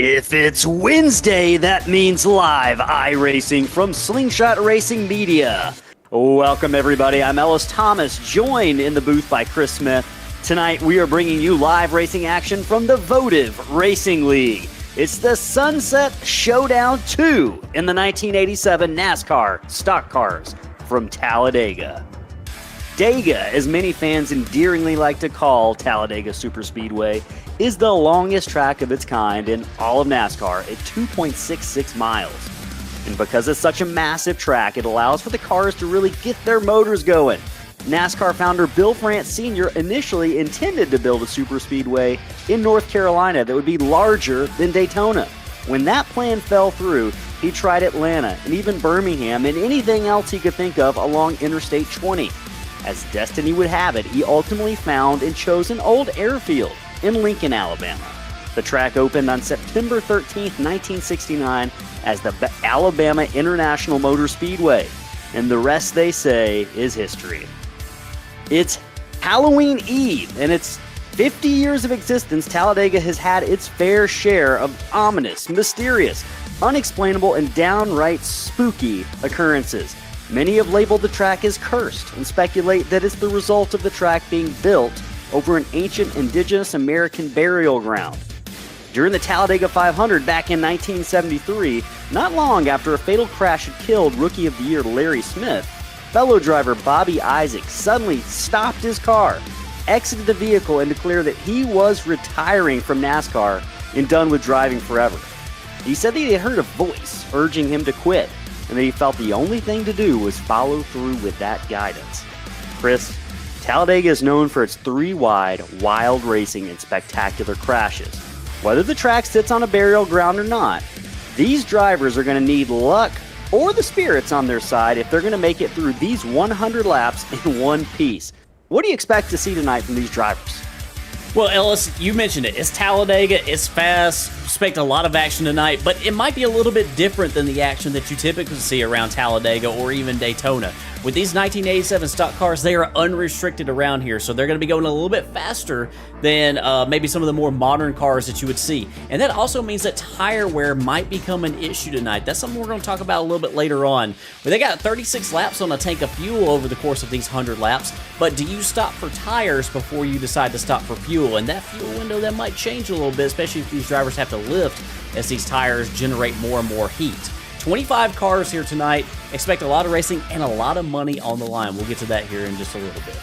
If it's Wednesday, that means live iRacing from Slingshot Racing Media. Welcome, everybody. I'm Ellis Thomas, joined in the booth by Chris Smith. Tonight, we are bringing you live racing action from the Votive Racing League. It's the Sunset Showdown II in the 1987 NASCAR stock cars from Talladega. Dega, as many fans endearingly like to call Talladega Superspeedway, is the longest track of its kind in all of NASCAR at 2.66 miles. And because it's such a massive track, it allows for the cars to really get their motors going. NASCAR founder Bill France Sr. initially intended to build a superspeedway in North Carolina that would be larger than Daytona. When that plan fell through, he tried Atlanta and even Birmingham and anything else he could think of along Interstate 20. As destiny would have it, he ultimately found and chose an old airfield in Lincoln, Alabama. The track opened on September 13, 1969 as the Alabama International Motor Speedway, and the rest, they say, is history. It's Halloween Eve, and its 50 years of existence, Talladega has had its fair share of ominous, mysterious, unexplainable, and downright spooky occurrences. Many have labeled the track as cursed and speculate that it's the result of the track being built over an ancient indigenous American burial ground. During the Talladega 500 back in 1973, not long after a fatal crash had killed Rookie of the Year Larry Smith, fellow driver Bobby Isaac suddenly stopped his car, exited the vehicle, and declared that he was retiring from NASCAR and done with driving forever. He said that he had heard a voice urging him to quit, and that he felt the only thing to do was follow through with that guidance. Chris, Talladega is known for its three-wide, wild racing and spectacular crashes. Whether the track sits on a burial ground or not, these drivers are going to need luck or the spirits on their side if they're going to make it through these 100 laps in one piece. What do you expect to see tonight from these drivers? Well, Ellis, you mentioned it. It's Talladega. It's fast. Expect a lot of action tonight, but it might be a little bit different than the action that you typically see around Talladega or even Daytona. With these 1987 stock cars, they are unrestricted around here, so they're going to be going a little bit faster than maybe some of the more modern cars that you would see. And that also means that tire wear might become an issue tonight. That's something we're going to talk about a little bit later on. But they got 36 laps on a tank of fuel over the course of these 100 laps, but do you stop for tires before you decide to stop for fuel? And that fuel window, that might change a little bit, especially if these drivers have to lift as these tires generate more and more heat. 25 cars here tonight. Expect a lot of racing and a lot of money on the line. We'll get to that here in just a little bit.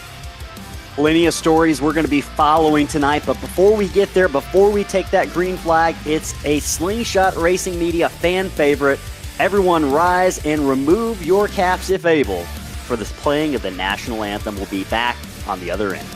Plenty of stories we're going to be following tonight, but before we get there, before we take that green flag, it's a Slingshot Racing Media fan favorite. Everyone rise and remove your caps if able, for the playing of the national anthem. We'll be back on the other end.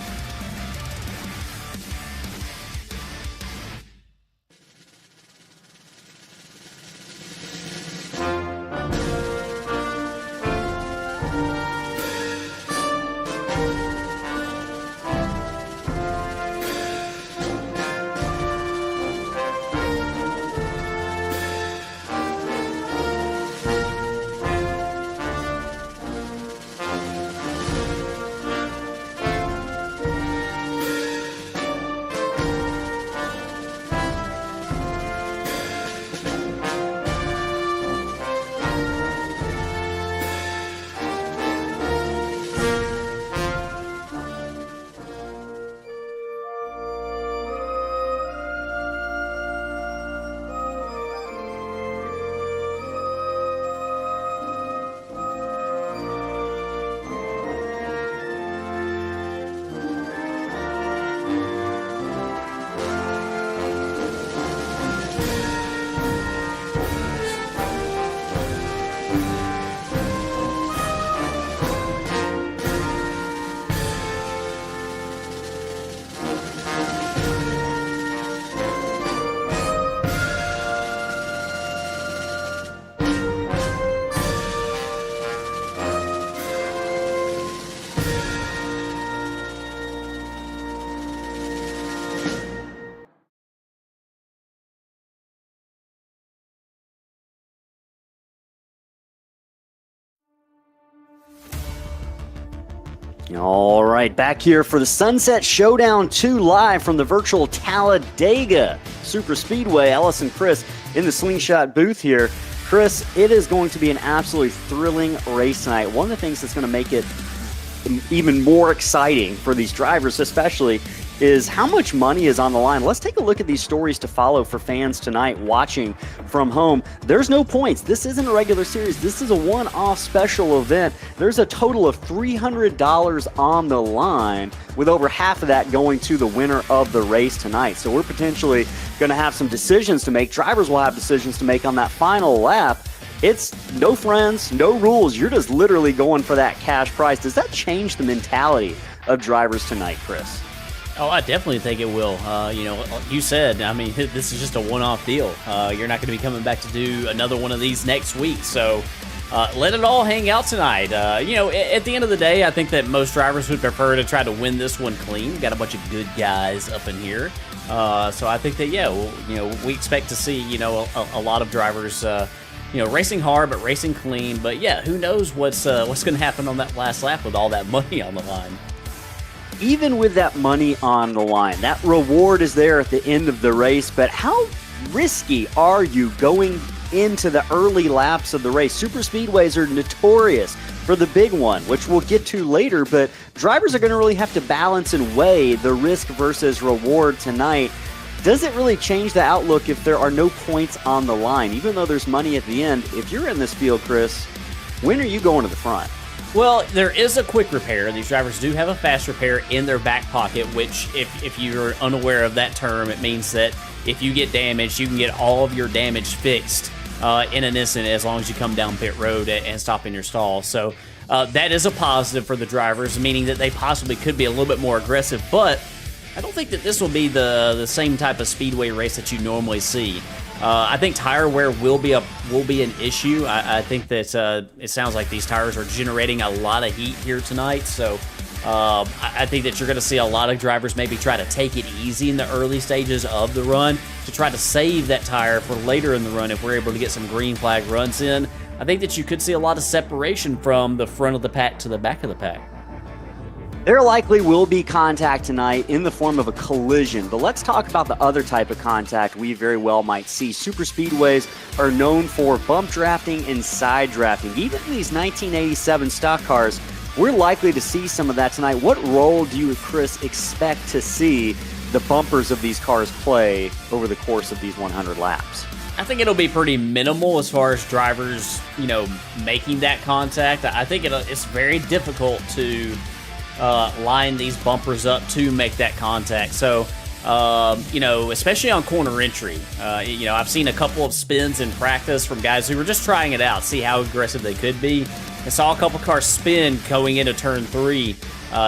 All right, back here for the Sunset Showdown 2 live from the virtual Talladega Superspeedway. Ellis and Chris in the Slingshot booth here. Chris, it is going to be an absolutely thrilling race tonight. One of the things that's going to make it even more exciting for these drivers especially is how much money is on the line. Let's take a look at these stories to follow for fans tonight watching from home. There's no points. This isn't a regular series. This is a one-off special event. There's a total of $300 on the line, with over half of that going to the winner of the race tonight. So we're potentially going to have some decisions to make. Drivers will have decisions to make on that final lap. It's no friends, no rules. You're just literally going for that cash prize. Does that change the mentality of drivers tonight, Chris? Oh, I definitely think it will. You said, I mean, this is just a one-off deal. You're not going to be coming back to do another one of these next week. So let it all hang out tonight. At the end of the day, I think that most drivers would prefer to try to win this one clean. Got a bunch of good guys up in here. So I think that, we expect to see, a lot of drivers, racing hard, but racing clean. But yeah, who knows what's going to happen on that last lap with all that money on the line. Even with that money on the line, that reward is there at the end of the race, but how risky are you going into the early laps of the race? Super speedways are notorious for the big one, which we'll get to later, but drivers are going to really have to balance and weigh the risk versus reward tonight. Does it really change the outlook if there are no points on the line? Even though there's money at the end, if you're in this field, Chris, when are you going to the front? Well, there is a quick repair. These drivers do have a fast repair in their back pocket, which, if you're unaware of that term, it means that if you get damaged, you can get all of your damage fixed in an instant as long as you come down pit road and stop in your stall. So that is a positive for the drivers, meaning that they possibly could be a little bit more aggressive, but I don't think that this will be the same type of speedway race that you normally see. I think tire wear will be an issue. I think that it sounds like these tires are generating a lot of heat here tonight, so I think that you're going to see a lot of drivers maybe try to take it easy in the early stages of the run to try to save that tire for later in the run if we're able to get some green flag runs in. I think that you could see a lot of separation from the front of the pack to the back of the pack. There likely will be contact tonight in the form of a collision, but let's talk about the other type of contact we very well might see. Super speedways are known for bump drafting and side drafting. Even in these 1987 stock cars, we're likely to see some of that tonight. What role do you, Chris, expect to see the bumpers of these cars play over the course of these 100 laps? I think it'll be pretty minimal as far as drivers, making that contact. I think it's very difficult to line these bumpers up to make that contact. So, especially on corner entry, I've seen a couple of spins in practice from guys who were just trying it out, see how aggressive they could be. I saw a couple cars spin going into turn 3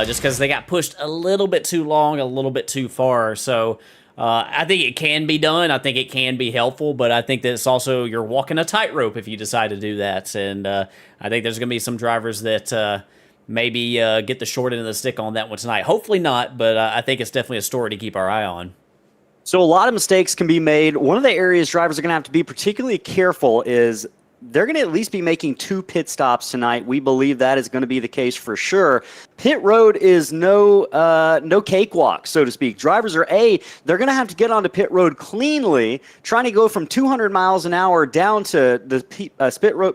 just because they got pushed a little bit too long, a little bit too far. So I think it can be done. I think it can be helpful, but I think that it's also you're walking a tightrope if you decide to do that. And I think there's going to be some drivers that maybe get the short end of the stick on that one tonight. Hopefully not, but I think it's definitely a story to keep our eye on. So a lot of mistakes can be made. One of the areas drivers are going to have to be particularly careful is they're going to at least be making 2 pit stops tonight. We believe that is going to be the case for sure. Pit road is no cakewalk, so to speak. Drivers are they're going to have to get onto pit road cleanly, trying to go from 200 miles an hour down to the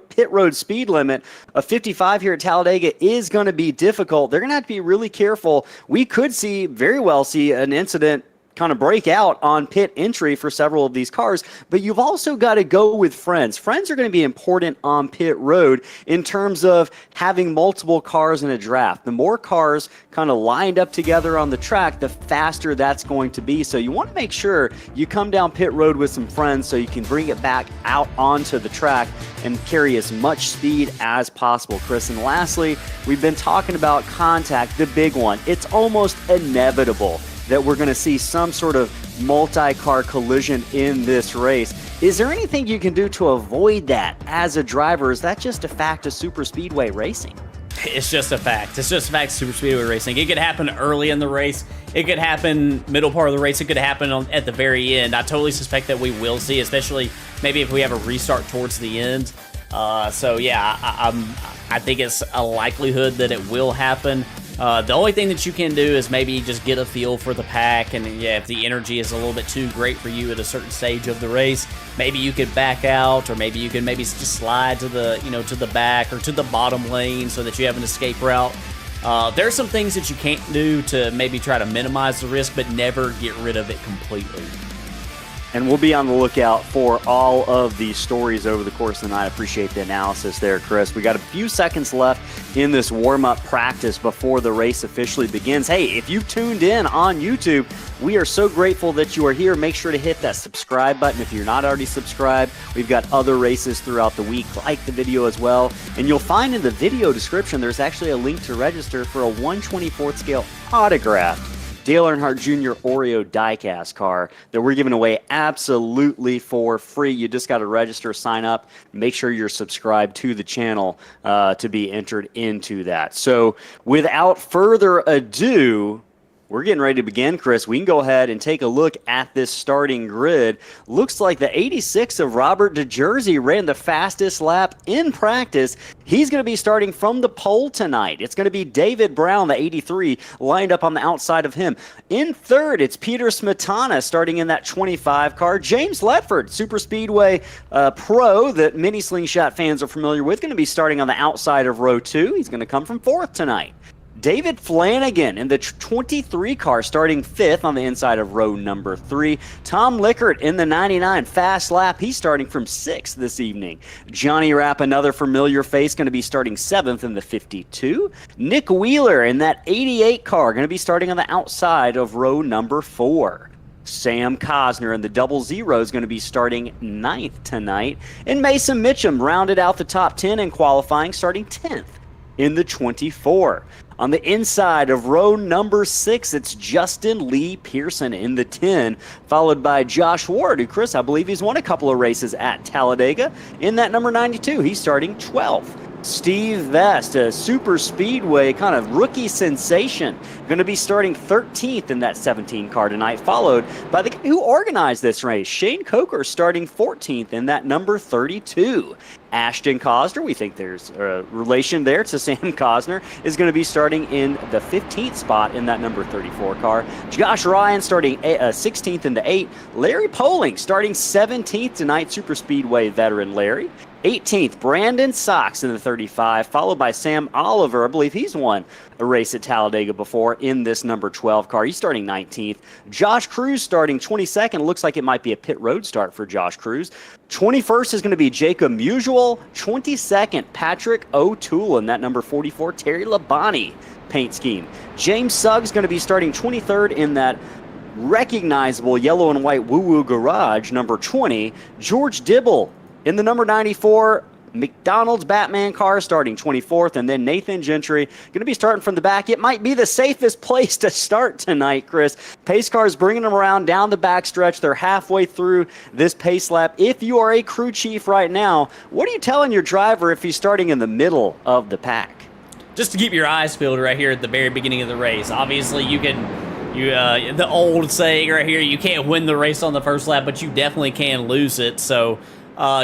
pit road speed limit of 55 here at Talladega is going to be difficult. They're going to have to be really careful. We could very well see an incident kind of break out on pit entry for several of these cars, but you've also got to go with friends. Friends are going to be important on pit road in terms of having multiple cars in a draft. The more cars kind of lined up together on the track, the faster that's going to be. So you want to make sure you come down pit road with some friends so you can bring it back out onto the track and carry as much speed as possible, Chris. And lastly, we've been talking about contact, the big one. It's almost inevitable that we're going to see some sort of multi-car collision in this race. Is there anything you can do to avoid that as a driver? Is that just a fact of super speedway racing? It's just a fact. It's just a fact of super speedway racing. It could happen early in the race. It could happen middle part of the race. It could happen at the very end. I totally suspect that we will see, especially maybe if we have a restart towards the end. So yeah, I think it's a likelihood that it will happen. The only thing that you can do is maybe just get a feel for the pack, and yeah, if the energy is a little bit too great for you at a certain stage of the race, maybe you could back out, or maybe you can just slide to the to the back or to the bottom lane so that you have an escape route. There are some things that you can't do to maybe try to minimize the risk, but never get rid of it completely. And we'll be on the lookout for all of these stories over the course of the night. I appreciate the analysis there, Chris. We got a few seconds left in this warm-up practice before the race officially begins. Hey, if you've tuned in on YouTube, we are so grateful that you are here. Make sure to hit that subscribe button if you're not already subscribed. We've got other races throughout the week. Like the video as well. And you'll find in the video description there's actually a link to register for a 1/24th scale autographed Dale Earnhardt Jr. Oreo diecast car that we're giving away absolutely for free. You just got to register, sign up, make sure you're subscribed to the channel to be entered into that. So without further ado, we're getting ready to begin, Chris. We can go ahead and take a look at this starting grid. Looks like the 86 of Robert DeJersey ran the fastest lap in practice. He's going to be starting from the pole tonight. It's going to be David Brown, the 83, lined up on the outside of him. In third, it's Peter Smetana starting in that 25 car. James Ledford, Superspeedway pro that many Slingshot fans are familiar with, going to be starting on the outside of row 2. He's going to come from fourth tonight. David Flanagan in the 23 car starting fifth on the inside of row number 3. Tom Lickert in the 99 fast lap. He's starting from sixth this evening. Johnny Rapp, another familiar face, going to be starting seventh in the 52. Nick Wheeler in that 88 car going to be starting on the outside of row number 4. Sam Cosner in the 00 is going to be starting 9th tonight. And Mason Mitchum rounded out the top 10 in qualifying, starting 10th in the 24. On the inside of row number 6, it's Justin Lee Pearson in the 10, followed by Josh Ward, who, Chris, I believe he's won a couple of races at Talladega. In that number 92, he's starting 12th. Steve Vest, a super speedway kind of rookie sensation, going to be starting 13th in that 17 car tonight, followed by the guy who organized this race, Shane Coker, starting 14th in that number 32. Ashton Cosner, we think there's a relation there to Sam Cosner, is going to be starting in the 15th spot in that number 34 car. Josh Ryan starting 16th in the 8. Larry Poling starting 17th tonight, super speedway veteran Larry. 18th, Brandon Sox in the 35, followed by Sam Oliver. I believe he's won a race at Talladega before in this number 12 car. He's starting 19th. Josh Cruz starting 22nd. Looks like it might be a pit road start for Josh Cruz. 21st is going to be Jacob Musial. 22nd, Patrick O'Toole in that number 44, Terry Labonte paint scheme. James Suggs going to be starting 23rd in that recognizable yellow and white woo-woo garage, number 20. George Dibble in the number 94 McDonald's Batman car starting 24th, and then Nathan Gentry going to be starting from the back. It might be the safest place to start tonight, Chris. Pace cars bringing them around down the backstretch. They're halfway through this pace lap. If you are a crew chief right now, what are you telling your driver if he's starting in the middle of the pack? Just to keep your eyes peeled right here at the very beginning of the race. Obviously, the old saying right here, you can't win the race on the first lap, but you definitely can lose it. So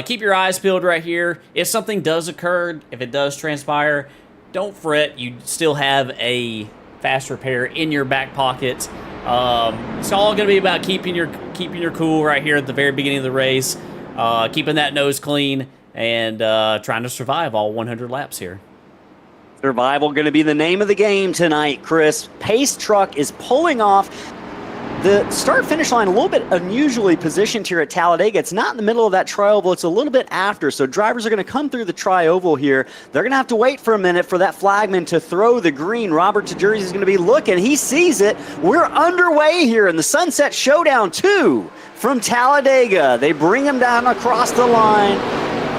keep your eyes peeled right here. If something does occur, if it does transpire, don't fret. You still have a fast repair in your back pocket. It's all going to be about keeping your cool right here at the very beginning of the race, keeping that nose clean, and trying to survive all 100 laps here. Survival going to be the name of the game tonight, Chris. Pace truck is pulling off. The start-finish line a little bit unusually positioned here at Talladega. It's not in the middle of that tri-oval. It's a little bit after, so drivers are going to come through the tri-oval here. They're going to have to wait for a minute for that flagman to throw the green. Robert DeJersey is going to be looking. He sees it. We're underway here in the Sunset Showdown II from Talladega. They bring him down across the line.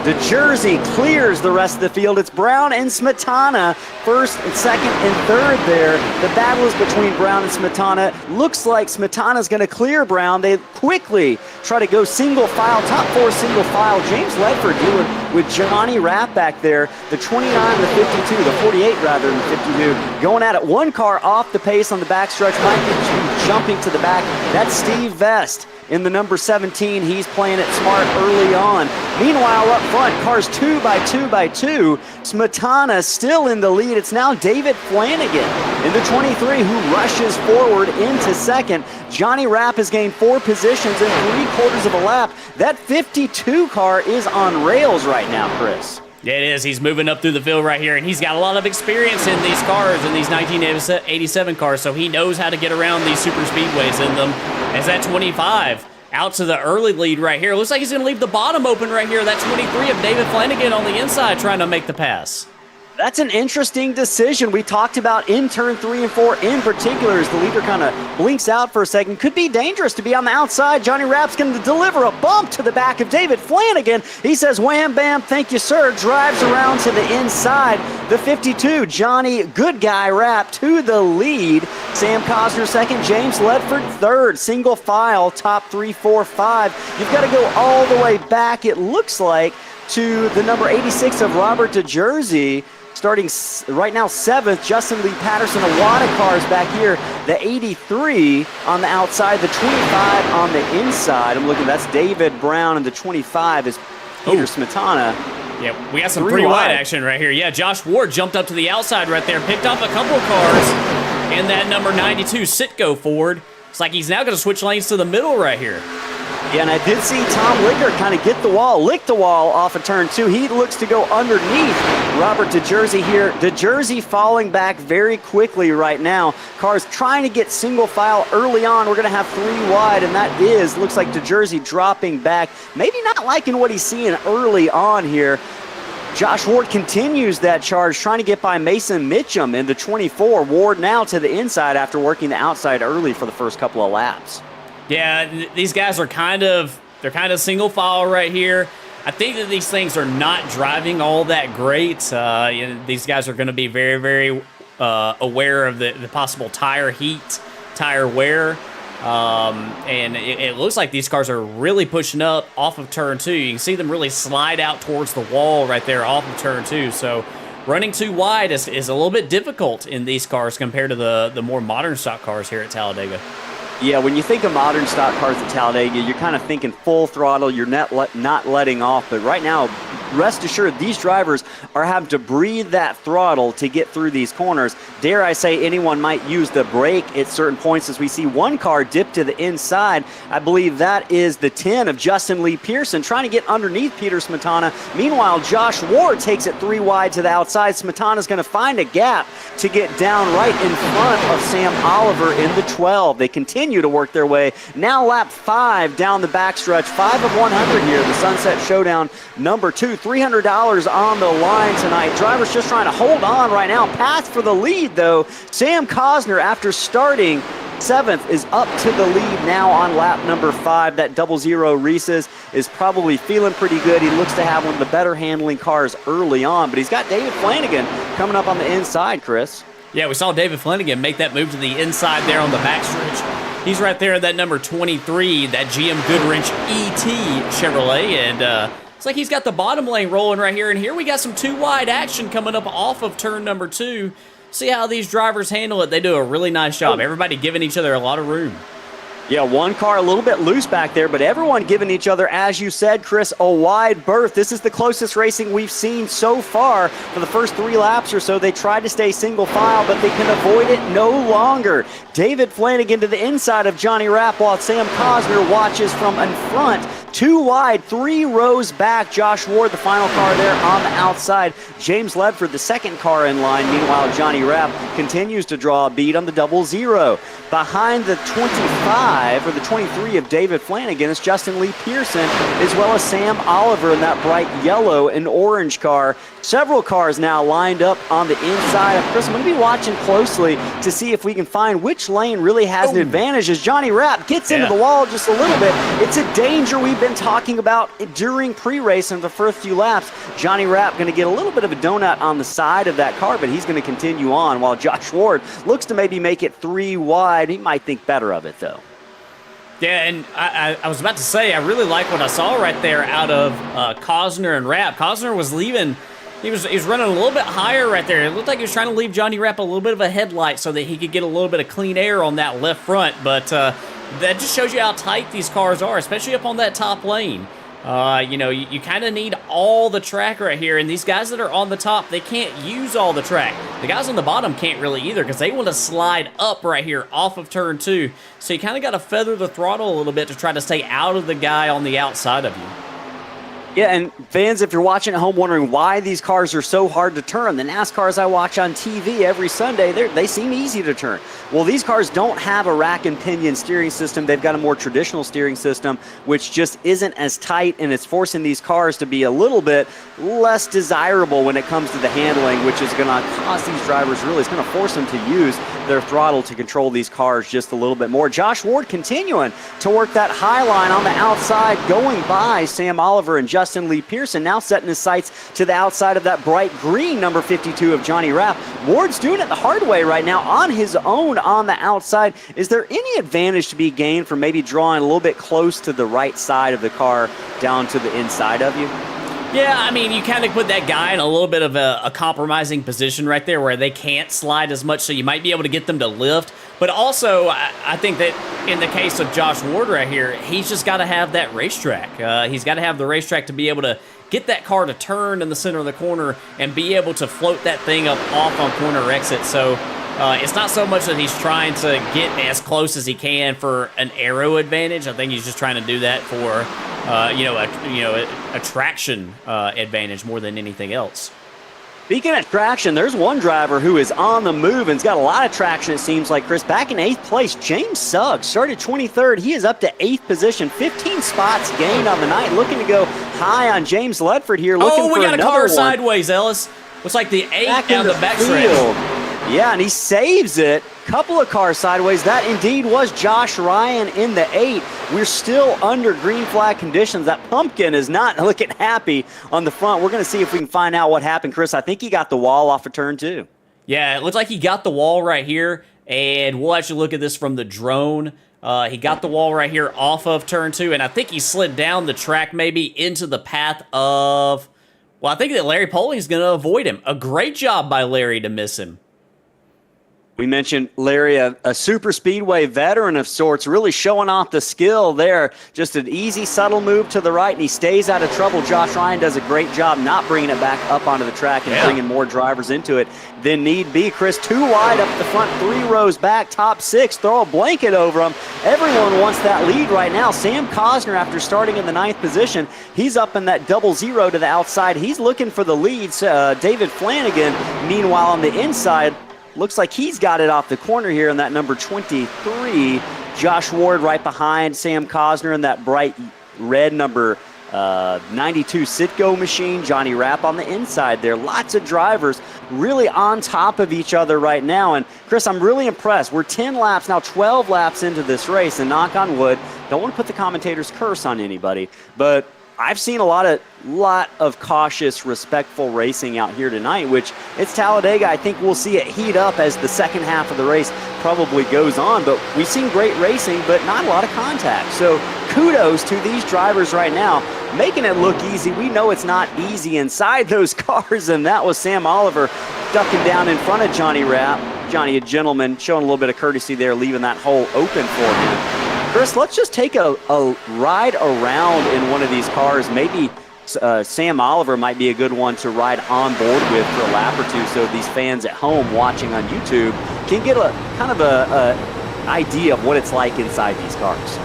DeJersey clears the rest of the field. It's Brown and Smetana, first and second and third there. The battle is between Brown and Smetana. Looks like Smetana's going to clear Brown. They quickly try to go single file, top 4 single file. James Ledford dealing with Johnny Rapp back there. The 29, the 52, the 48 rather than the 52. Going at it. One car off the pace on the backstretch. Might be jumping to the back. That's Steve Vest in the number 17. He's playing it smart early on. Meanwhile, up front, cars 2 by 2 by 2. Smetana still in the lead. It's now David Flanagan in the 23 who rushes forward into second. Johnny Rapp has gained 4 positions in 3/4 of a lap. That 52 car is on rails right now, Chris. Yeah, it is. He's moving up through the field right here, and he's got a lot of experience in these cars, in these 1987 cars, so he knows how to get around these super speedways in them. As that 25 out to the early lead right here. Looks like he's going to leave the bottom open right here. That 23 of David Flanagan on the inside trying to make the pass. That's an interesting decision. We talked about in turn 3 and 4 in particular as the leader kind of blinks out for a second. Could be dangerous to be on the outside. Johnny Rapp's going to deliver a bump to the back of David Flanagan. He says, wham, bam, thank you, sir. Drives around to the inside. The 52, Johnny Good Guy Rapp to the lead. Sam Cosner second, James Ledford third. Single file, top 3, 4, 5. You've got to go all the way back, it looks like, to the number 86 of Robert DeJersey. Starting right now 7th, Justin Lee Patterson, a lot of cars back here. The 83 on the outside, the 25 on the inside. I'm looking, that's David Brown, and the 25 is Peter Smetana. Yeah, we got some pretty wide action right here. Yeah, Josh Ward jumped up to the outside right there, picked off a couple of cars, and that number 92 Sitco Ford. It's like he's now going to switch lanes to the middle right here. Yeah, and I did see Tom Licker kind of get the wall, lick the wall off of turn 2. He looks to go underneath Robert DeJersey here. DeJersey falling back very quickly right now. Cars trying to get single file early on. We're going to have 3 wide, and that looks like DeJersey dropping back. Maybe not liking what he's seeing early on here. Josh Ward continues that charge, trying to get by Mason Mitchum in the 24. Ward now to the inside after working the outside early for the first couple of laps. Yeah, these guys are kind of single file right here. I think that these things are not driving all that great. These guys are going to be very, very aware of the possible tire heat, tire wear. And it looks like these cars are really pushing up off of turn 2. You can see them really slide out towards the wall right there off of turn 2. So running too wide is a little bit difficult in these cars compared to the more modern stock cars here at Talladega. Yeah, when you think of modern stock cars at Talladega, you're kind of thinking full throttle, you're not letting off. But right now, rest assured, these drivers are having to breathe that throttle to get through these corners. Dare I say anyone might use the brake at certain points as we see one car dip to the inside. I believe that is the 10 of Justin Lee Pearson trying to get underneath Peter Smetana. Meanwhile, Josh Ward takes it 3 wide to the outside. Smetana's going to find a gap to get down right in front of Sam Oliver in the 12. They continue to work their way. Now lap 5 down the backstretch, 5 of 100 here, the Sunset Showdown number 2. $300 on the line tonight. Drivers just trying to hold on right now. Path for the lead, though. Sam Cosner, after starting 7th, is up to the lead now on lap number 5. That 00 Reese's is probably feeling pretty good. He looks to have one of the better handling cars early on, but he's got David Flanagan coming up on the inside, Chris. Yeah, we saw David Flanagan make that move to the inside there on the backstretch. He's right there at that number 23, that GM Goodwrench ET Chevrolet, and it's like he's got the bottom lane rolling right here, and here we got some 2 wide action coming up off of turn number 2. See how these drivers handle it. They do a really nice job. Everybody giving each other a lot of room. Yeah, one car a little bit loose back there, but everyone giving each other, as you said, Chris, a wide berth. This is the closest racing we've seen so far for the first 3 laps or so. They tried to stay single file, but they can avoid it no longer. David Flanagan to the inside of Johnny Rapp while Sam Cosner watches from in front. 2 wide, 3 rows back. Josh Ward, the final car there on the outside. James Ledford, the second car in line. Meanwhile, Johnny Rapp continues to draw a bead on the 00. Behind the 25, or the 23 of David Flanagan, is Justin Lee Pearson, as well as Sam Oliver in that bright yellow and orange car. Several cars now lined up on the inside. Chris, I'm going to be watching closely to see if we can find which lane really has an advantage as Johnny Rapp gets into the wall just a little bit. It's a danger we've been talking about during pre-race in the first few laps. Johnny Rapp going to get a little bit of a donut on the side of that car, but he's going to continue on while Josh Ward looks to maybe make it 3 wide. He might think better of it, though. Yeah, and I was about to say, I really like what I saw right there out of Cosner and Rapp. Cosner was leaving. He was running a little bit higher right there. It looked like he was trying to leave Johnny Rapp a little bit of a headlight so that he could get a little bit of clean air on that left front. But that just shows you how tight these cars are, especially up on that top lane. You know, you kind of need all the track right here, and these guys that are on the top, they can't use all the track. The guys on the bottom can't really either because they want to slide up right here off of turn 2. So you kind of got to feather the throttle a little bit to try to stay out of the guy on the outside of you. Yeah, and fans, if you're watching at home wondering why these cars are so hard to turn, the NASCARs I watch on TV every Sunday, they seem easy to turn. Well, these cars don't have a rack and pinion steering system. They've got a more traditional steering system, which just isn't as tight, and it's forcing these cars to be a little bit less desirable when it comes to the handling, which is going to cost these drivers really. It's going to force them to use their throttle to control these cars just a little bit more. Josh Ward continuing to work that high line on the outside, going by Sam Oliver and Justin Lee Pearson, now setting his sights to the outside of that bright green number 52 of Johnny Rapp. Ward's doing it the hard way right now on his own on the outside. Is there any advantage to be gained from maybe drawing a little bit close to the right side of the car down to the inside of you? Yeah, I mean, you kind of put that guy in a little bit of a compromising position right there where they can't slide as much, so you might be able to get them to lift. But also, I think that in the case of Josh Ward right here, he's just got to have that racetrack. He's got to have the racetrack to be able to get that car to turn in the center of the corner and be able to float that thing up off on corner exit. So it's not so much that he's trying to get as close as he can for an aero advantage. I think he's just trying to do that for a traction advantage more than anything else. Speaking of traction, there's one driver who is on the move and's got a lot of traction, it seems like, Chris. Back in 8th place, James Suggs started 23rd. He is up to 8th position, 15 spots gained on the night. Looking to go high on James Ledford here. Looking for we got a another car one. Sideways, Ellis. Looks like the 8 down the backstretch. Yeah, and he saves it. Couple of cars sideways. That indeed was Josh Ryan in the 8. We're still under green flag conditions. That pumpkin is not looking happy on the front. We're going to see if we can find out what happened, Chris. I think he got the wall off of turn 2. Yeah, it looks like he got the wall right here, and we'll actually look at this from the drone. He got the wall right here off of turn 2, and I think he slid down the track maybe into the path of... Well, I think that Larry Poling is going to avoid him. A great job by Larry to miss him. We mentioned Larry, a super speedway veteran of sorts, really showing off the skill there. Just an easy, subtle move to the right, and he stays out of trouble. Josh Ryan does a great job not bringing it back up onto the track and bringing more drivers into it than need be. Chris, 2 wide up the front, 3 rows back, top 6, throw a blanket over them. Everyone wants that lead right now. Sam Cosner, after starting in the 9th position, he's up in that 0-0 to the outside. He's looking for the leads. David Flanagan, meanwhile, on the inside, looks like he's got it off the corner here in that number 23. Josh Ward right behind Sam Cosner in that bright red number 92 Citgo machine. Johnny Rapp on the inside there. Lots of drivers really on top of each other right now. And Chris, I'm really impressed. We're 10 laps, now 12 laps into this race, and knock on wood, don't want to put the commentator's curse on anybody, but I've seen a lot of cautious, respectful racing out here tonight, which it's Talladega. I think we'll see it heat up as the second half of the race probably goes on. But we've seen great racing, but not a lot of contact. So kudos to these drivers right now, making it look easy. We know it's not easy inside those cars, and that was Sam Oliver ducking down in front of Johnny Rapp. Johnny, a gentleman, showing a little bit of courtesy there, leaving that hole open for him. Chris, let's just take a ride around in one of these cars. Maybe Sam Oliver might be a good one to ride on board with for a lap or two, so these fans at home watching on YouTube can get a kind of a idea of what it's like inside these cars.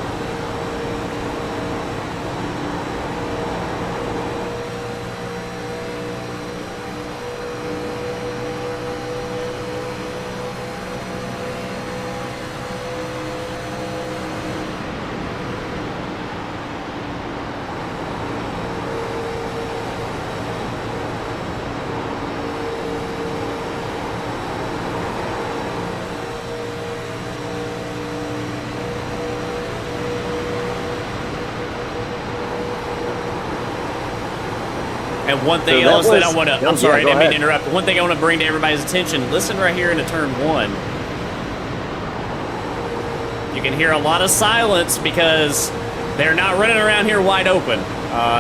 And one thing else that I want to, I'm sorry, I didn't mean to interrupt. One thing I want to bring to everybody's attention, listen right here into turn 1. You can hear a lot of silence because they're not running around here wide open.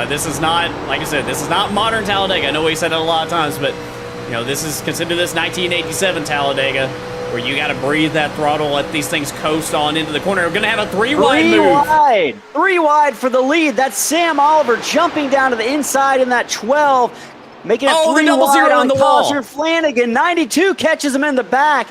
This is not, like I said, this is not modern Talladega. I know we said it a lot of times, but you know, this is, consider this 1987 Talladega. where you got to breathe that throttle, let these things coast on into the corner. We're going to have a three-wide move. Three wide for the lead. That's Sam Oliver jumping down to the inside in that 12, making it 3 wide on Cosner. Flanagan, 92, catches him in the back.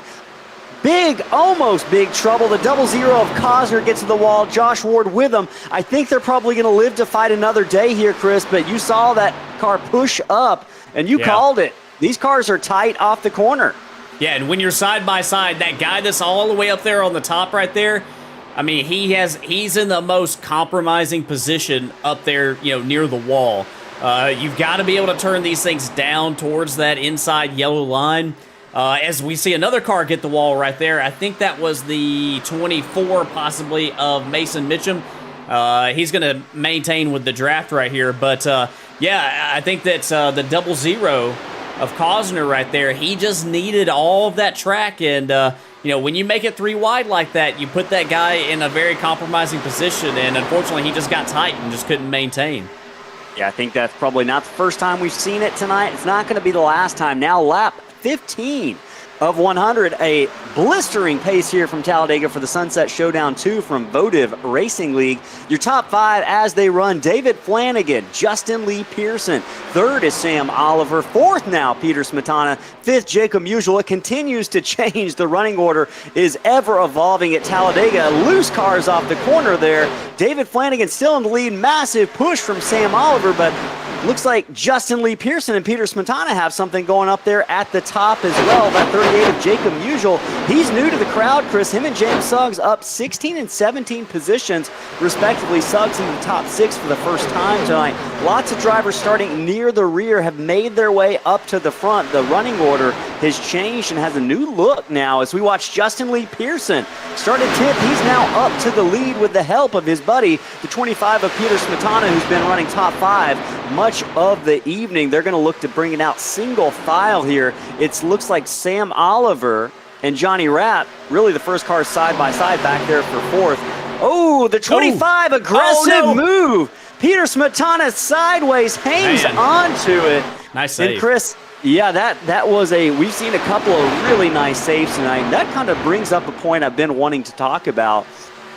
Almost big trouble. The 0 of Cosner gets to the wall. Josh Ward with him. I think they're probably going to live to fight another day here, Chris, but you saw that car push up, and you called it. These cars are tight off the corner. Yeah, and when you're side by side, that guy that's all the way up there on the top right there, I mean, he's in the most compromising position up there, near the wall. You've got to be able to turn these things down towards that inside yellow line. As we see another car get the wall right there, I think that was the 24 possibly of Mason Mitchum. He's going to maintain with the draft right here, but yeah, I think that's the 0 of Cosner right there. He just needed all of that track, and when you make it 3 wide like that, you put that guy in a very compromising position, and unfortunately he just got tight and just couldn't maintain. Yeah, I think that's probably not the first time we've seen it tonight. It's not going to be the last time. Now lap 15 of 100, a blistering pace here from Talladega for the Sunset Showdown 2 from Votive Racing League. Your top 5 as they run: David Flanagan, Justin Lee Pearson. 3rd is Sam Oliver. 4th now, Peter Smetana. 5th, Jacob Usual. It continues to change. The running order is ever evolving at Talladega. Loose cars off the corner there. David Flanagan still in the lead. Massive push from Sam Oliver, but looks like Justin Lee Pearson and Peter Smetana have something going up there at the top as well. That 38 of Jacob Usual. He's new to the crowd, Chris. Him and James Suggs up 16 and 17 positions, respectively. Suggs in the top 6 for the first time tonight. Lots of drivers starting near the rear have made their way up to the front. The running order has changed and has a new look now as we watch Justin Lee Pearson start a tip. He's now up to the lead with the help of his buddy, the 25 of Peter Smetana, who's been running top 5 much of the evening. They're going to look to bring it out single file here. It looks like Sam Oliver and Johnny Rapp, really the first car side by side back there for 4th. Oh, the 25 aggressive move. Peter Smetana sideways hangs onto it. Nice save. And Chris, yeah, that was we've seen a couple of really nice saves tonight. And that kind of brings up a point I've been wanting to talk about.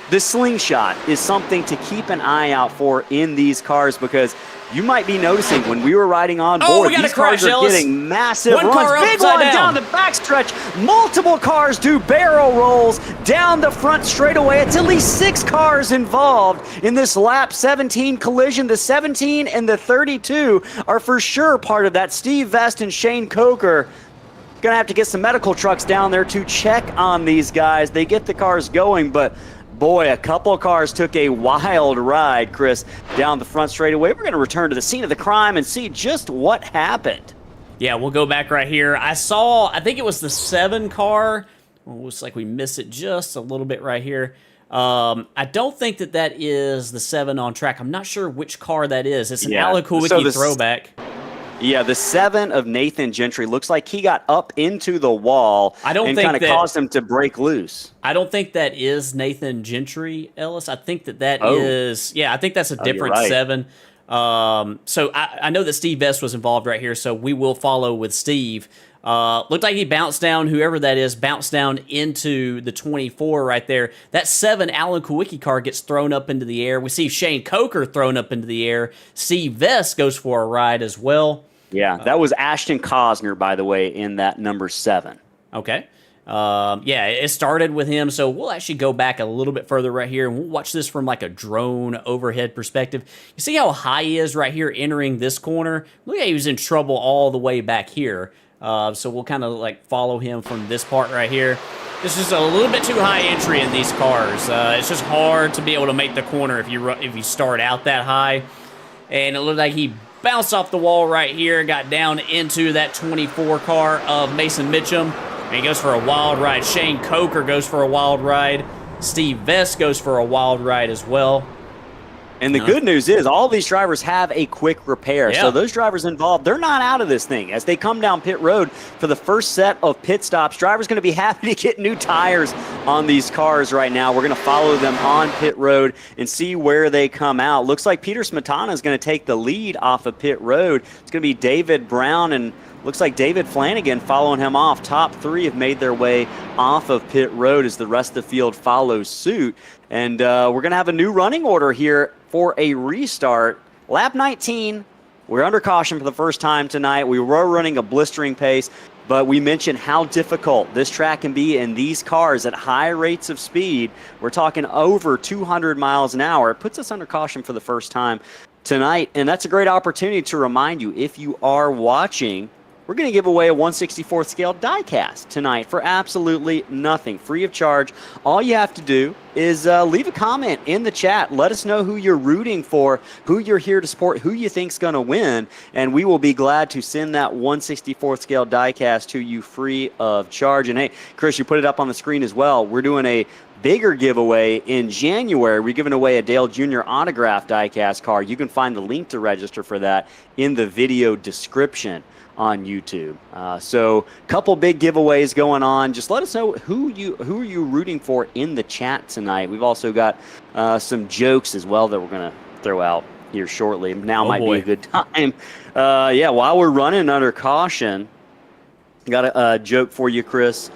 The slingshot is something to keep an eye out for in these cars, because you might be noticing when we were riding on board, these cars are getting massive runs. Big one down the backstretch. Multiple cars do barrel rolls down the front straightaway. It's at least 6 cars involved in this lap 17 collision. The 17 and the 32 are for sure part of that. Steve Vest and Shane Coker gonna have to get some medical trucks down there to check on these guys. They get the cars going, but boy, a couple of cars took a wild ride, Chris, down the front straightaway. We're going to return to the scene of the crime and see just what happened. Yeah, we'll go back right here. I think it was the 7 car. Well, looks like we missed it just a little bit right here. I don't think that is the 7 on track. I'm not sure which car that is. It's an Alec Kulwicki throwback. Yeah, the 7 of Nathan Gentry looks like he got up into the wall and kind of caused him to break loose. I don't think that is Nathan Gentry, Ellis. I think that is, I think that's a different 7. So I know that Steve Vest was involved right here, so we will follow with Steve. Looked like he bounced down, whoever that is, bounced down into the 24 right there. That 7 Alan Kulwicki car gets thrown up into the air. We see Shane Coker thrown up into the air. Steve Vest goes for a ride as well. Yeah, that was Ashton Cosner, by the way, in that number 7. Okay. It started with him, so we'll actually go back a little bit further right here, and we'll watch this from like a drone overhead perspective. You see how high he is right here entering this corner? Look at he was in trouble all the way back here. So we'll kind of like follow him from this part right here. This is a little bit too high entry in these cars. It's just hard to be able to make the corner if you start out that high. And it looked like he bounced off the wall right here, got down into that 24 car of Mason Mitchum. And he goes for a wild ride. Shane Coker goes for a wild ride. Steve Vest goes for a wild ride as well. And the good news is all these drivers have a quick repair. Yeah. So those drivers involved, they're not out of this thing. As they come down pit road for the first set of pit stops, drivers going to be happy to get new tires on these cars right now. We're going to follow them on pit road and see where they come out. Looks like Peter Smetana is going to take the lead off of pit road. It's going to be David Brown and Looks like David Flanagan following him off. Top 3 have made their way off of pit road as the rest of the field follows suit. And we're going to have a new running order here for a restart. Lap 19, we're under caution for the first time tonight. We were running a blistering pace, but we mentioned how difficult this track can be in these cars at high rates of speed. We're talking over 200 miles an hour. It puts us under caution for the first time tonight, and that's a great opportunity to remind you, if you are watching, we're going to give away a 1/64th scale diecast tonight for absolutely nothing, free of charge. All you have to do is leave a comment in the chat. Let us know who you're rooting for, who you're here to support, who you think's going to win, and we will be glad to send that 1/64th scale diecast to you free of charge. And hey, Chris, you put it up on the screen as well. We're doing a bigger giveaway in January. We're giving away a Dale Jr. autographed diecast card. You can find the link to register for that in the video description on YouTube. So couple big giveaways going on. Just let us know who are you rooting for in the chat tonight. We've also got some jokes as well that we're going to throw out here shortly. Now might be a good time. Yeah, while we're running under caution, got a joke for you, Chris.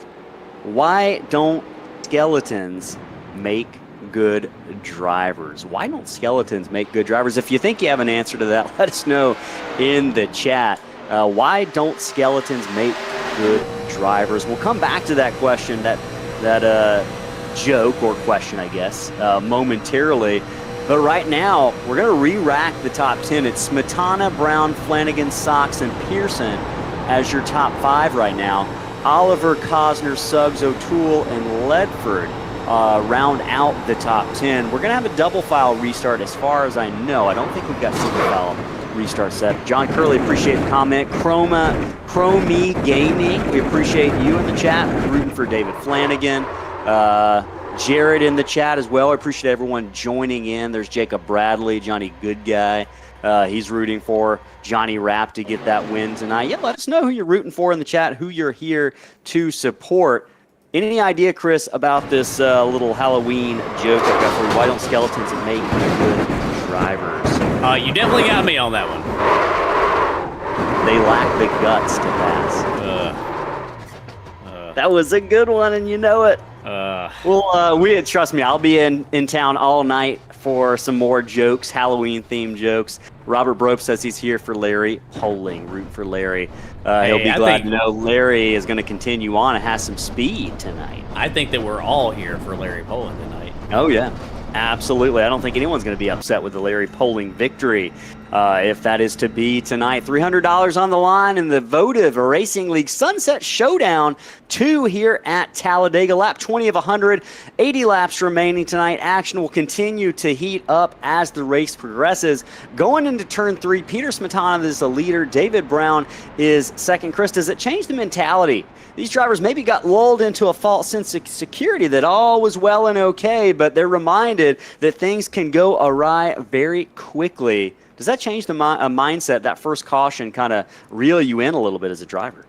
Why don't skeletons make good drivers? Why don't skeletons make good drivers? If you think you have an answer to that, let us know in the chat. Why don't skeletons make good drivers? We'll come back to that question, that joke or question, I guess, momentarily. But right now, we're going to re-rack the top 10. It's Smetana, Brown, Flanagan, Sox, and Pearson as your top 5 right now. Oliver, Cosner, Suggs, O'Toole, and Ledford round out the top 10. We're going to have a double file restart as far as I know. I don't think we've got single file restart set. John Curley, appreciate the comment. Chromie Gaming, we appreciate you in the chat, rooting for David Flanagan. Jared in the chat as well. I appreciate everyone joining in. There's Jacob Bradley, Johnny Good Guy. He's rooting for Johnny Rapp to get that win tonight. Yeah, let us know who you're rooting for in the chat, who you're here to support. Any idea, Chris, about this little Halloween joke I've got for you? Why don't skeletons make good drivers? You definitely got me on that one. They lack the guts to pass. That was a good one, and you know it. Well, trust me, I'll be in town all night for some more jokes, Halloween-themed jokes. Robert Brope says he's here for Larry Poling, root for Larry. He'll be glad to know Larry is going to continue on and has some speed tonight. I think that we're all here for Larry Poling tonight. Oh, yeah. Absolutely. I don't think anyone's going to be upset with the Larry Poling victory. If that is to be tonight. $300 on the line in the Votive Racing League Sunset Showdown 2 here at Talladega. Lap 20 of 100, 80 laps remaining tonight. Action will continue to heat up as the race progresses. Going into turn 3, Peter Smetana is the leader. David Brown is second. Chris, does it change the mentality? These drivers maybe got lulled into a false sense of security that all was well and okay, but they're reminded that things can go awry very quickly. Does that change the mindset, that first caution kind of reel you in a little bit as a driver?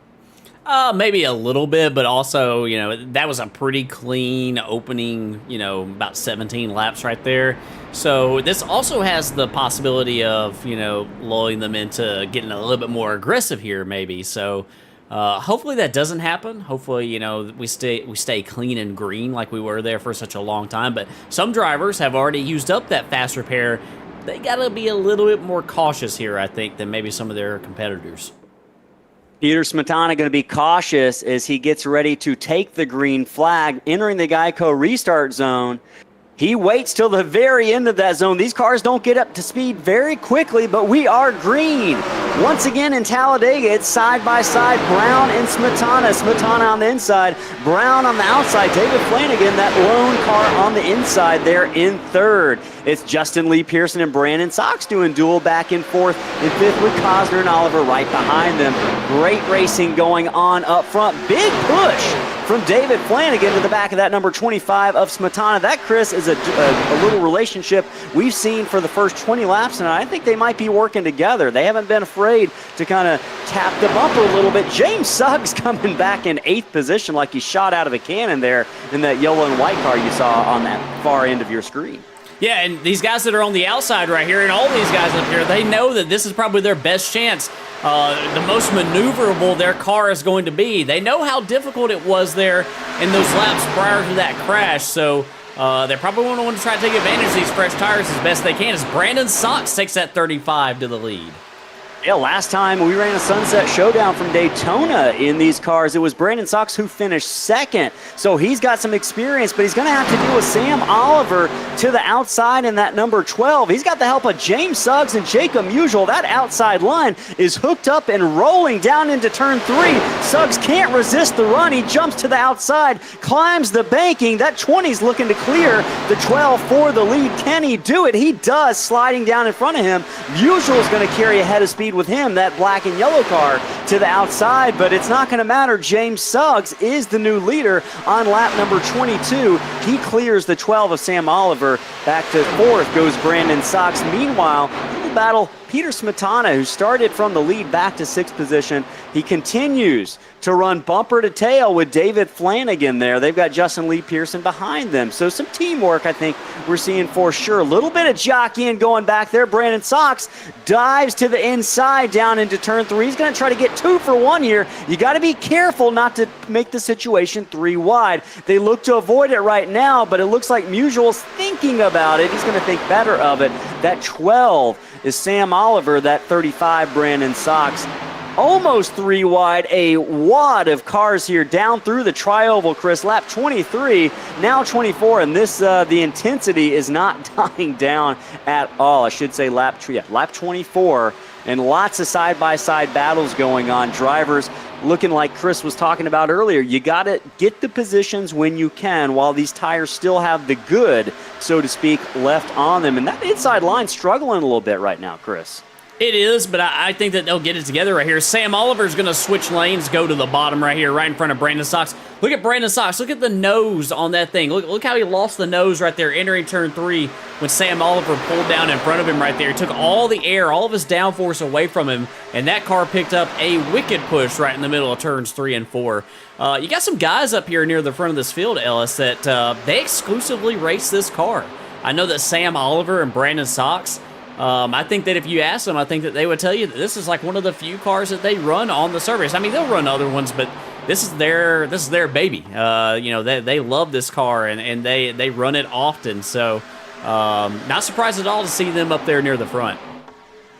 Maybe a little bit, but also, that was a pretty clean opening, about 17 laps right there. So this also has the possibility of, lulling them into getting a little bit more aggressive here maybe. So hopefully that doesn't happen. Hopefully, we stay clean and green like we were there for such a long time. But some drivers have already used up that fast repair. They got to be a little bit more cautious here, I think, than maybe some of their competitors. Peter Smetana going to be cautious as he gets ready to take the green flag, entering the Geico restart zone. He waits till the very end of that zone. These cars don't get up to speed very quickly, but we are green. Once again in Talladega, it's side by side, Brown and Smetana. Smetana on the inside, Brown on the outside. David Flanagan, that lone car on the inside there in third. It's Justin Lee Pearson and Brandon Sox doing duel back and forth in fifth with Cosner and Oliver right behind them. Great racing going on up front. Big push from David Flanagan to the back of that number 25 of Smetana. That, Chris, is a little relationship we've seen for the first 20 laps, and I think they might be working together. They haven't been afraid to kind of tap the bumper a little bit. James Suggs coming back in 8th position like he shot out of a cannon there in that yellow and white car you saw on that far end of your screen. Yeah, and these guys that are on the outside right here, and all these guys up here, they know that this is probably their best chance the most maneuverable their car is going to be. They know how difficult it was there in those laps prior to that crash, so they probably want to try to take advantage of these fresh tires as best they can as Brandon Sox takes that 35 to the lead. Yeah, last time we ran a Sunset Showdown from Daytona in these cars, it was Brandon Sox who finished second. So he's got some experience, but he's going to have to deal with Sam Oliver to the outside in that number 12. He's got the help of James Suggs and Jacob Musial. That outside line is hooked up and rolling down into turn 3. Suggs can't resist the run. He jumps to the outside, climbs the banking. That 20's looking to clear the 12 for the lead. Can he do it? He does, sliding down in front of him. Musial is going to carry ahead of speed with him, that black and yellow car to the outside, but it's not going to matter. James Suggs is the new leader on lap number 22. He clears the 12 of Sam Oliver. Back to fourth goes Brandon Sox. Meanwhile, little battle, Peter Smetana, who started from the lead, back to sixth position. He continues to run bumper to tail with David Flanagan there. They've got Justin Lee Pearson behind them. So some teamwork, I think, we're seeing for sure. A little bit of jockeying going back there. Brandon Sox dives to the inside down into turn 3. He's going to try to get 2 for 1 here. You got to be careful not to make the situation 3 wide. They look to avoid it right now, but it looks like Musial's thinking about it. He's going to think better of it. That 12 is Sam Oliver, that 35 Brandon Sox. Almost 3 wide, a wad of cars here down through the tri-oval, Chris. Lap 23, now 24, and this the intensity is not dying down at all. I should say lap 24, and lots of side-by-side battles going on. Drivers looking like Chris was talking about earlier. You got to get the positions when you can while these tires still have the good, so to speak, left on them. And that inside line's struggling a little bit right now, Chris. It is, but I think that they'll get it together right here. Sam Oliver's going to switch lanes, go to the bottom right here, right in front of Brandon Sox. Look at Brandon Sox. Look at the nose on that thing. Look how he lost the nose right there entering turn 3 when Sam Oliver pulled down in front of him right there. He took all the air, all of his downforce away from him, and that car picked up a wicked push right in the middle of turns 3 and 4. You got some guys up here near the front of this field, Ellis, that they exclusively race this car. I know that Sam Oliver and Brandon Sox, I think that if you ask them, I think that they would tell you that this is like one of the few cars that they run on the surface. I mean, they'll run other ones, but this is their baby. You know, they love this car and they run it often. So, not surprised at all to see them up there near the front.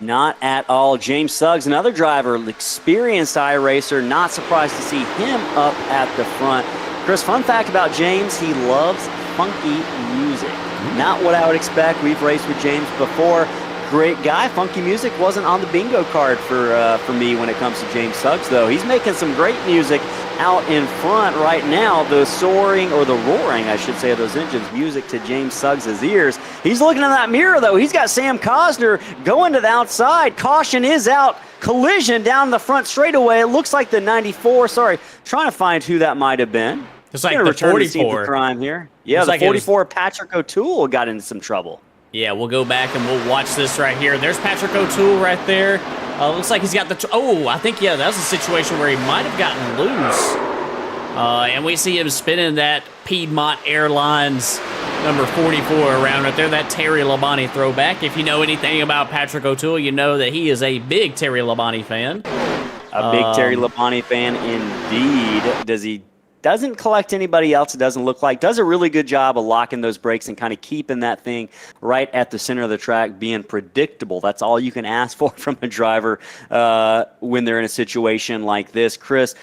Not at all. James Suggs, another driver, experienced iRacer. Not surprised to see him up at the front. Chris, fun fact about James, he loves funky music. Not what I would expect. We've raced with James before. Great guy. Funky music wasn't on the bingo card for me when it comes to James Suggs, though. He's making some great music out in front right now. The soaring, or the roaring, I should say, of those engines. Music to James Suggs' ears. He's looking in that mirror, though. He's got Sam Cosner going to the outside. Caution is out. Collision down the front straightaway. It looks like the 94. Sorry, trying to find who that might have been. It's like the 44. The crime here. Yeah, the 44 Patrick O'Toole got into some trouble. Yeah, we'll go back and we'll watch this right here. There's Patrick O'Toole right there. Looks like he's got the... I think, yeah, that was a situation where he might have gotten loose. And we see him spinning that Piedmont Airlines number 44 around right there. That Terry Labonte throwback. If you know anything about Patrick O'Toole, you know that he is a big Terry Labonte fan. A big Terry Labonte fan indeed. Doesn't collect anybody else, it doesn't look like. Does a really good job of locking those brakes and kind of keeping that thing right at the center of the track, being predictable. That's all you can ask for from a driver when they're in a situation like this. Chris,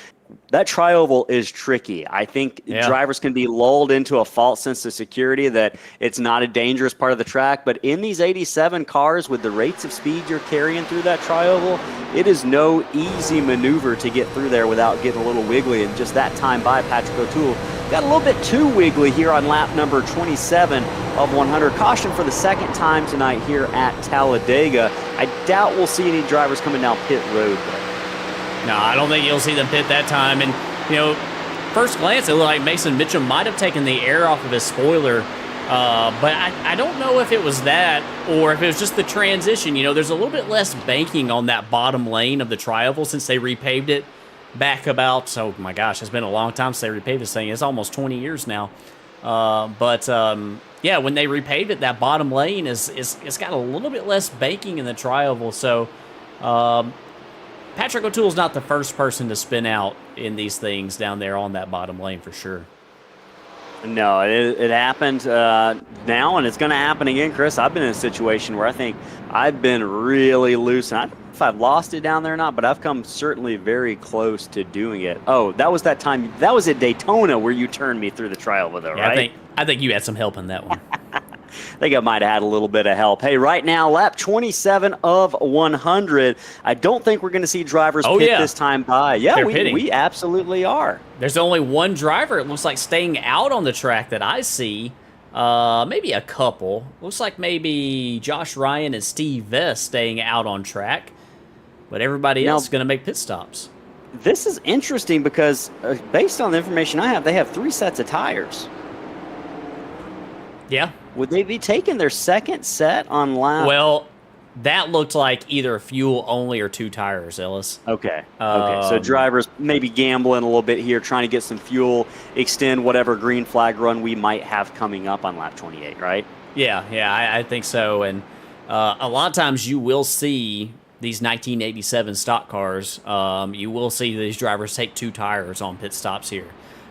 that tri-oval is tricky. I think drivers can be lulled into a false sense of security that it's not a dangerous part of the track, but in these 87 cars with the rates of speed you're carrying through that tri-oval, it is no easy maneuver to get through there without getting a little wiggly, and just that time by Patrick O'Toole got a little bit too wiggly here on lap number 27 of 100. Caution for the second time tonight here at Talladega. I doubt we'll see any drivers coming down pit road though. No, I don't think you'll see them pit that time. And, you know, first glance, it looked like Mason Mitchum might have taken the air off of his spoiler. But I don't know if it was that or if it was just the transition. You know, there's a little bit less banking on that bottom lane of the tri-oval since they repaved it back about, oh my gosh, it's been a long time since they repaved this thing. It's almost 20 years now. Yeah, when they repaved it, that bottom lane it's got a little bit less banking in the tri-oval. So, Patrick O'Toole's not the first person to spin out in these things down there on that bottom lane for sure. No, it happened now, and it's going to happen again, Chris. I've been in a situation where I think I've been really loose, and I don't know if I've lost it down there or not, but I've come certainly very close to doing it. Oh, that was that time. That was at Daytona where you turned me through the trioval, though, yeah, right? I think you had some help in that one. I think I might have had a little bit of help. Hey, right now, lap 27 of 100. I don't think we're going to see drivers pit this time by. Yeah, we absolutely are. There's only one driver, it looks like, staying out on the track that I see. Maybe a couple. Looks like maybe Josh Ryan and Steve Vest staying out on track. But everybody else is going to make pit stops. This is interesting because based on the information I have, they have 3 sets of tires. Yeah. Would they be taking their second set on lap? Well, that looked like either fuel only or 2 tires, Ellis. Okay. So drivers maybe gambling a little bit here, trying to get some fuel, extend whatever green flag run we might have coming up on lap 28, right? Yeah, I think so. And a lot of times you will see these 1987 stock cars, you will see these drivers take 2 tires on pit stops here.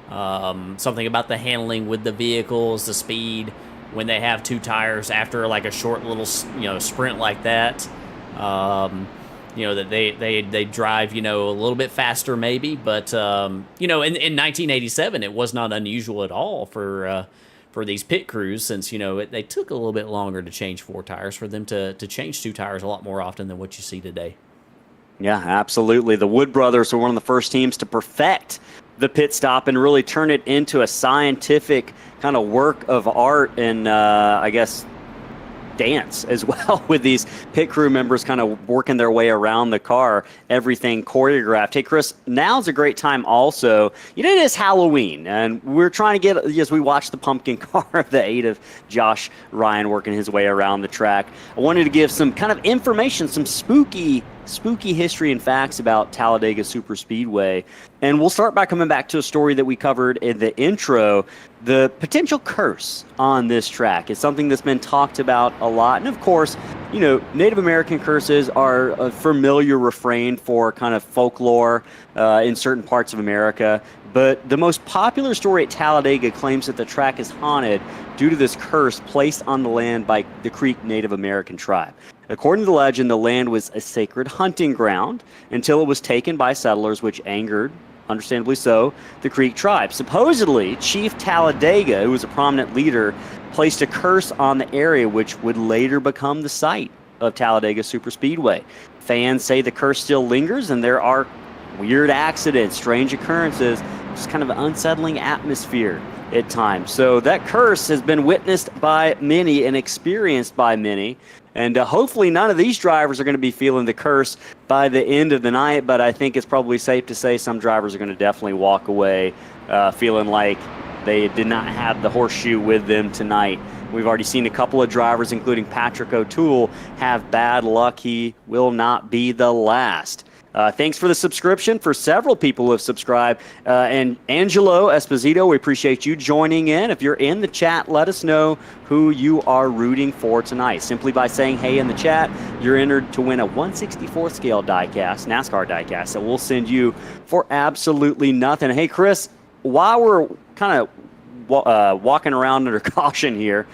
Something about the handling with the vehicles, the speed, when they have 2 tires after like a short little sprint like that, that they drive a little bit faster maybe, but in 1987 it was not unusual at all for these pit crews, since they took a little bit longer to change 4 tires, for them to change 2 tires a lot more often than what you see today. Yeah, absolutely. The Wood brothers were one of the first teams to perfect the pit stop and really turn it into a scientific kind of work of art and I guess dance as well, with these pit crew members kind of working their way around the car, everything choreographed. Hey, Chris, now's a great time also. It is Halloween, and we're trying to get, as we watch the pumpkin car of the 8 of Josh Ryan working his way around the track, I wanted to give some kind of information, some spooky history and facts about Talladega Superspeedway. And we'll start by coming back to a story that we covered in the intro. The potential curse on this track is something that's been talked about a lot. And of course, Native American curses are a familiar refrain for kind of folklore in certain parts of America. But the most popular story at Talladega claims that the track is haunted due to this curse placed on the land by the Creek Native American tribe. According to the legend, the land was a sacred hunting ground until it was taken by settlers, which angered, understandably so, the Creek tribe. Supposedly, Chief Talladega, who was a prominent leader, placed a curse on the area, which would later become the site of Talladega Superspeedway. Fans say the curse still lingers, and there are weird accidents, strange occurrences, just kind of an unsettling atmosphere at times. So that curse has been witnessed by many and experienced by many. And hopefully none of these drivers are going to be feeling the curse by the end of the night, but I think it's probably safe to say some drivers are going to definitely walk away feeling like they did not have the horseshoe with them tonight. We've already seen a couple of drivers, including Patrick O'Toole, have bad luck. He will not be the last. Thanks for the subscription for several people who have subscribed. And Angelo Esposito, we appreciate you joining in. If you're in the chat, let us know who you are rooting for tonight. Simply by saying hey in the chat, you're entered to win a 1/64th scale diecast, NASCAR diecast, that we'll send you for absolutely nothing. Hey, Chris, while we're kind of walking around under caution here,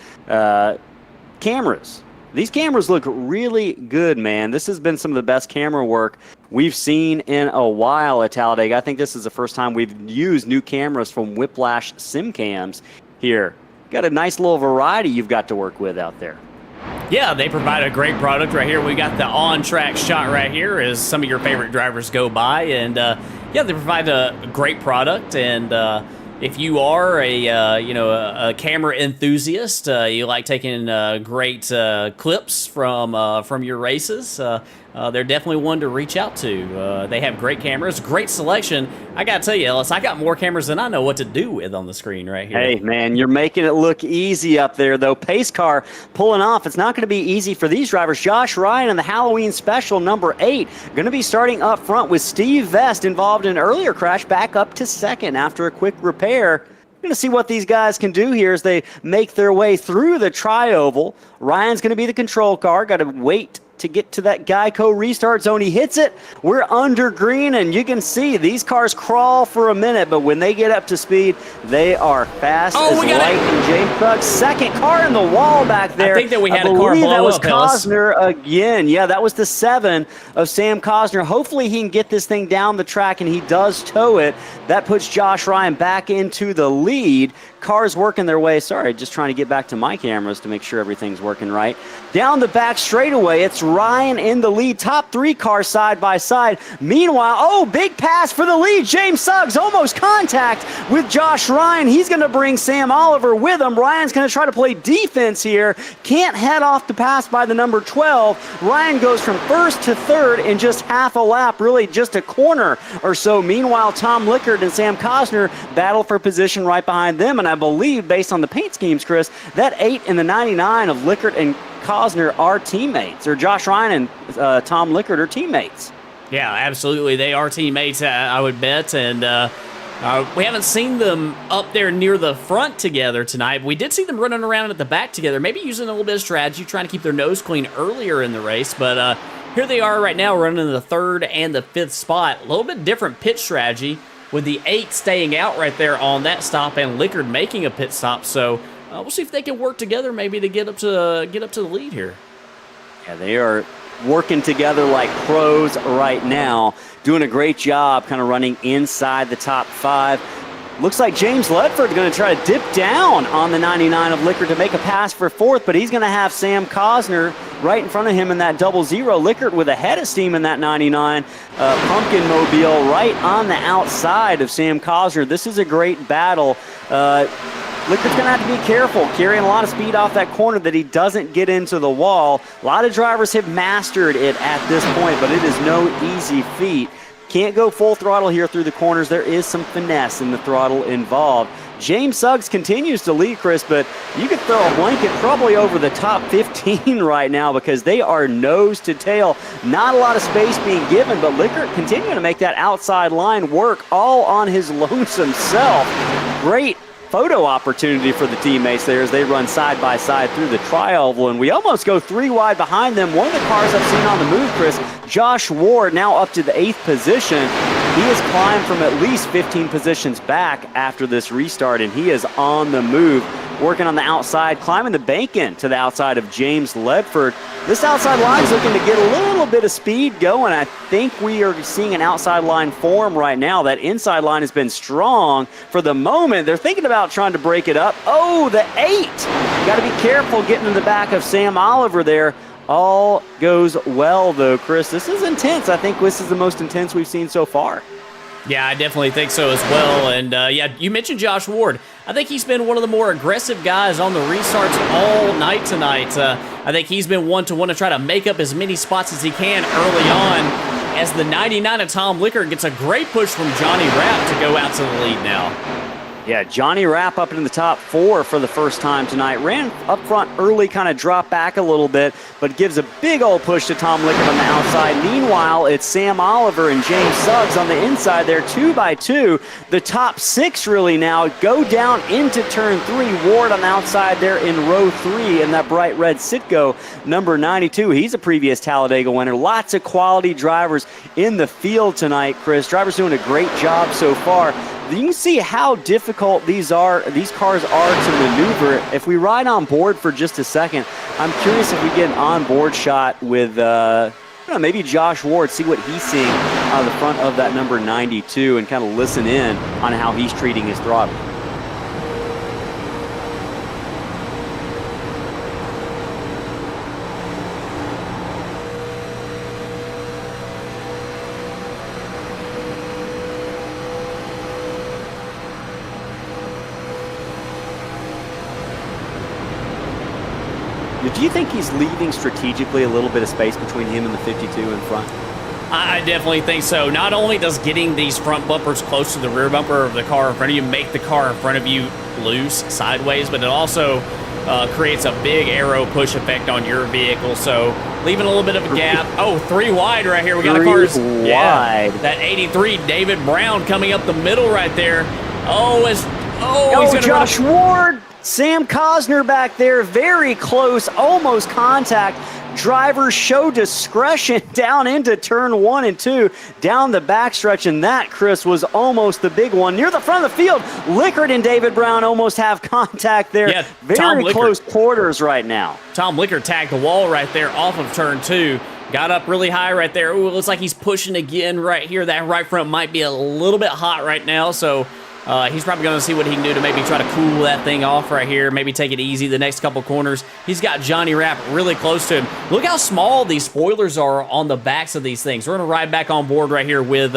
cameras. These cameras look really good, man. This has been some of the best camera work we've seen in a while at Talladega. I think this is the first time we've used new cameras from Whiplash SimCams here. Got a nice little variety you've got to work with out there. Yeah, they provide a great product right here. We got the on-track shot right here as some of your favorite drivers go by. And, they provide a great product. And if you are a camera enthusiast, you like taking great clips from your races, they're definitely one to reach out to. They have great cameras, great selection. I gotta tell you, Ellis, I got more cameras than I know what to do with on the screen right here. Hey, man, you're making it look easy up there, though. Pace car pulling off. It's not going to be easy for these drivers. Josh Ryan in the Halloween special number 8 going to be starting up front with Steve Vest involved in an earlier crash back up to second after a quick repair. We're going to see what these guys can do here as they make their way through the trioval. Ryan's going to be the control car. Got to wait to get to that Geico restart zone. He hits it. We're under green, and you can see these cars crawl for a minute, but when they get up to speed, they are fast as lightning. James Suggs, second car in the wall back there. I think that we had a car blow that was up, Ellis. Cosner again. Yeah, that was the 7 of Sam Cosner. Hopefully he can get this thing down the track, and he does tow it. That puts Josh Ryan back into the lead. Cars working their way. Sorry, just trying to get back to my cameras to make sure everything's working right. Down the back straightaway, it's Ryan in the lead. Top 3 cars side by side. Meanwhile, oh, big pass for the lead. James Suggs almost contact with Josh Ryan. He's going to bring Sam Oliver with him. Ryan's going to try to play defense here. Can't head off the pass by the number 12. Ryan goes from first to third in just half a lap, really just a corner or so. Meanwhile, Tom Lickard and Sam Cosner battle for position right behind them, and I believe, based on the paint schemes, Chris, that 8 and the 99 of Lickard and Cosner are teammates, or Josh Ryan and Tom Lickard are teammates. Yeah, absolutely. They are teammates, I would bet, and we haven't seen them up there near the front together tonight. We did see them running around at the back together, maybe using a little bit of strategy, trying to keep their nose clean earlier in the race, but here they are right now running in the 3rd and the 5th spot. A little bit different pit strategy, with the 8 staying out right there on that stop and Lickard making a pit stop. So we'll see if they can work together maybe to get up to the lead here. Yeah, they are working together like pros right now, doing a great job kind of running inside the top 5. Looks like James Ledford's going to try to dip down on the 99 of Lickard to make a pass for 4th, but he's going to have Sam Cosner right in front of him in that 00. Lickard with a head of steam in that 99 Pumpkin Mobile right on the outside of Sam Cosner. This is a great battle. Lickard's going to have to be careful, carrying a lot of speed off that corner that he doesn't get into the wall. A lot of drivers have mastered it at this point, but it is no easy feat. Can't go full throttle here through the corners. There is some finesse in the throttle involved. James Suggs continues to lead, Chris, but you could throw a blanket probably over the top 15 right now because they are nose to tail. Not a lot of space being given, but Lickard continuing to make that outside line work all on his lonesome self. Great photo opportunity for the teammates there as they run side by side through the tri-oval, and we almost go 3 wide behind them. One of the cars I've seen on the move, Chris, Josh Ward, now up to the 8th position. He has climbed from at least 15 positions back after this restart, and he is on the move, working on the outside, climbing the bank in to the outside of James Ledford. This outside line is looking to get a little bit of speed going. I think we are seeing an outside line form right now. That inside line has been strong for the moment. They're thinking about trying to break it up. Oh, the 8! Got to be careful getting in the back of Sam Oliver there. All goes well, though, Chris. This is intense. I think this is the most intense we've seen so far. Yeah, I definitely think so as well. And, yeah, you mentioned Josh Ward. I think he's been one of the more aggressive guys on the restarts all night tonight. I think he's been one to want to try to make up as many spots as he can early on, as the 99 of Tom Lickard gets a great push from Johnny Rapp to go out to the lead now. Yeah, Johnny Rapp up in the top 4 for the first time tonight. Ran up front early, kind of dropped back a little bit, but gives a big old push to Tom Lickard on the outside. Meanwhile, it's Sam Oliver and James Suggs on the inside there, 2 by 2. The top 6 really now go down into turn 3. Ward on the outside there in row 3 in that bright red Citgo, number 92. He's a previous Talladega winner. Lots of quality drivers in the field tonight, Chris. Drivers doing a great job so far. You can see how difficult these cars are to maneuver. If we ride on board for just a second, I'm curious if we get an on-board shot with maybe Josh Ward, see what he's seeing out of the front of that number 92 and kind of listen in on how he's treating his throttle. Do you think he's leaving strategically a little bit of space between him and the 52 in front? I definitely think so. Not only does getting these front bumpers close to the rear bumper of the car in front of you make the car in front of you loose sideways, but it also creates a big aero push effect on your vehicle. So leaving a little bit of a gap. Oh, 3 wide right here. We got a car wide. Yeah, that 83 David Brown coming up the middle right there. He's going to Josh Ward. Sam Cosner back there, very close, almost contact. drivers show discretion down into turn 1 and 2, down the backstretch, and that, Chris, was almost the big one. Near the front of the field, Lickard and David Brown almost have contact there. Yeah, very close quarters right now. Tom Lickard tagged the wall right there off of turn 2. Got up really high right there. Ooh, it looks like he's pushing again right here. That right front might be a little bit hot right now, so he's probably going to see what he can do to maybe try to cool that thing off right here, maybe take it easy the next couple corners. He's got Johnny Rapp really close to him. Look how small these spoilers are on the backs of these things. We're going to ride back on board right here with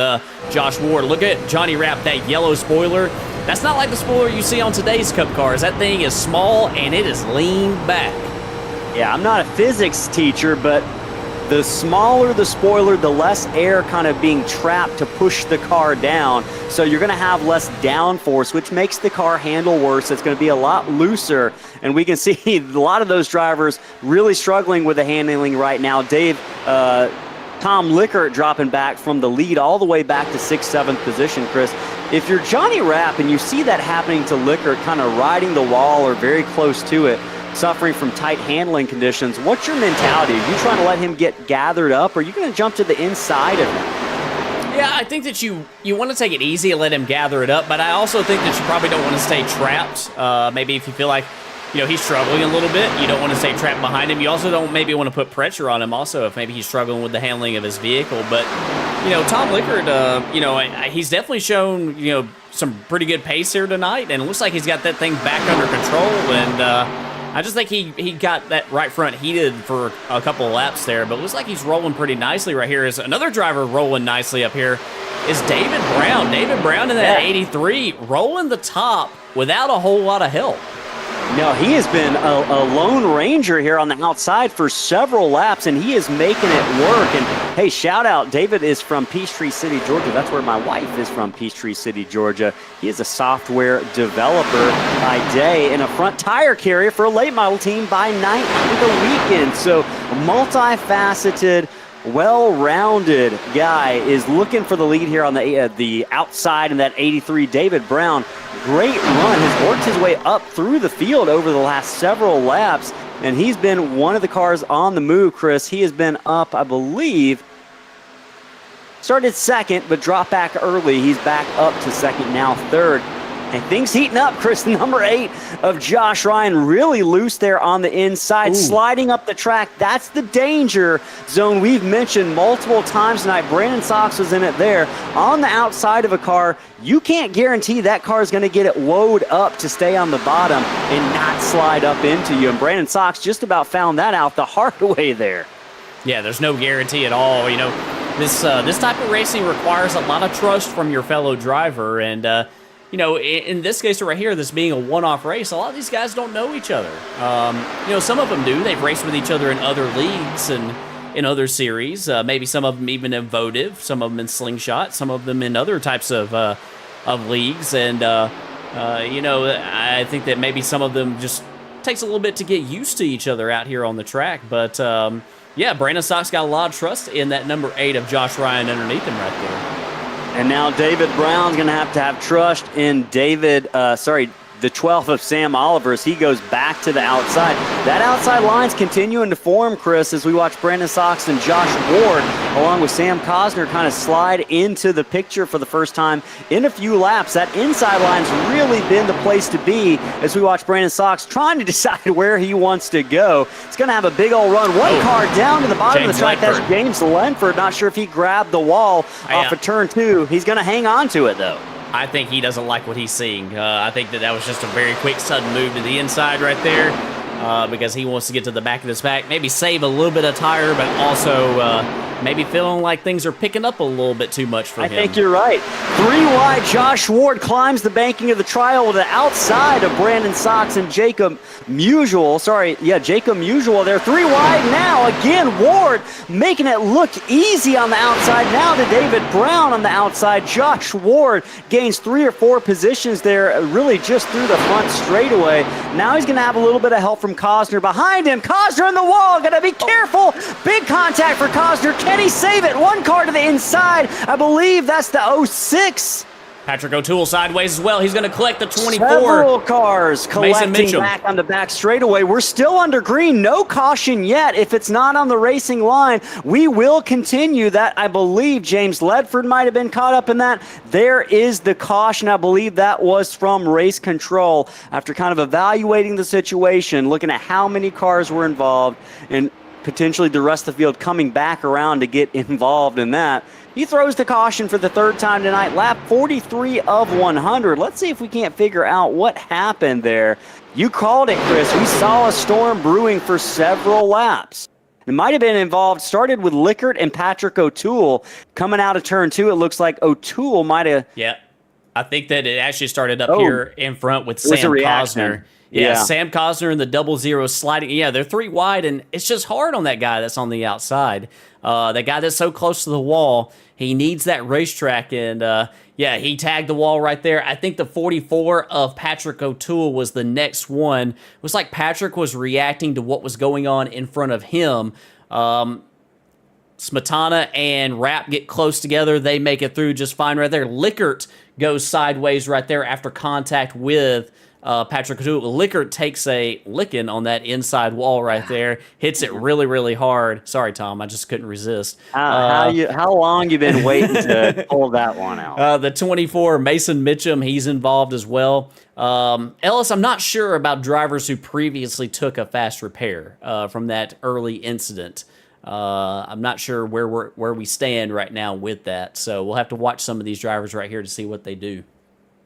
Josh Ward. Look at Johnny Rapp, that yellow spoiler. That's not like the spoiler you see on today's Cup cars. That thing is small, and it is leaned back. Yeah, I'm not a physics teacher, but the smaller the spoiler, the less air kind of being trapped to push the car down. So you're going to have less downforce, which makes the car handle worse. It's going to be a lot looser. And we can see a lot of those drivers really struggling with the handling right now. Tom Lickard dropping back from the lead all the way back to 6th, 7th position, Chris. If you're Johnny Rapp and you see that happening to Lickard, kind of riding the wall or very close to it, suffering from tight handling conditions, what's your mentality? Are you trying to let him get gathered up, or are you going to jump to the inside of him? Yeah, I think that you want to take it easy and let him gather it up, but I also think that you probably don't want to stay trapped. Maybe if you feel like, he's struggling a little bit, you don't want to stay trapped behind him. You also don't maybe want to put pressure on him also if maybe he's struggling with the handling of his vehicle. But, Tom Lickard, he's definitely shown, some pretty good pace here tonight, and it looks like he's got that thing back under control, and I just think he got that right front heated for a couple of laps there, but it looks like he's rolling pretty nicely right here. Is another driver rolling nicely up here is David Brown. David Brown in that 83, rolling the top without a whole lot of help. No, he has been a lone ranger here on the outside for several laps, and he is making it work. And hey, shout out, David is from Peachtree City, Georgia. That's where my wife is from, Peachtree City, Georgia. He is a software developer by day and a front tire carrier for a late model team by night for the weekend. So multifaceted, well-rounded guy is looking for the lead here on the outside in that 83. David Brown, great run, has worked his way up through the field over the last several laps, and he's been one of the cars on the move, Chris. He has been up, I believe, started second, but dropped back early. He's back up to second, now third. And things heating up, Chris. Number 8 of Josh Ryan, really loose there on the inside, sliding up the track. That's the danger zone we've mentioned multiple times tonight. Brandon Sox was in it there. On the outside of a car, you can't guarantee that car is going to get it woed up to stay on the bottom and not slide up into you. And Brandon Sox just about found that out the hard way there. Yeah, there's no guarantee at all. This type of racing requires a lot of trust from your fellow driver, and in this case right here, this being a one-off race, a lot of these guys don't know each other. Some of them do. They've raced with each other in other leagues and in other series. Maybe some of them even in Votive, some of them in Slingshot, some of them in other types of leagues. And, I think that maybe some of them just takes a little bit to get used to each other out here on the track. But, Brandon Sox got a lot of trust in that number 8 of Josh Ryan underneath him right there. And now David Brown's going to have trust in the 12th of Sam Oliver as he goes back to the outside. That outside line's continuing to form, Chris, as we watch Brandon Sox and Josh Ward, along with Sam Cosner, kind of slide into the picture for the first time in a few laps. That inside line's really been the place to be as we watch Brandon Sox trying to decide where he wants to go. It's going to have a big old run. One car down to the bottom of the track. That's James Lenford. Not sure if he grabbed the wall off of turn 2. He's going to hang on to it, though. I think he doesn't like what he's seeing. I think that was just a very quick, sudden move to the inside right there because he wants to get to the back of this pack, maybe save a little bit of tire, but also maybe feeling like things are picking up a little bit too much for him. I think you're right. 3 wide, Josh Ward climbs the banking of the trial to the outside of Brandon Sox and Jacob Musial. Jacob Musial there. 3 wide now. Again, Ward making it look easy on the outside. Now to David Brown on the outside. Josh Ward gains 3 or 4 positions there, really just through the front straightaway. Now he's going to have a little bit of help from Cosner behind him. Cosner in the wall. Got to be careful. Big contact for Cosner. Can he save it? 1 car to the inside. I believe that's the 06 Patrick O'Toole sideways as well. He's going to collect the 24. Several cars collecting back on the back straightaway. We're still under green. No caution yet. If it's not on the racing line, we will continue that. I believe James Ledford might have been caught up in that. There is the caution. I believe that was from race control after kind of evaluating the situation, looking at how many cars were involved, and potentially the rest of the field coming back around to get involved in that. He throws the caution for the third time tonight, lap 43 of 100. Let's see if we can't figure out what happened there. You called it, Chris. We saw a storm brewing for several laps. It might have been involved, started with Lickert and Patrick O'Toole. Coming out of turn 2, it looks like O'Toole might have... Yeah, I think that it actually started up here in front with Sam Cosner. Yeah, Sam Cosner and the 00 sliding. Yeah, they're 3 wide, and it's just hard on that guy that's on the outside. That guy that's so close to the wall, he needs that racetrack, and yeah, he tagged the wall right there. I think the 44 of Patrick O'Toole was the next one. It was like Patrick was reacting to what was going on in front of him. Smetana and Rapp get close together. They make it through just fine right there. Lickert goes sideways right there after contact with Patrick O'Toole. Lickert takes a licking on that inside wall right there. Hits it really, really hard. Sorry, Tom. I just couldn't resist. How long you been waiting to pull that one out? The 24, Mason Mitchum, he's involved as well. Ellis, I'm not sure about drivers who previously took a fast repair from that early incident. I'm not sure where we stand right now with that. So we'll have to watch some of these drivers right here to see what they do.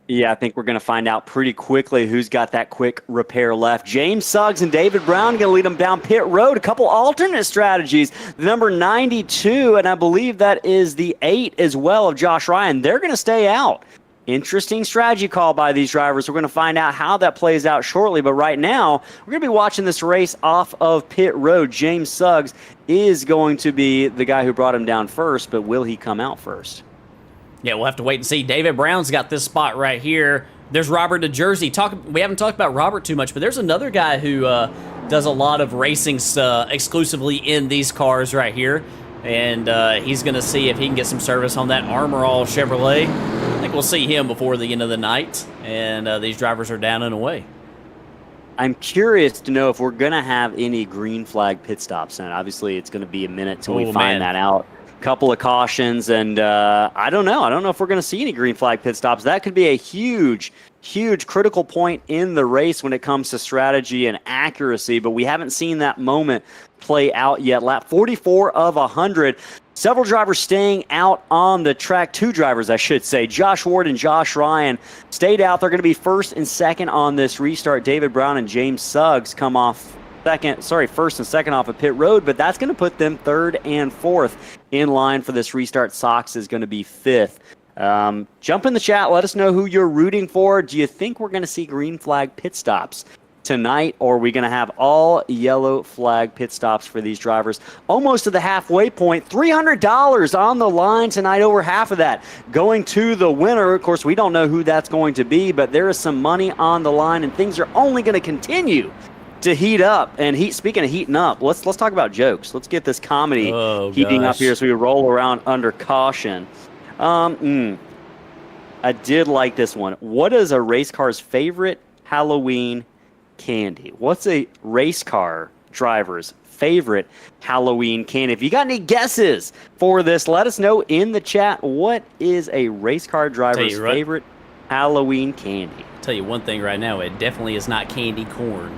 Yeah, I think we're going to find out pretty quickly who's got that quick repair left. James Suggs and David Brown going to lead them down pit road. A couple alternate strategies. The number 92, and I believe that is the 8 as well of Josh Ryan. They're going to stay out. Interesting strategy call by these drivers. We're going to find out how that plays out shortly. But right now, we're going to be watching this race off of pit road. James Suggs is going to be the guy who brought him down first, but will he come out first? Yeah, we'll have to wait and see. David Brown's got this spot right here. There's Robert DeJersey. We haven't talked about Robert too much, but there's another guy who does a lot of racing exclusively in these cars right here. And he's going to see if he can get some service on that Armor All Chevrolet. I think we'll see him before the end of the night. And these drivers are down and away. I'm curious to know if we're going to have any green flag pit stops. And obviously, it's going to be a minute till we find that out. Couple of cautions, and I don't know. I don't know if we're going to see any green flag pit stops. That could be a huge critical point in the race when it comes to strategy and accuracy, but we haven't seen that moment play out yet. Lap 44 of 100. Several drivers staying out on the track. 2 drivers, I should say. Josh Ward and Josh Ryan stayed out. They're going to be first and second on this restart. David Brown and James Suggs come off first and second off of pit road, but that's going to put them third and fourth in line for this restart. Sox is going to be fifth. Jump in the chat. Let us know who you're rooting for. Do you think we're going to see green flag pit stops tonight, or are we going to have all yellow flag pit stops for these drivers? Almost to the halfway point. $300 on the line tonight, over half of that going to the winner. Of course, we don't know who that's going to be, but there is some money on the line, and things are only going to continue to heat up. And speaking of heating up, let's talk about jokes. Let's get this comedy heating up here as we roll around under caution. I did like this one. What is a race car's favorite Halloween candy? What's a race car driver's favorite Halloween candy? If you got any guesses for this, let us know in the chat. What is a race car driver's favorite Halloween candy? I'll tell you one thing right now, it definitely is not candy corn.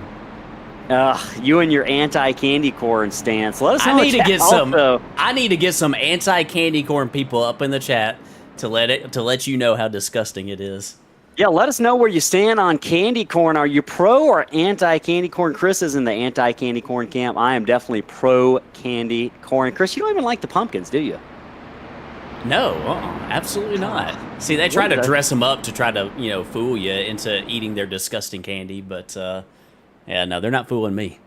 You and your anti-candy corn stance. Let us know. I need to get some anti-candy corn people up in the chat to let you know how disgusting it is. Yeah, let us know where you stand on candy corn. Are you pro or anti-candy corn? Chris is in the anti-candy corn camp. I am definitely pro candy corn. Chris, you don't even like the pumpkins, do you? No, absolutely not. See, they try to dress them up to try to, fool you into eating their disgusting candy, but yeah, no, they're not fooling me.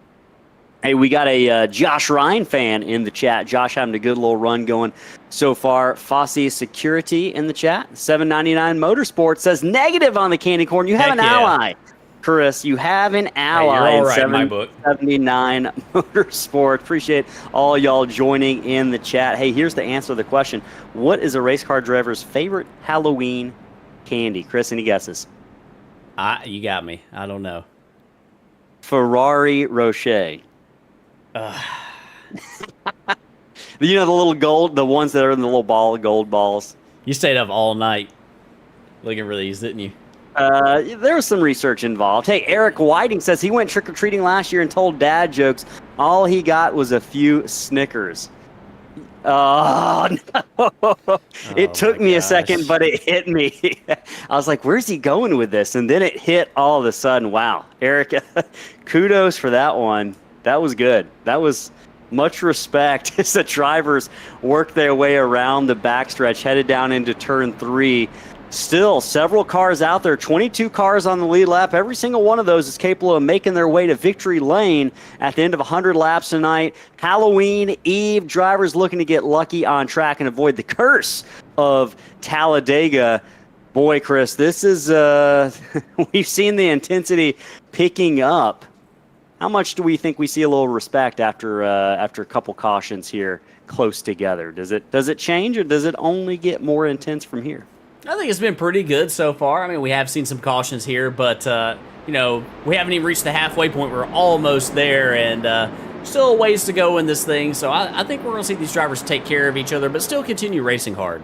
Hey, we got a Josh Ryan fan in the chat. Josh having a good little run going so far. Fosse Security in the chat. $7.99 Motorsports says negative on the candy corn. You have ally. Chris, you have an ally. Hey, you're all right in my book. $7.79 Motorsport. Appreciate all y'all joining in the chat. Hey, here's the answer to the question. What is a race car driver's favorite Halloween candy? Chris, any guesses? You got me. I don't know. Ferrari Rocher. You know the little gold, the ones that are in the little gold balls? You stayed up all night looking for these, didn't you? There was some research involved. Hey, Eric Whiting says he went trick-or-treating last year and told dad jokes. All he got was a few Snickers. Oh, no. It took me a second, but it hit me. I was like, where's he going with this? And then it hit all of a sudden. Wow. Eric, kudos for that one. That was good. That was much respect as the drivers work their way around the backstretch, headed down into turn 3. Still, several cars out there, 22 cars on the lead lap. Every single one of those is capable of making their way to victory lane at the end of 100 laps tonight. Halloween Eve, drivers looking to get lucky on track and avoid the curse of Talladega. Boy, Chris, this is, we've seen the intensity picking up. How much do we think we see a little respect after a couple cautions here close together? Does it change, or does it only get more intense from here? I think it's been pretty good so far. I mean, we have seen some cautions here, but, we haven't even reached the halfway point. We're almost there, and still a ways to go in this thing. So I think we're going to see these drivers take care of each other, but still continue racing hard.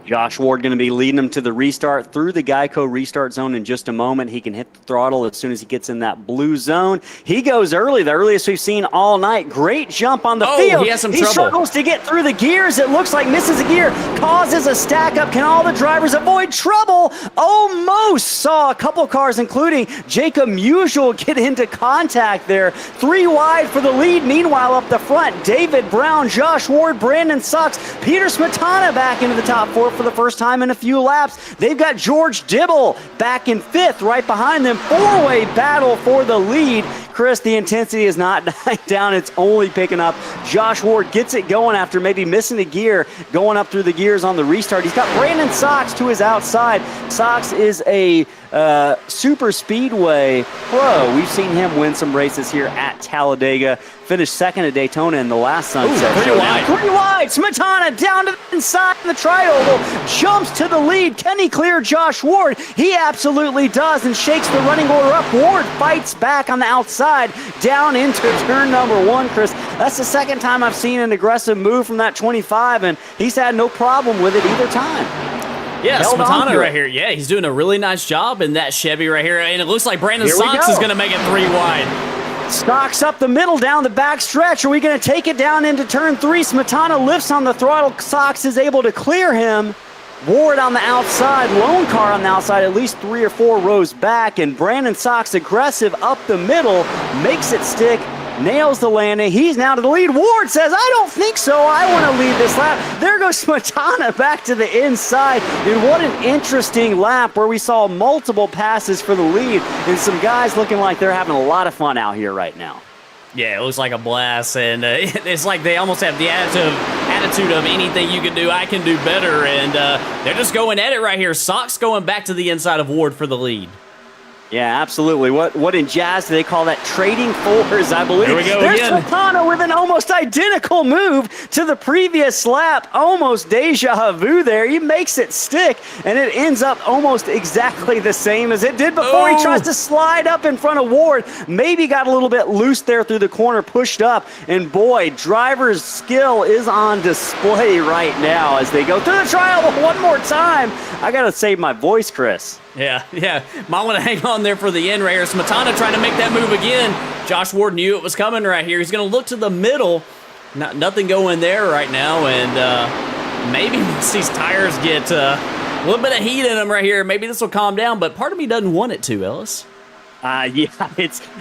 Josh Ward going to be leading them to the restart through the Geico restart zone in just a moment. He can hit the throttle as soon as he gets in that blue zone. He goes early, the earliest we've seen all night. Great jump on the field. He has some trouble. Struggles to get through the gears. It looks like misses a gear, causes a stack up. Can all the drivers avoid trouble? Almost saw a couple cars, including Jacob Musial, get into contact there. 3 wide for the lead. Meanwhile, up the front, David Brown, Josh Ward, Brandon Sucks, Peter Smetana back into the top 4 for the first time in a few laps. They've got George Dibble back in 5th, right behind them. 4-way battle for the lead. Chris, the intensity is not dying down. It's only picking up. Josh Ward gets it going after maybe missing a gear, going up through the gears on the restart. He's got Brandon Sox to his outside. Sox is a super speedway pro. We've seen him win some races here at Talladega. Finished 2nd at Daytona in the last Sunset Showdown. 3 wide. Smetana down to the inside of the tri-oval. Jumps to the lead. Can he clear Josh Ward? He absolutely does, and shakes the running order up. Ward fights back on the outside down into turn number 1, Chris. That's the second time I've seen an aggressive move from that 25, and he's had no problem with it either time. Yeah, Smetana right here. Yeah, he's doing a really nice job in that Chevy right here, and it looks like Brandon Sox is going to make it 3 wide. Stocks up the middle, down the back stretch. Are we going to take it down into turn 3? Smetana lifts on the throttle. Sox is able to clear him. Ward on the outside, lone car on the outside, at least 3 or 4 rows back, and Brandon Sox aggressive up the middle, makes it stick, nails the landing. He's now to the lead. Ward says, I don't think so. I want to lead this lap. There goes Smetana back to the inside. And what an interesting lap where we saw multiple passes for the lead and some guys looking like they're having a lot of fun out here right now. Yeah, it looks like a blast, and it's like they almost have the attitude of anything you can do, I can do better, and they're just going at it right here. Sox going back to the inside of Ward for the lead. Yeah, absolutely. What in jazz do they call that? Trading fours, I believe. Here we go There's again. Smetana with an almost identical move to the previous lap. Almost deja vu there. He makes it stick, and it ends up almost exactly the same as it did before. He tries to slide up in front of Ward. Maybe got a little bit loose there through the corner, pushed up, and boy, driver's skill is on display right now as they go through the trial one more time. I got to save my voice, Chris. Yeah. Might want to hang on there for the end right here. Smetana trying to make that move again. Josh Ward knew it was coming right here. He's going to look to the middle. Nothing going there right now, and maybe once these tires get a little bit of heat in them right here, maybe this will calm down, but part of me doesn't want it to, Ellis. Yeah,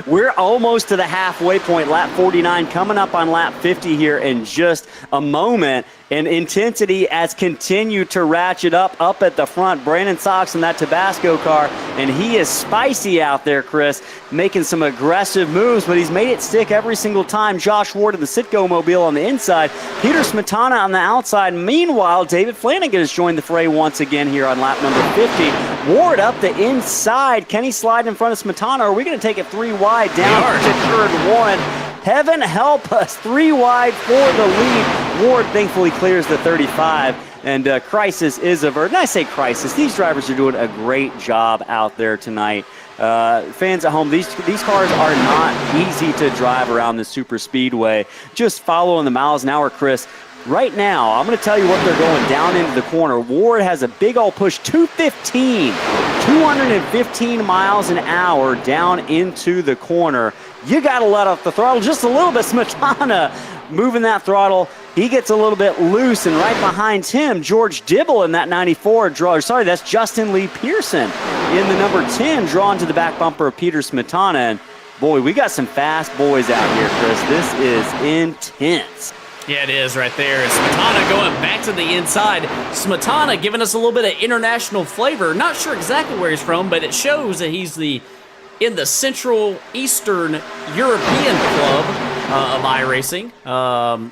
we're almost to the halfway point. Lap 49 coming up on lap 50 here in just a moment. And intensity has continued to ratchet up at the front. Brandon Sox in that Tabasco car, and he is spicy out there, Chris, making some aggressive moves, but he's made it stick every single time. Josh Ward in the Citgo Mobile on the inside, Peter Smetana on the outside. Meanwhile, David Flanagan has joined the fray once again here on lap number 50. Ward up the inside. Can he slide in front of Smetana? Or are we going to take it 3 wide down to turn 1? Heaven help us, 3 wide for the lead. Ward thankfully clears the 35 and crisis is averted. And I say crisis. These drivers are doing a great job out there tonight. Fans at home, these cars are not easy to drive around the super speedway. Just following the miles an hour, Chris. Right now, I'm going to tell you what they're going down into the corner. Ward has a big old push, 215 miles an hour down into the corner. You got to let off the throttle just a little bit. Smetana moving that throttle. He gets a little bit loose, and right behind him, George Dibble in that 94 draw. Sorry, that's Justin Lee Pearson in the number 10, drawn to the back bumper of Peter Smetana. And boy, we got some fast boys out here, Chris. This is intense. Yeah, it is right there. Smetana going back to the inside. Smetana giving us a little bit of international flavor. Not sure exactly where he's from, but it shows that he's in the Central Eastern European club of iRacing.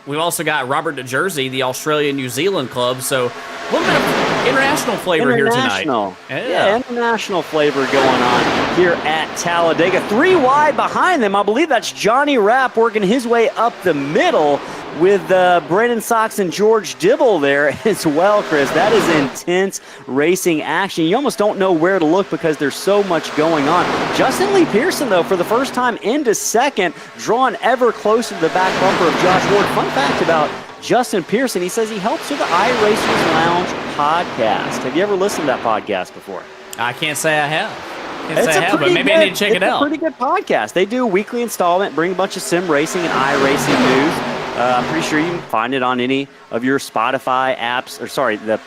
We've also got Robert DeJersey, the Australia-New Zealand club. So a little bit of international flavor here tonight. Yeah, international flavor going on here at Talladega. 3 wide behind them. I believe that's Johnny Rapp working his way up the middle with Brandon Sox and George Dibble there as well, Chris. That is intense racing action. You almost don't know where to look because there's so much going on. Justin Lee Pearson, though, for the first time into second, drawn ever closer to the back bumper of Josh Ward. Fun fact about Justin Pearson, he says he helps with the iRacers Lounge podcast. Have you ever listened to that podcast before? I can't say I have. But maybe I need to check it out. It's a pretty good podcast. They do a weekly installment, bring a bunch of sim racing and iRacing news. I'm pretty sure you can find it on any of your Spotify apps, the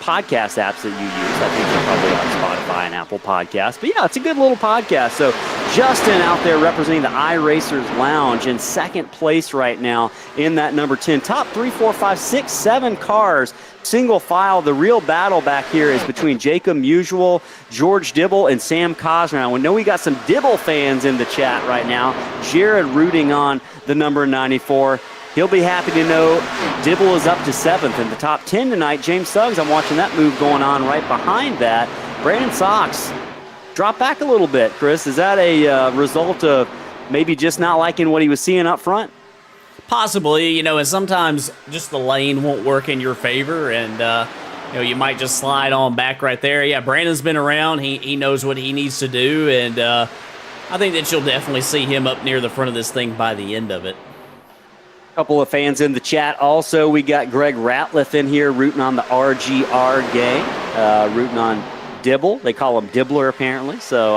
podcast apps that you use. I think they're probably on Spotify and Apple Podcasts. But yeah, it's a good little podcast. So Justin out there representing the iRacers Lounge in second place right now in that number 10. Top 3, 4, 5, 6, 7 cars. Single file. The real battle back here is between Jacob Musial, George Dibble, and Sam Cosner. We know we got some Dibble fans in the chat right now. Jared rooting on the number 94. He'll be happy to know Dibble is up to 7th in the top 10 tonight. James Suggs, I'm watching that move going on right behind that. Brandon Sox drop back a little bit, Chris. Is that a result of maybe just not liking what he was seeing up front? Possibly, and sometimes just the lane won't work in your favor, and you might just slide on back right there. Yeah, Brandon's been around. He knows what he needs to do, and I think that you'll definitely see him up near the front of this thing by the end of it. Couple of fans in the chat. Also, we got Greg Ratliff in here rooting on the RGR gang, rooting on Dibble. They call him Dibbler apparently. So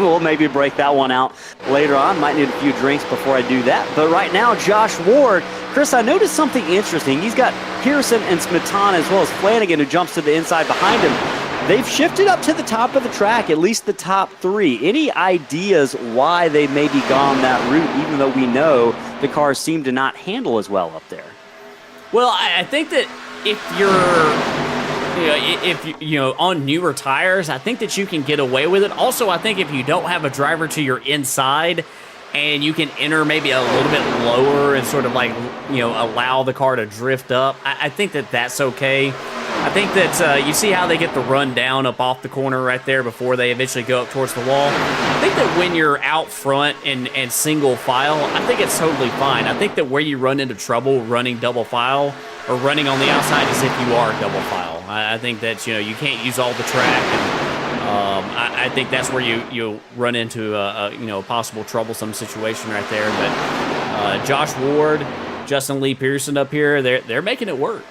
we'll maybe break that one out later on. Might need a few drinks before I do that. But right now, Josh Ward. Chris, I noticed something interesting. He's got Pearson and Smetana as well as Flanagan, who jumps to the inside behind him. They've shifted up to the top of the track, at least the top 3. Any ideas why they maybe gone that route, even though we know the cars seem to not handle as well up there? Well, I think that if you're on newer tires, I think that you can get away with it. Also, I think if you don't have a driver to your inside and you can enter maybe a little bit lower and sort of allow the car to drift up, I think that that's okay. I think that you see how they get the run down up off the corner right there before they eventually go up towards the wall. I think that when you're out front and single file, I think it's totally fine. I think that where you run into trouble running double file or running on the outside is if you are double file. I think that you can't use all the track, and I think that's where you'll run into a possible troublesome situation right there. But Josh Ward, Justin Lee Pearson up here, they're making it work.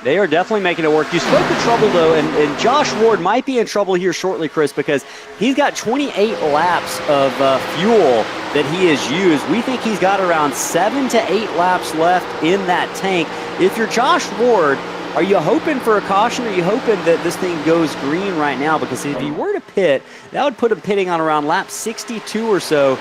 They are definitely making it work. You spoke of trouble, though, and Josh Ward might be in trouble here shortly, Chris, because he's got 28 laps of fuel that he has used. We think he's got around 7 to 8 laps left in that tank. If you're Josh Ward, are you hoping for a caution? Are you hoping that this thing goes green right now? Because if he were to pit, that would put him pitting on around lap 62 or so.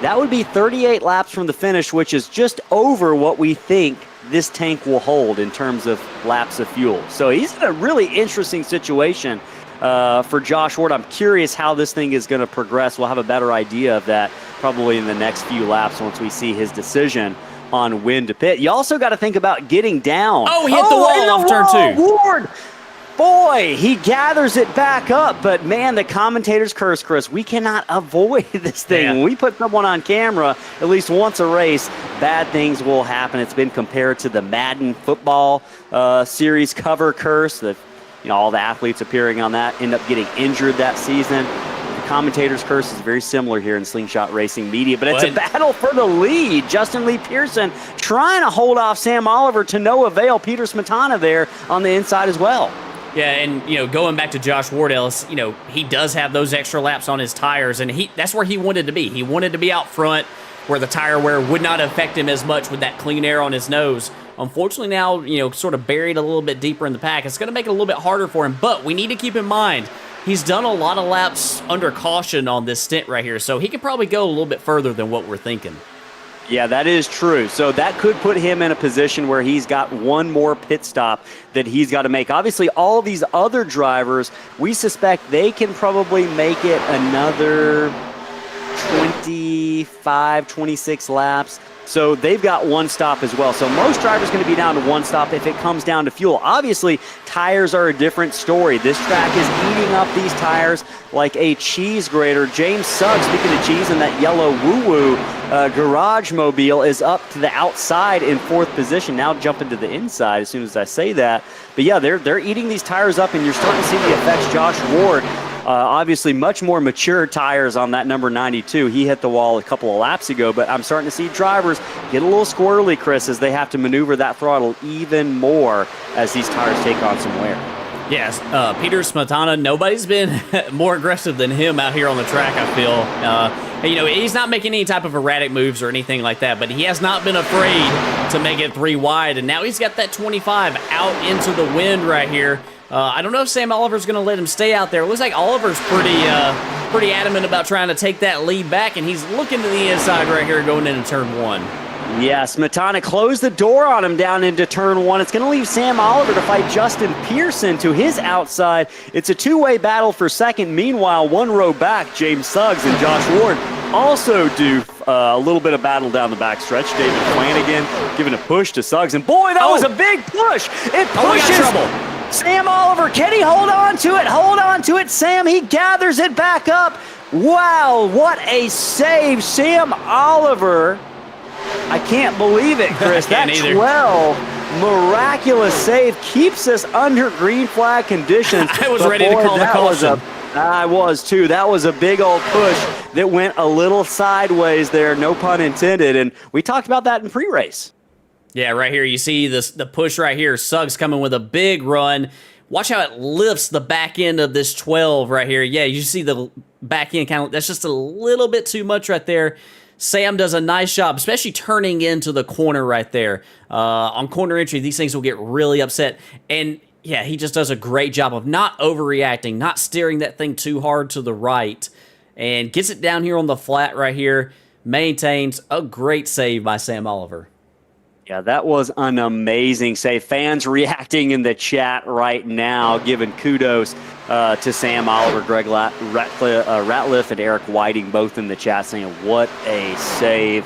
That would be 38 laps from the finish, which is just over what we think this tank will hold in terms of laps of fuel. So he's in a really interesting situation for Josh Ward. I'm curious how this thing is going to progress. We'll have a better idea of that probably in the next few laps once we see his decision on when to pit. You also got to think about getting down. Oh, he hit the wall off turn 2. Ward! boy, he gathers it back up, but man, the commentators curse, Chris. We cannot avoid this thing. Yeah. When we put someone on camera at least once a race, bad things will happen. It's been compared to the Madden football series cover curse. That, all the athletes appearing on that end up getting injured that season. The commentators curse is very similar here in Slingshot Racing Media, but it's a battle for the lead. Justin Lee Pearson trying to hold off Sam Oliver to no avail. Peter Smetana there on the inside as well. Yeah, and, going back to Josh Ward, Ellis, he does have those extra laps on his tires, and that's where he wanted to be. He wanted to be out front where the tire wear would not affect him as much with that clean air on his nose. Unfortunately now, sort of buried a little bit deeper in the pack. It's going to make it a little bit harder for him, but we need to keep in mind, he's done a lot of laps under caution on this stint right here, so he could probably go a little bit further than what we're thinking. Yeah, that is true. So that could put him in a position where he's got one more pit stop that he's got to make. Obviously, all these other drivers, we suspect they can probably make it another 25, 26 laps. So they've got one stop as well. So most drivers going to be down to one stop if it comes down to fuel. Obviously, tires are a different story. This track is eating up these tires like a cheese grater. James Suggs, speaking of cheese, in that yellow woo-woo garage mobile is up to the outside in fourth position. Now jumping to the inside as soon as I say that. But yeah, they're eating these tires up, and you're starting to see the effects. Josh Ward, obviously much more mature tires on that number 92. He hit the wall a couple of laps ago, but I'm starting to see drivers get a little squirrely, Chris, as they have to maneuver that throttle even more as these tires take on some wear. Yes, Peter Smetana, nobody's been more aggressive than him out here on the track, I feel. He's not making any type of erratic moves or anything like that, but he has not been afraid to make it 3 wide, and now he's got that 25 out into the wind right here. I don't know if Sam Oliver's going to let him stay out there. It looks like Oliver's pretty adamant about trying to take that lead back, and he's looking to the inside right here going into turn 1. Yeah, Smetana closed the door on him down into turn 1. It's going to leave Sam Oliver to fight Justin Pearson to his outside. It's a two-way battle for second. Meanwhile, one row back, James Suggs and Josh Ward also do a little bit of battle down the backstretch. David Flanagan giving a push to Suggs, and boy, that was a big push. It pushes Sam Oliver. Can he hold on to it? Hold on to it, Sam. He gathers it back up. Wow, what a save. Sam Oliver. I can't believe it, Chris. That 12 miraculous save keeps us under green flag conditions. I was ready to call the caution. I was too. That was a big old push that went a little sideways there, no pun intended, and we talked about that in pre-race. Yeah, right here you see the push right here. Suggs coming with a big run. Watch how it lifts the back end of this 12 right here. Yeah, you see the back end kind of, that's just a little bit too much right there. Sam does a nice job, especially turning into the corner right there. On corner entry, these things will get really upset. And yeah, he just does a great job of not overreacting, not steering that thing too hard to the right, and gets it down here on the flat right here. Maintains a great save by Sam Oliver. Yeah, that was an amazing save. Fans reacting in the chat right now, giving kudos to Sam Oliver, Greg Ratliff, and Eric Whiting, both in the chat, saying, what a save.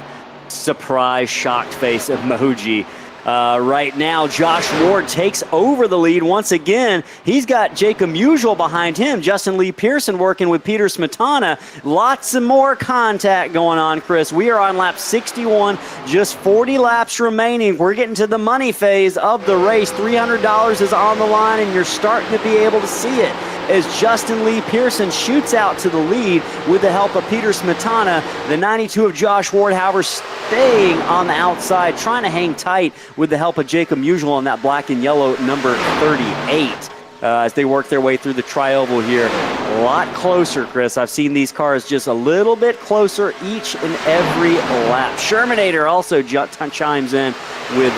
Surprise, shocked face emoji. Right now, Josh Ward takes over the lead once again. He's got Jacob Musial behind him. Justin Lee Pearson working with Peter Smetana. Lots of more contact going on, Chris. We are on lap 61, just 40 laps remaining. We're getting to the money phase of the race. $300 is on the line, and you're starting to be able to see it as Justin Lee Pearson shoots out to the lead with the help of Peter Smetana. The 92 of Josh Ward, however, staying on the outside, trying to hang tight with the help of Jacob Musial on that black and yellow number 38. As they work their way through the tri-oval here. A lot closer, Chris. I've seen these cars just a little bit closer each and every lap. Shermanator also chimes in with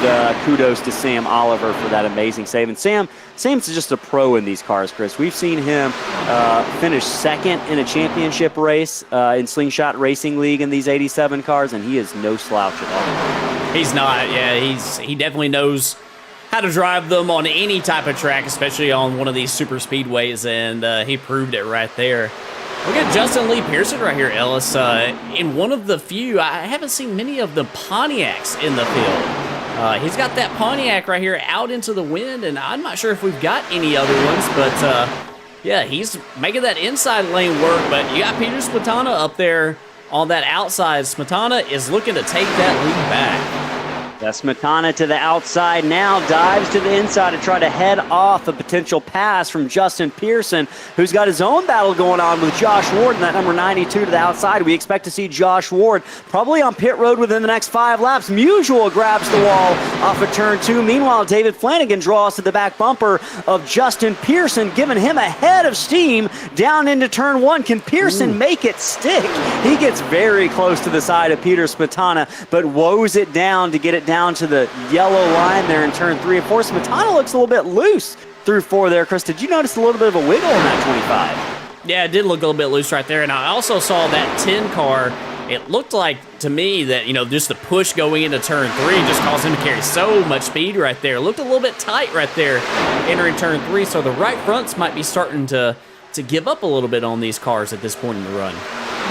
kudos to Sam Oliver for that amazing save. And Sam's just a pro in these cars, Chris. We've seen him finish second in a championship race in Slingshot Racing League in these 87 cars, and he is no slouch at all. He's not. Yeah, he definitely knows how to drive them on any type of track, especially on one of these super speedways, and he proved it right there. Look at Justin Lee Pearson right here, Ellis. In one of the few, I haven't seen many of the Pontiacs in the field. He's got that Pontiac right here out into the wind, and I'm not sure if we've got any other ones, but yeah, he's making that inside lane work, but you got Peter Smetana up there on that outside. Smetana is looking to take that lead back. That's Smetana to the outside now, dives to the inside to try to head off a potential pass from Justin Pearson, who's got his own battle going on with Josh Ward in that number 92 to the outside. We expect to see Josh Ward probably on pit road within the next 5 laps. Musial grabs the wall off of turn 2. Meanwhile, David Flanagan draws to the back bumper of Justin Pearson, giving him a head of steam down into turn 1. Can Pearson make it stick? He gets very close to the side of Peter Smetana, but woes it down to get it down to the yellow line there in turn 3 and 4. Smetana looks a little bit loose through 4 there. Chris, did you notice a little bit of a wiggle in that 25? Yeah, it did look a little bit loose right there, and I also saw that 10 car. It looked like to me that, you know, just the push going into turn 3 just caused him to carry so much speed right there. It looked a little bit tight right there entering turn 3, so the right fronts might be starting to give up a little bit on these cars at this point in the run.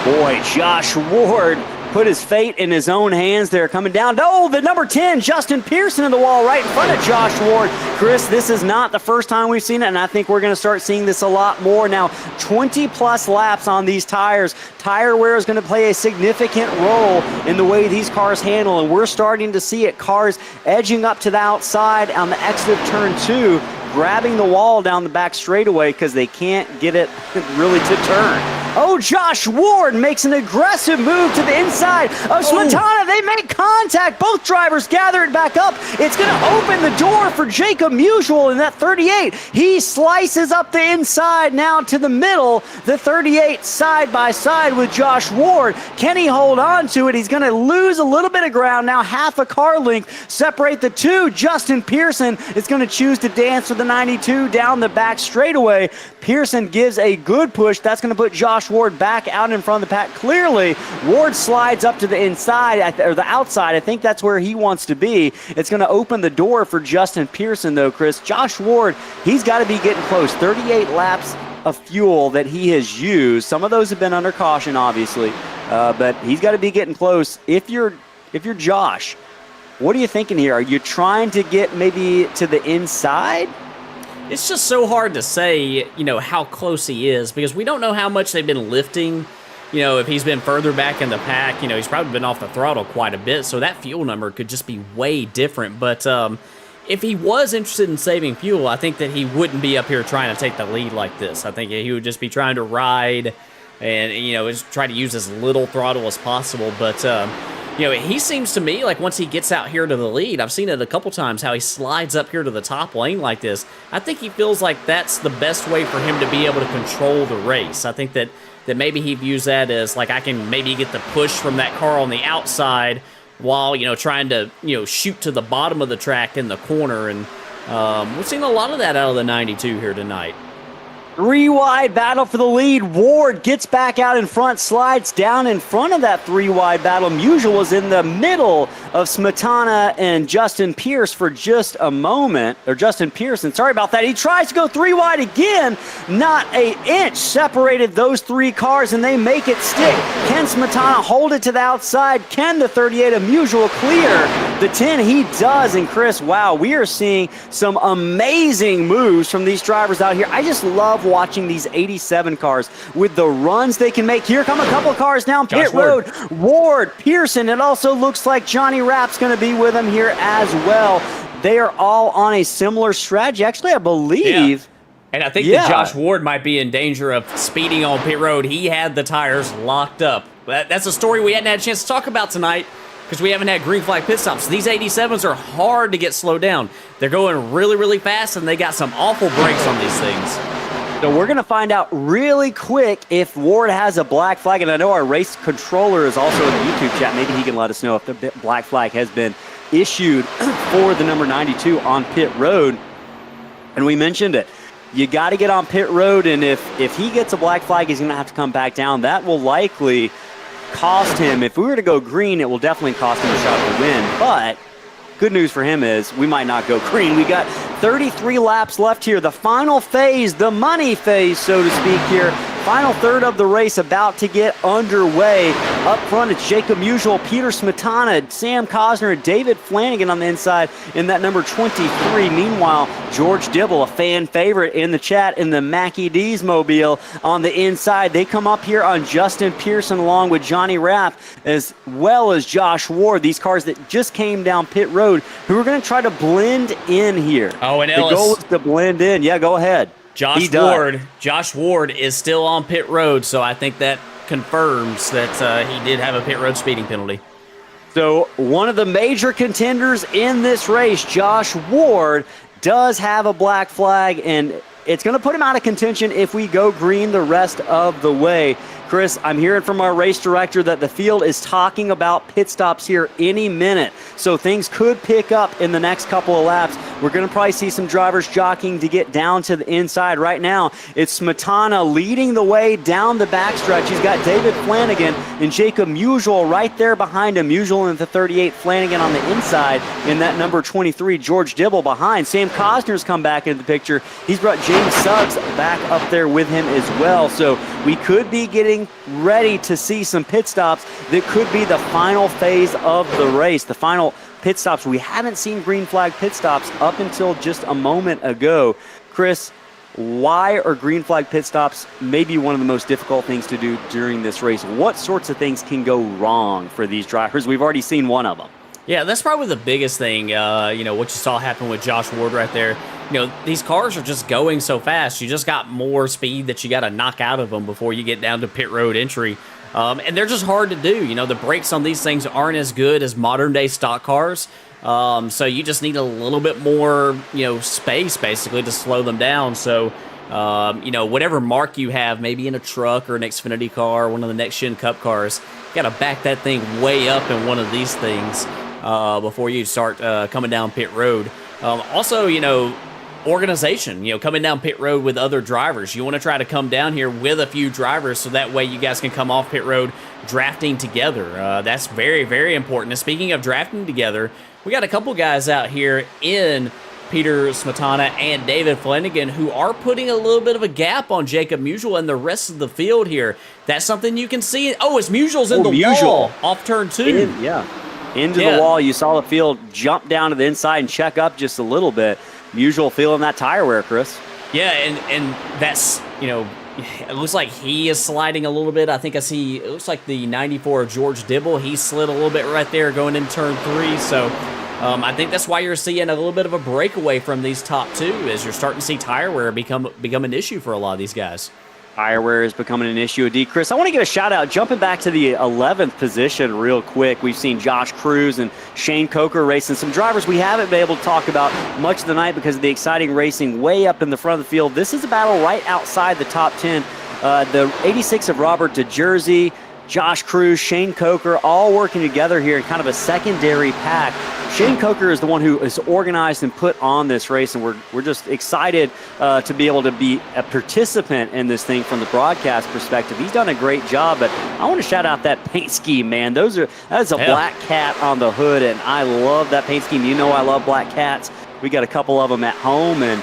Boy, Josh Ward put his fate in his own hands there, coming down. Oh, the number 10, Justin Pearson in the wall right in front of Josh Ward. Chris, this is not the first time we've seen it, and I think we're going to start seeing this a lot more now. 20-plus laps on these tires. Tire wear is going to play a significant role in the way these cars handle, and we're starting to see it. Cars edging up to the outside on the exit of turn 2, grabbing the wall down the back straightaway because they can't get it really to turn. Oh, Josh Ward makes an aggressive move to the inside of Smetana. They make contact. Both drivers gather it back up. It's going to open the door for Jacob Musial in that 38. He slices up the inside now to the middle. The 38 side by side with Josh Ward. Can he hold on to it? He's going to lose a little bit of ground now. Half a car length separate the two. Justin Pearson is going to choose to dance with the 92 down the back straightaway. Pearson gives a good push. That's going to put Josh Ward back out in front of the pack. Clearly, Ward slides up to the inside, or the outside. I think that's where he wants to be. It's going to open the door for Justin Pearson, though, Chris. Josh Ward, he's got to be getting close. 38 laps of fuel that he has used. Some of those have been under caution, obviously, but he's got to be getting close. If you're Josh, what are you thinking here? Are you trying to get maybe to the inside? It's just so hard to say, you know, how close he is because we don't know how much they've been lifting. You know, if he's been further back in the pack, you know, he's probably been off the throttle quite a bit, so that fuel number could just be way different. But if he was interested in saving fuel, I think that he wouldn't be up here trying to take the lead like this. I think he would just be trying to ride and, you know, just try to use as little throttle as possible. But you know, he seems to me like once he gets out here to the lead, I've seen it a couple times how he slides up here to the top lane like this. I think he feels like that's the best way for him to be able to control the race. I think that maybe he views that as like I can maybe get the push from that car on the outside while, you know, trying to, you know, shoot to the bottom of the track in the corner. And we've seen a lot of that out of the 92 here tonight. 3-wide battle for the lead. Ward gets back out in front, slides down in front of that 3-wide battle. Musial was in the middle of Smetana and Justin Pierce for just a moment. Or Justin Pearson, sorry about that. He tries to go 3-wide again. Not an inch separated those 3 cars, and they make it stick. Can Smetana hold it to the outside? Can the 38 of Musial clear the 10? He does. And Chris, wow, we are seeing some amazing moves from these drivers out here. I just love watching these 87 cars with the runs they can make. Here come a couple of cars down pit road. Ward, Pearson, it also looks like Johnny Rapp's going to be with him here as well. They are all on a similar strategy. Actually, I believe... Yeah. And I think that Josh Ward might be in danger of speeding on pit road. He had the tires locked up. That's a story we hadn't had a chance to talk about tonight because we haven't had green flag pit stops. These 87s are hard to get slowed down. They're going really, really fast, and they got some awful brakes on these things. So we're going to find out really quick if Ward has a black flag. And I know our race controller is also in the YouTube chat. Maybe he can let us know if the black flag has been issued for the number 92 on pit road. And we mentioned it. You got to get on pit road, and if he gets a black flag, he's going to have to come back down. That will likely cost him. If we were to go green, it will definitely cost him a shot to win. But good news for him is we might not go green. We got 33 laps left here. The final phase, the money phase, so to speak here. final third of the race about to get underway. Up front, it's Jacob Musial, Peter Smetana, Sam Cosner, and David Flanagan on the inside in that number 23. Meanwhile, George Dibble, a fan favorite in the chat, in the Mackie D's mobile on the inside. They come up here on Justin Pearson along with Johnny Rapp, as well as Josh Ward. These cars that just came down pit road, who are going to try to blend in here. Oh, and the Ellis, goal is to blend in. Yeah, go ahead. Josh Ward is still on pit road, so I think that confirms that he did have a pit road speeding penalty. So one of the major contenders in this race, Josh Ward, does have a black flag, and it's going to put him out of contention if we go green the rest of the way. Chris, I'm hearing from our race director that the field is talking about pit stops here any minute, so things could pick up in the next couple of laps. We're going to probably see some drivers jockeying to get down to the inside. Right now, it's Smetana leading the way down the backstretch. He's got David Flanagan and Jacob Musial right there behind him. Musial in the 38, Flanagan on the inside in that number 23, George Dibble behind. Sam Cosner's come back into the picture. He's brought James Suggs back up there with him as well. So we could be getting ready to see some pit stops that could be the final phase of the race. The final pit stops. We haven't seen green flag pit stops up until just a moment ago. Chris, why are green flag pit stops maybe one of the most difficult things to do during this race? What sorts of things can go wrong for these drivers? We've already seen one of them. Yeah, that's probably the biggest thing, what you saw happen with Josh Ward right there. These cars are just going so fast. You just got more speed that you got to knock out of them before you get down to pit road entry. And they're just hard to do. The brakes on these things aren't as good as modern-day stock cars. So you just need a little bit more, space, basically, to slow them down. So, whatever mark you have, maybe in a truck or an Xfinity car, one of the next-gen Cup cars, you got to back that thing way up in one of these things before you start coming down pit road. Also, organization, coming down pit road with other drivers. You want to try to come down here with a few drivers so that way you guys can come off pit road drafting together. That's very, very important. And speaking of drafting together, we got a couple guys out here in Peter Smetana and David Flanagan who are putting a little bit of a gap on Jacob Musial and the rest of the field here. That's something you can see. Oh, it's Musial's in the wall off turn 2. Into the wall. You saw the field jump down to the inside and check up just a little bit. Musial feeling that tire wear, Chris. Yeah, and that's, it looks like he is sliding a little bit. I think I see, it looks like the 94 George Dibble, he slid a little bit right there going into turn 3. So I think that's why you're seeing a little bit of a breakaway from these top two, as you're starting to see tire wear become an issue for a lot of these guys. Tire wear is becoming an issue. Chris, I want to give a shout out, jumping back to the 11th position real quick. We've seen Josh Cruz and Shane Coker racing some drivers we haven't been able to talk about much of the night because of the exciting racing way up in the front of the field. This is a battle right outside the top 10. The 86 of Robert DeJersey, Josh Cruz, Shane Coker, all working together here in kind of a secondary pack. Shane Coker is the one who is organized and put on this race, and we're just excited to be able to be a participant in this thing from the broadcast perspective. He's done a great job, but I want to shout out that paint scheme, man. That is a black cat on the hood, and I love that paint scheme. I love black cats. We got a couple of them at home, and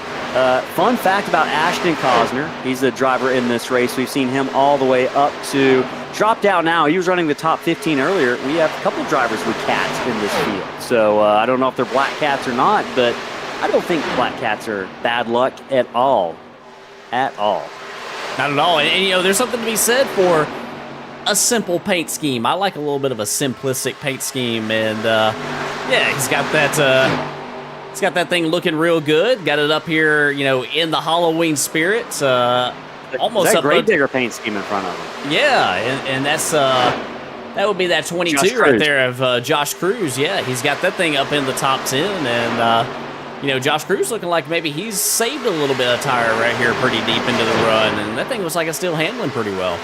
fun fact about Ashton Cosner, he's the driver in this race. We've seen him all the way up to dropped out now. He was running the top 15 earlier. We have a couple of drivers with cats in this field. So I don't know if they're black cats or not, but I don't think black cats are bad luck at all. At all. Not at all. And there's something to be said for a simple paint scheme. I like a little bit of a simplistic paint scheme. And, he's got that... It's got that thing looking real good. Got it up here, in the Halloween spirit. Almost that up Grave Digger paint scheme in front of him. Yeah, and that's that would be that 22 right there of Josh Cruz. Yeah, he's got that thing up in the top 10, and Josh Cruz looking like maybe he's saved a little bit of tire right here, pretty deep into the run, and that thing looks like it's still handling pretty well.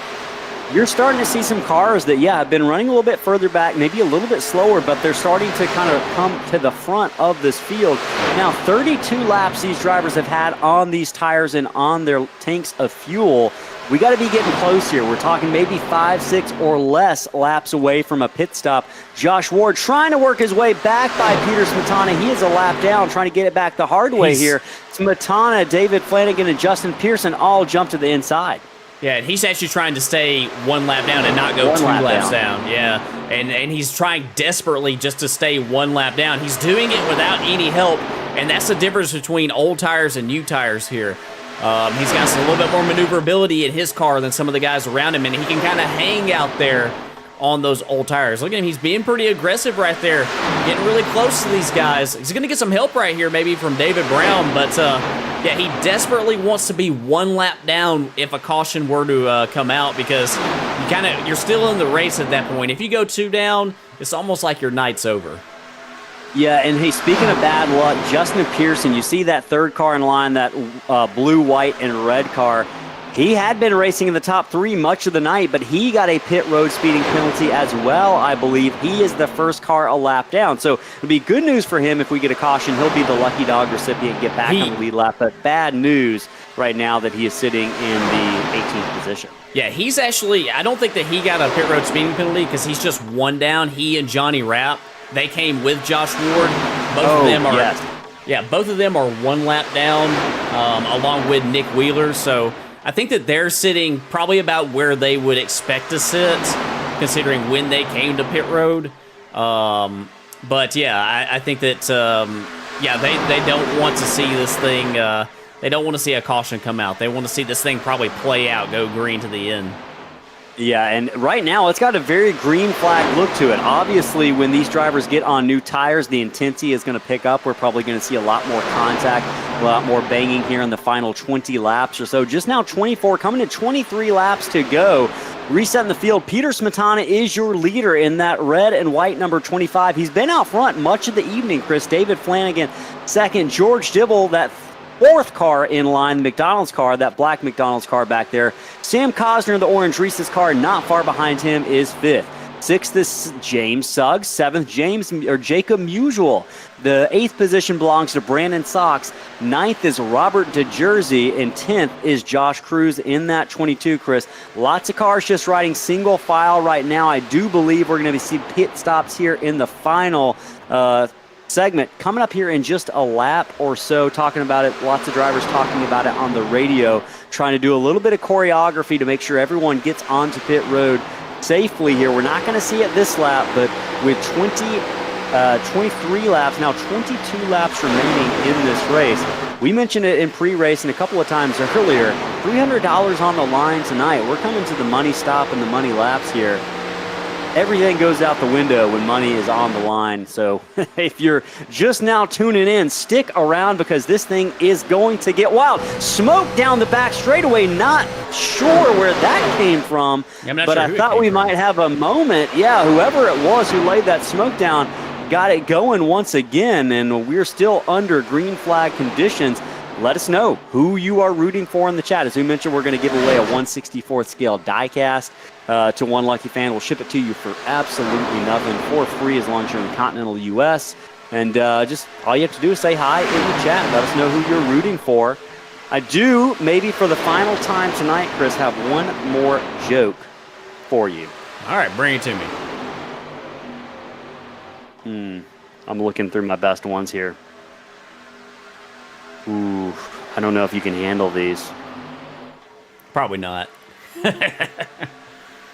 You're starting to see some cars that, have been running a little bit further back, maybe a little bit slower, but they're starting to kind of come to the front of this field. Now, 32 laps these drivers have had on these tires and on their tanks of fuel. We got to be getting close here. We're talking maybe 5, 6, or less laps away from a pit stop. Josh Ward trying to work his way back by Peter Smetana. He is a lap down, trying to get it back the hard way here. Smetana, David Flanagan, and Justin Pearson all jump to the inside. Yeah, and he's actually trying to stay one lap down and not go 2 laps down. Yeah, and he's trying desperately just to stay 1 lap down. He's doing it without any help, and that's the difference between old tires and new tires here. He's got a little bit more maneuverability in his car than some of the guys around him, and he can kind of hang out there on those old tires. Look at him, he's being pretty aggressive right there, getting really close to these guys. He's going to get some help right here maybe from David Brown, but yeah, he desperately wants to be 1 lap down if a caution were to come out, because you're still in the race at that point. If you go 2 down, it's almost like your night's over. Yeah, and hey, speaking of bad luck, Justin Pearson, you see that 3rd car in line, that blue, white, and red car. He had been racing in the top 3 much of the night, but he got a pit road speeding penalty as well, I believe. He is the first car a lap down. So it'll be good news for him if we get a caution. He'll be the lucky dog recipient, get back on the lead lap. But bad news right now that he is sitting in the 18th position. Yeah, he's actually, I don't think that he got a pit road speeding penalty because he's just 1 down. He and Johnny Rapp, they came with Josh Ward. Both of them are 1 lap down, along with Nick Wheeler. So I think that they're sitting probably about where they would expect to sit, considering when they came to pit road. But yeah, I think that they don't want to see this thing. They don't want to see a caution come out. They want to see this thing probably play out, go green to the end. Yeah, and right now it's got a very green flag look to it. Obviously, when these drivers get on new tires, the intensity is going to pick up. We're probably going to see a lot more contact, a lot more banging here in the final 20 laps or so. Just now 24, coming to 23 laps to go. Resetting the field, Peter Smetana is your leader in that red and white number 25. He's been out front much of the evening, Chris. David Flanagan second. George Dibble, that 4th car in line, the McDonald's car, that black McDonald's car back there. Sam Cosner, the orange Reese's car, not far behind him, is 5th. 6th is James Suggs. 7th, Jacob Musial. The 8th position belongs to Brandon Sox. 9th is Robert DeJersey, and 10th is Josh Cruz in that 22, Chris. Lots of cars just riding single file right now. I do believe we're going to see pit stops here in the final segment coming up here in just a lap or so, talking about it. Lots of drivers talking about it on the radio, trying to do a little bit of choreography to make sure everyone gets onto pit road safely here. We're not going to see it this lap, but with 23 laps, now 22 laps remaining in this race. We mentioned it in pre-race and a couple of times earlier, $300 on the line tonight. We're coming to the money stop and the money laps here. Everything goes out the window when money is on the line. So if you're just now tuning in, stick around because this thing is going to get wild. Smoke down the back straightaway. Not sure where that came from, but I thought we might have a moment. Yeah, whoever it was who laid that smoke down got it going once again, and we're still under green flag conditions. Let us know who you are rooting for in the chat. As we mentioned, we're going to give away a 1/64th scale diecast to one lucky fan. We'll ship it to you for absolutely nothing, for free, as long as you're in the continental U.S. And just all you have to do is say hi in the chat. Let us know who you're rooting for. I do, maybe for the final time tonight, Chris, have one more joke for you. All right, bring it to me. I'm looking through my best ones here. Ooh, I don't know if you can handle these. Probably not.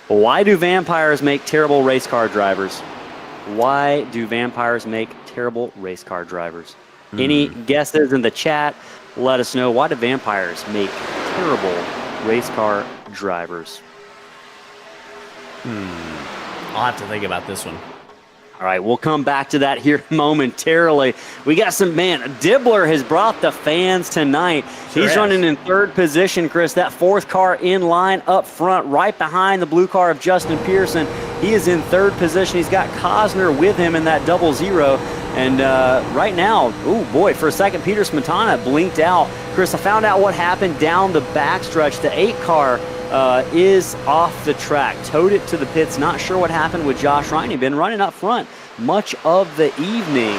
Why do vampires make terrible race car drivers? Why do vampires make terrible race car drivers? Any guesses in the chat? Let us know. Why do vampires make terrible race car drivers? I'll have to think about this one. All right, we'll come back to that here momentarily. We got some, Dibbler has brought the fans tonight. He's running in 3rd position, Chris. That 4th car in line up front, right behind the blue car of Justin Pearson. He is in 3rd position. He's got Cosner with him in that 00. And right now, oh boy, for a second, Peter Smetana blinked out. Chris, I found out what happened down the backstretch. The 8 car is off the track, towed it to the pits. Not sure what happened with Josh Ryan. He's been running up front much of the evening.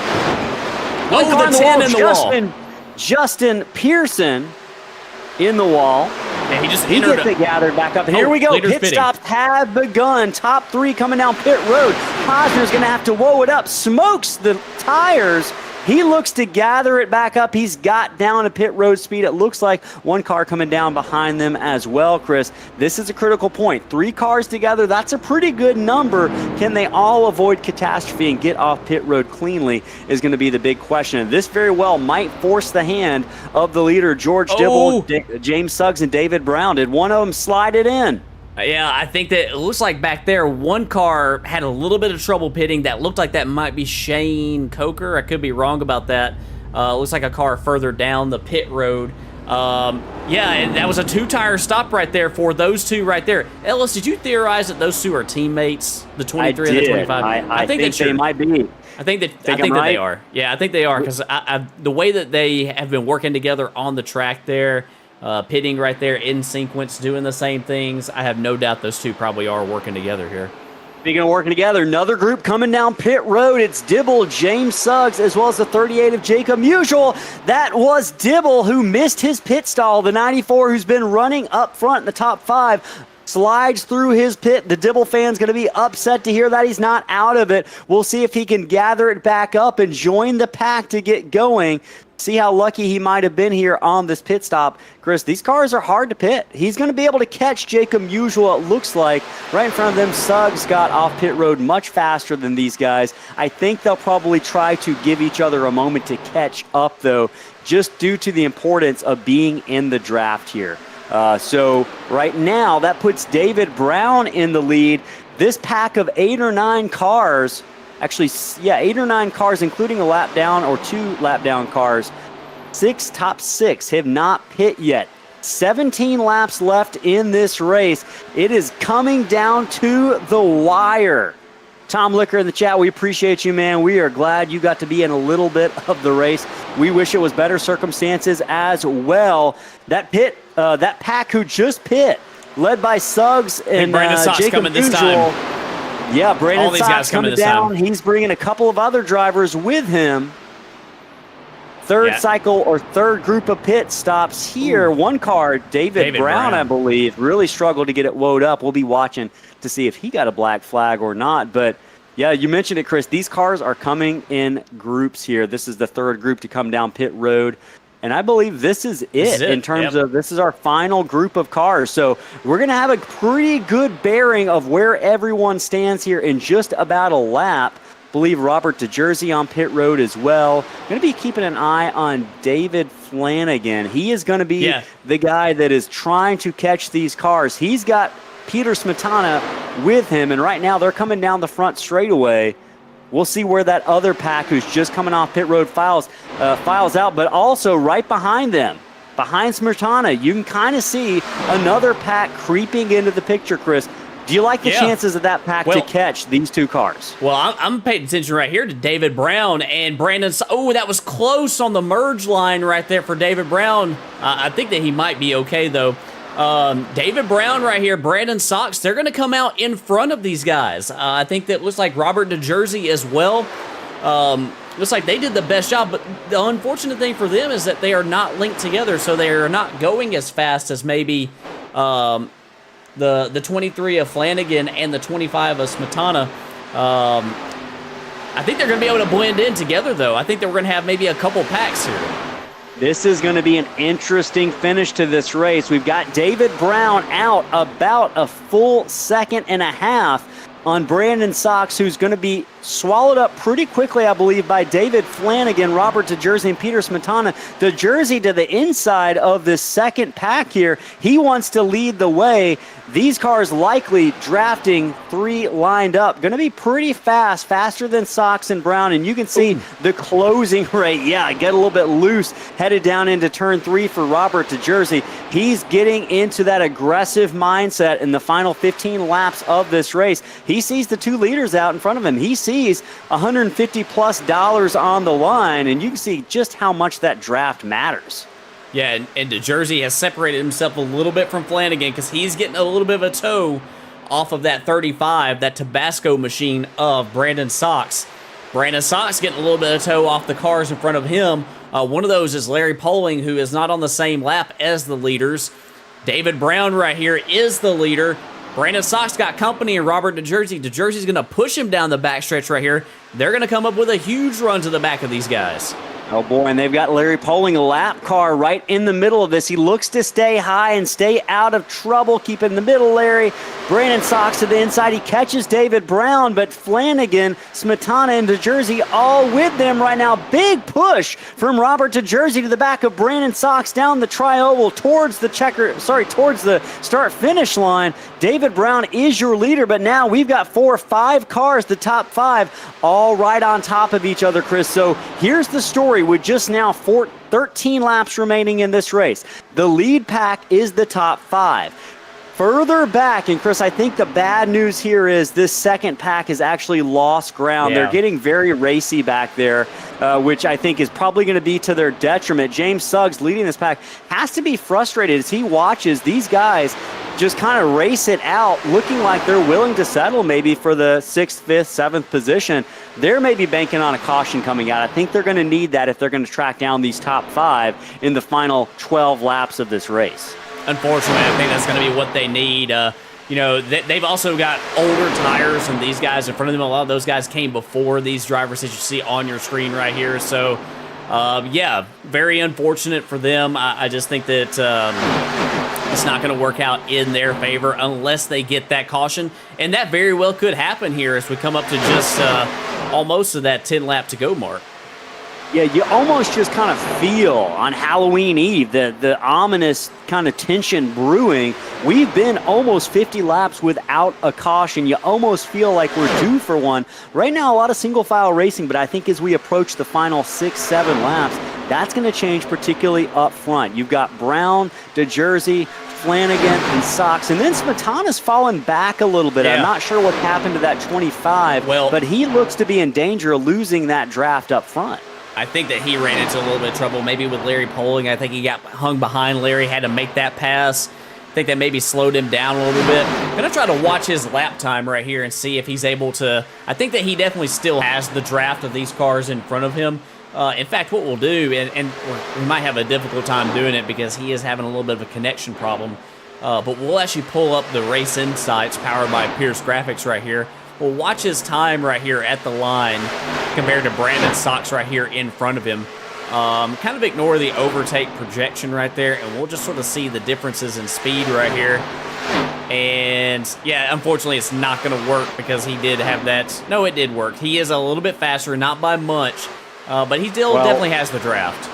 The 10 in the wall. Justin Pearson in the wall. Yeah, he gets it gathered back up. And here we go. Pit stops have begun. Top 3 coming down pit road. Cosner's going to have to woe it up. Smokes the tires He looks to gather it back up. He's got down to pit road speed. It looks like one car coming down behind them as well, Chris. This is a critical point. 3 cars together, that's a pretty good number. Can they all avoid catastrophe and get off pit road cleanly is going to be the big question. And this very well might force the hand of the leader, George Dibble, James Suggs, and David Brown. Did one of them slide it in? Yeah, I think that it looks like back there, one car had a little bit of trouble pitting. That looked like that might be Shane Coker. I could be wrong about that. Looks like a car further down the pit road. Yeah, and that was a 2-tire stop right there for those two right there. Ellis, did you theorize that those two are teammates, the 23 and the 25? I think they might be. I think that they are. Yeah, I think they are, because the way that they have been working together on the track there, pitting right there in sequence, doing the same things, I have no doubt those two probably are working together here. Speaking of working together, another group coming down pit road. It's Dibble, James Suggs, as well as the 38 of Jacob Musial. That was Dibble, who missed his pit stall. The 94, who's been running up front in the top 5, slides through his pit. The Dibble fan's going to be upset to hear that he's not out of it. We'll see if he can gather it back up and join the pack to get going. See how lucky he might have been here on this pit stop. Chris, these cars are hard to pit. He's going to be able to catch Jacob Musial, it looks like. Right in front of them, Suggs got off pit road much faster than these guys. I think they'll probably try to give each other a moment to catch up, though, just due to the importance of being in the draft here. So right now, that puts David Brown in the lead. This pack of 8 or 9 cars, actually, yeah, 8 or 9 cars, including a lap down or 2 lap down cars. Top 6 have not pit yet. 17 laps left in this race. It is coming down to the wire. Tom Licker in the chat, we appreciate you, man. We are glad you got to be in a little bit of the race. We wish it was better circumstances as well. That pack who just pit, led by Suggs and Jacob coming this time. Yeah, Brandon Sox coming down. He's bringing a couple of other drivers with him. Third cycle or third group of pit stops here. One car, David Brown, I believe, really struggled to get it woed up. We'll be watching to see if he got a black flag or not. But, yeah, you mentioned it, Chris. These cars are coming in groups here. This is the third group to come down pit road. And I believe this is it in terms of this is our final group of cars. So we're going to have a pretty good bearing of where everyone stands here in just about a lap. I believe Robert DeJersey on pit road as well. Going to be keeping an eye on David Flanagan. He is going to be the guy that is trying to catch these cars. He's got Peter Smetana with him, and right now they're coming down the front straightaway. We'll see where that other pack who's just coming off pit road files out, but also right behind them, behind Smetana, you can kind of see another pack creeping into the picture, Chris. Do you like the chances of that pack to catch these 2 cars? Well, I'm paying attention right here to David Brown and Brandon. Oh, that was close on the merge line right there for David Brown. I think that he might be okay, though. David Brown right here, Brandon Sox, they're going to come out in front of these guys. I think that looks like Robert DeJersey as well. Looks like they did the best job, but the unfortunate thing for them is that they are not linked together, so they are not going as fast as maybe the 23 of Flanagan and the 25 of Smetana. I think they're going to be able to blend in together, though. I think that we're going to have maybe a couple packs here. This is going to be an interesting finish to this race. We've got David Brown out about a full second and a half on Brandon Sox, who's going to be swallowed up pretty quickly, I believe, by David Flanagan, Robert DeJersey, and Peter Smetana. DeJersey to the inside of this second pack here. He wants to lead the way. These cars likely drafting 3 lined up. Going to be pretty fast, faster than Sox and Brown. And you can see the closing rate. Yeah, get a little bit loose, headed down into turn 3 for Robert DeJersey. He's getting into that aggressive mindset in the final 15 laps of this race. He sees the 2 leaders out in front of him. He sees $150+ on the line, and you can see just how much that draft matters. Yeah, and DeJersey has separated himself a little bit from Flanagan because he's getting a little bit of a toe off of that 35, that Tabasco machine of Brandon Sox. Brandon Sox getting a little bit of toe off the cars in front of him. One of those is Larry Poling, who is not on the same lap as the leaders. David Brown right here is the leader. Brandon Sox got company and Robert DeJersey. DeJersey's going to push him down the backstretch right here. They're going to come up with a huge run to the back of these guys. Oh, boy, and they've got Larry Poling, a lap car right in the middle of this. He looks to stay high and stay out of trouble. Keep it in the middle, Larry. Brandon Sox to the inside. He catches David Brown, but Flanagan, Smetana, and DeJersey all with them right now. Big push from Robert DeJersey to the back of Brandon Sox down the tri-oval towards the towards the start-finish line. David Brown is your leader, but now we've got 4 or 5 cars, the top 5, all right on top of each other, Chris. So here's the story with just now 13 laps remaining in this race. The lead pack is the top 5. Further back, and Chris, I think the bad news here is this second pack has actually lost ground. Yeah. They're getting very racy back there, which I think is probably going to be to their detriment. James Suggs, leading this pack, has to be frustrated as he watches these guys just kind of race it out, looking like they're willing to settle maybe for the 6th, 5th, 7th position. They're maybe banking on a caution coming out. I think they're going to need that if they're going to track down these top 5 in the final 12 laps of this race. Unfortunately, I think that's going to be what they need. They've also got older tires than these guys in front of them. A lot of those guys came before these drivers that you see on your screen right here. So, very unfortunate for them. I just think that it's not going to work out in their favor unless they get that caution. And that very well could happen here as we come up to just almost to that 10-lap to go mark. Yeah, you almost just kind of feel on Halloween Eve the ominous kind of tension brewing. We've been almost 50 laps without a caution. You almost feel like we're due for one. Right now, a lot of single-file racing, but I think as we approach the final 6, 7 laps, that's going to change, particularly up front. You've got Brown, DeJersey, Flanagan, and Sox, and then Smetana's fallen back a little bit. Yeah. I'm not sure what happened to that 25, but he looks to be in danger of losing that draft up front. I think that he ran into a little bit of trouble, maybe with Larry Poling. I think he got hung behind Larry, had to make that pass. I think that maybe slowed him down a little bit. I'm going to try to watch his lap time right here and see if he's able to. I think that he definitely still has the draft of these cars in front of him. In fact, what we'll do, and we might have a difficult time doing it because he is having a little bit of a connection problem, but we'll actually pull up the race insights powered by Pierce Graphics right here. We'll watch his time right here at the line compared to Brandon Sox right here in front of him. Kind of ignore the overtake projection right there, and we'll just sort of see the differences in speed right here. And, yeah, unfortunately, it's not going to work because he did have that. No, it did work. He is a little bit faster, not by much, but he still definitely has the draft.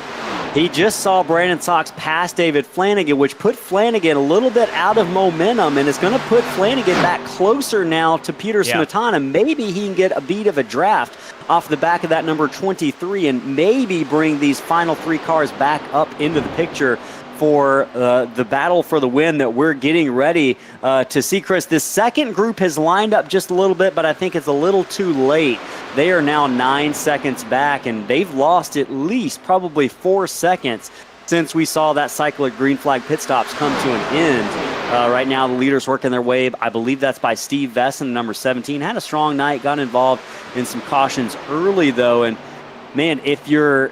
He just saw Brandon Sox pass David Flanagan, which put Flanagan a little bit out of momentum, and it's going to put Flanagan back closer now to Peter Smetana. Maybe he can get a beat of a draft off the back of that number 23 and maybe bring these final 3 cars back up into the picture for the battle for the win that we're getting ready to see, Chris. This second group has lined up just a little bit, but I think it's a little too late. They are now 9 seconds back, and they've lost at least probably 4 seconds since we saw that cycle of green flag pit stops come to an end. Right now, the leaders working their way. I believe that's by Steve Vesson, number 17. Had a strong night, got involved in some cautions early, though. And, man, if you're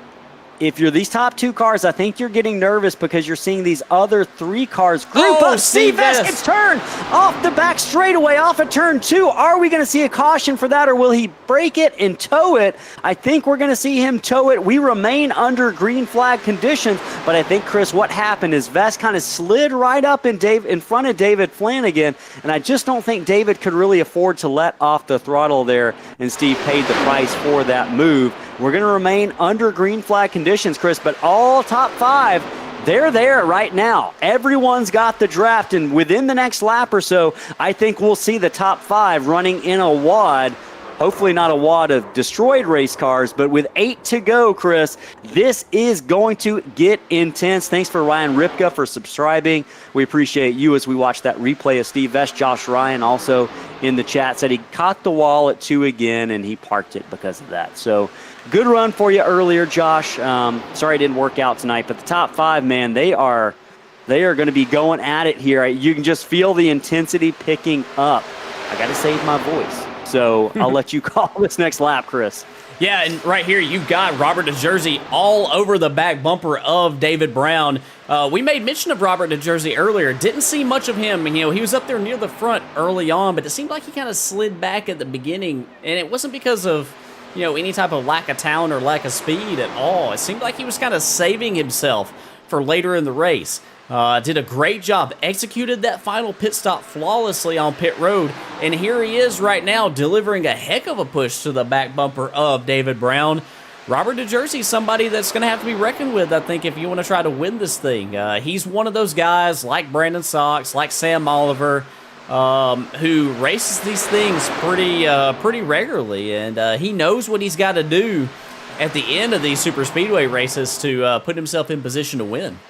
these top 2 cars, I think you're getting nervous because you're seeing these other 3 cars group up. Steve Vest gets turned off the back straightaway, off of turn 2. Are we going to see a caution for that, or will he break it and tow it? I think we're going to see him tow it. We remain under green flag conditions, but I think, Chris, what happened is Vest kind of slid right up in front of David Flanagan, and I just don't think David could really afford to let off the throttle there, and Steve paid the price for that move. We're going to remain under green flag conditions, Chris, but all top 5, they're there right now. Everyone's got the draft, and within the next lap or so, I think we'll see the top 5 running in a wad. Hopefully not a wad of destroyed race cars, but with 8 to go, Chris, this is going to get intense. Thanks for Ryan Ripka for subscribing. We appreciate you as we watch that replay of Steve Vest. Josh Ryan also in the chat said he caught the wall at 2 again, and he parked it because of that. So good run for you earlier, Josh. Sorry it didn't work out tonight, but the top 5, man, they are going to be going at it here. You can just feel the intensity picking up. I got to save my voice. So I'll let you call this next lap, Chris. Yeah, and right here you've got Robert DeJersey all over the back bumper of David Brown. We made mention of Robert DeJersey earlier. Didn't see much of him. You know, he was up there near the front early on, but it seemed like he kind of slid back at the beginning, and it wasn't because of, you know, any type of lack of talent or lack of speed at all. It seemed like he was kind of saving himself for later in the race. Did a great job, executed that final pit stop flawlessly on pit road, and here he is right now delivering a heck of a push to the back bumper of David Brown. Robert DeJersey is somebody that's going to have to be reckoned with, I think, if you want to try to win this thing. He's one of those guys like Brandon Sox, like Sam Oliver, who races these things pretty regularly, and he knows what he's got to do at the end of these super speedway races to put himself in position to win.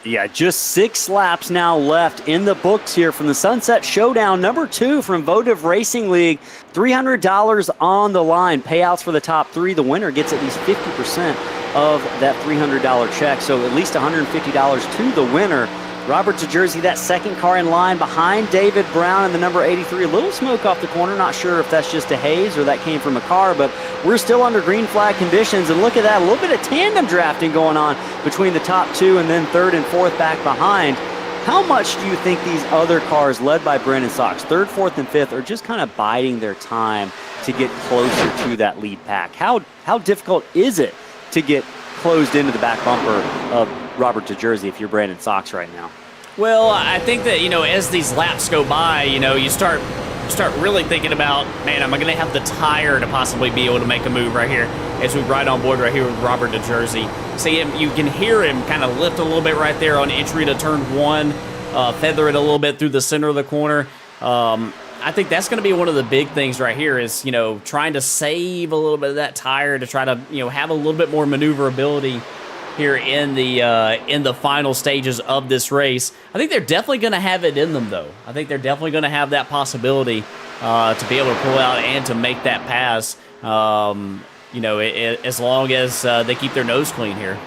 Yeah, just 6 laps now left in the books here from the Sunset Showdown number 2 from Votive Racing League. $300 on the line. Payouts for the top 3. The winner gets at least 50% of that $300 check, so at least $150 to the winner. Robert DeJersey, that second car in line behind David Brown in the number 83. A little smoke off the corner. Not sure if that's just a haze or that came from a car, but we're still under green flag conditions. And look at that, a little bit of tandem drafting going on between the top 2 and then 3rd and 4th back behind. How much do you think these other cars, led by Brandon Sox, 3rd, 4th, and 5th, are just kind of biding their time to get closer to that lead pack? How difficult is it to get closed into the back bumper of Robert DeJersey if you're Brandon Sox right now? Well, I think that, you know, as these laps go by, you know, you start really thinking about, man, am I going to have the tire to possibly be able to make a move right here as we ride on board right here with Robert DeJersey. See him, you can hear him kind of lift a little bit right there on entry to turn 1, feather it a little bit through the center of the corner. I think that's going to be one of the big things right here is, you know, trying to save a little bit of that tire to try to, you know, have a little bit more maneuverability here in the final stages of this race. I think they're definitely going to have it in them, though. I think they're definitely going to have that possibility to be able to pull out and to make that pass, you know, as long as they keep their nose clean here.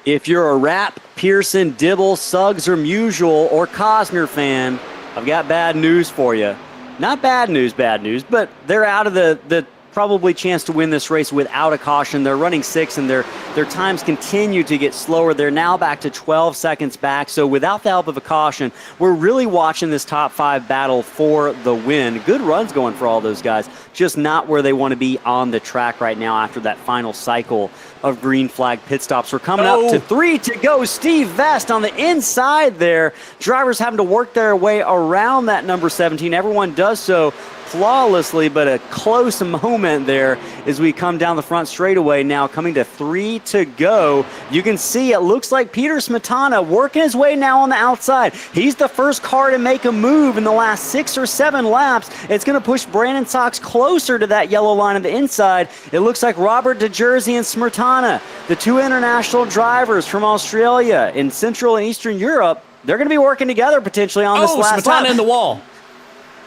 If you're a Rapp, Pearson, Dibble, Suggs, or Musial, or Cosner fan, I've got bad news for you. Not bad news, but they're out of the probably chance to win this race without a caution. They're running 6, and their times continue to get slower. They're now back to 12 seconds back, so without the help of a caution, we're really watching this top 5 battle for the win. Good runs going for all those guys, just not where they want to be on the track right now after that final cycle of green flag pit stops. We're coming up to 3 to go. Steve Vest on the inside there. Drivers having to work their way around that number 17. Everyone does so flawlessly, but a close moment there as we come down the front straightaway now, coming to 3 to go. You can see it looks like Peter Smetana working his way now on the outside. He's the first car to make a move in the last 6 or 7 laps. It's going to push Brandon Sox closer to that yellow line on the inside. It looks like Robert DeJersey and Smetana, the 2 international drivers from Australia in Central and Eastern Europe, they're going to be working together potentially on this last lap. Smetana in the wall.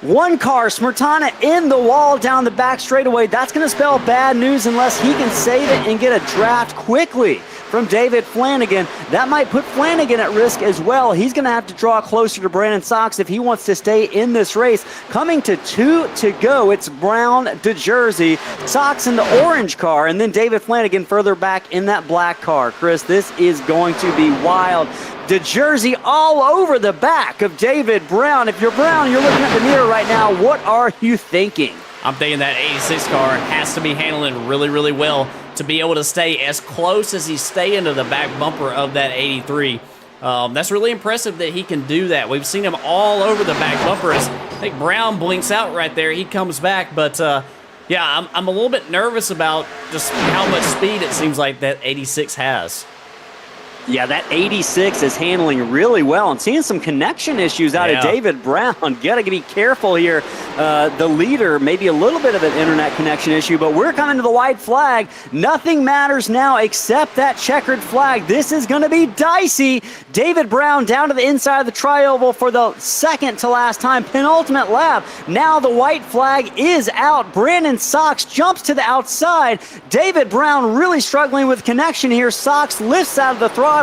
One car, Smetana in the wall down the back straightaway. That's going to spell bad news unless he can save it and get a draft quickly from David Flanagan. That might put Flanagan at risk as well. He's going to have to draw closer to Brandon Sox if he wants to stay in this race. Coming to 2 to go, it's Brown, DeJersey, Sox in the orange car, and then David Flanagan further back in that black car. Chris, this is going to be wild. DeJersey all over the back of David Brown. If you're Brown, you're looking at the mirror right now. What are you thinking? I'm thinking that 86 car has to be handling really, really well to be able to stay as close as he's staying to the back bumper of that 83. That's really impressive that he can do that. We've seen him all over the back bumper. As I think Brown blinks out right there, he comes back. But, yeah, I'm a little bit nervous about just how much speed it seems like that 86 has. Yeah, that 86 is handling really well and seeing some connection issues out of David Brown. Got to be careful here. The leader, maybe a little bit of an internet connection issue, but we're coming to the white flag. Nothing matters now except that checkered flag. This is going to be dicey. David Brown down to the inside of the tri-oval for the second to last time, penultimate lap. Now the white flag is out. Brandon Sox jumps to the outside. David Brown really struggling with connection here. Sox lifts out of the throttle.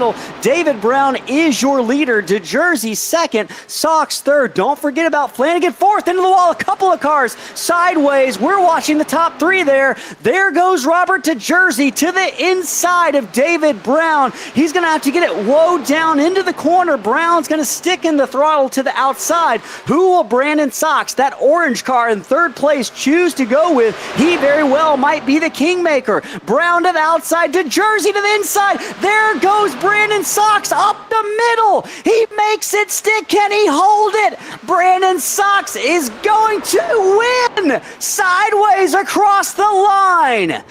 David Brown is your leader. DeJersey second, Sox third. Don't forget about Flanagan fourth into the wall of couple of cars sideways. We're watching the top three there. There goes Robert DeJersey to the inside of David Brown. He's going to have to get it low down into the corner. Brown's going to stick in the throttle to the outside. Who will Brandon Sox, that orange car in third place, choose to go with? He very well might be the kingmaker. Brown to the outside, DeJersey to the inside. There goes Brandon Sox up the middle. He makes it stick. Can he hold it? Brandon Sox is going to win sideways across the line.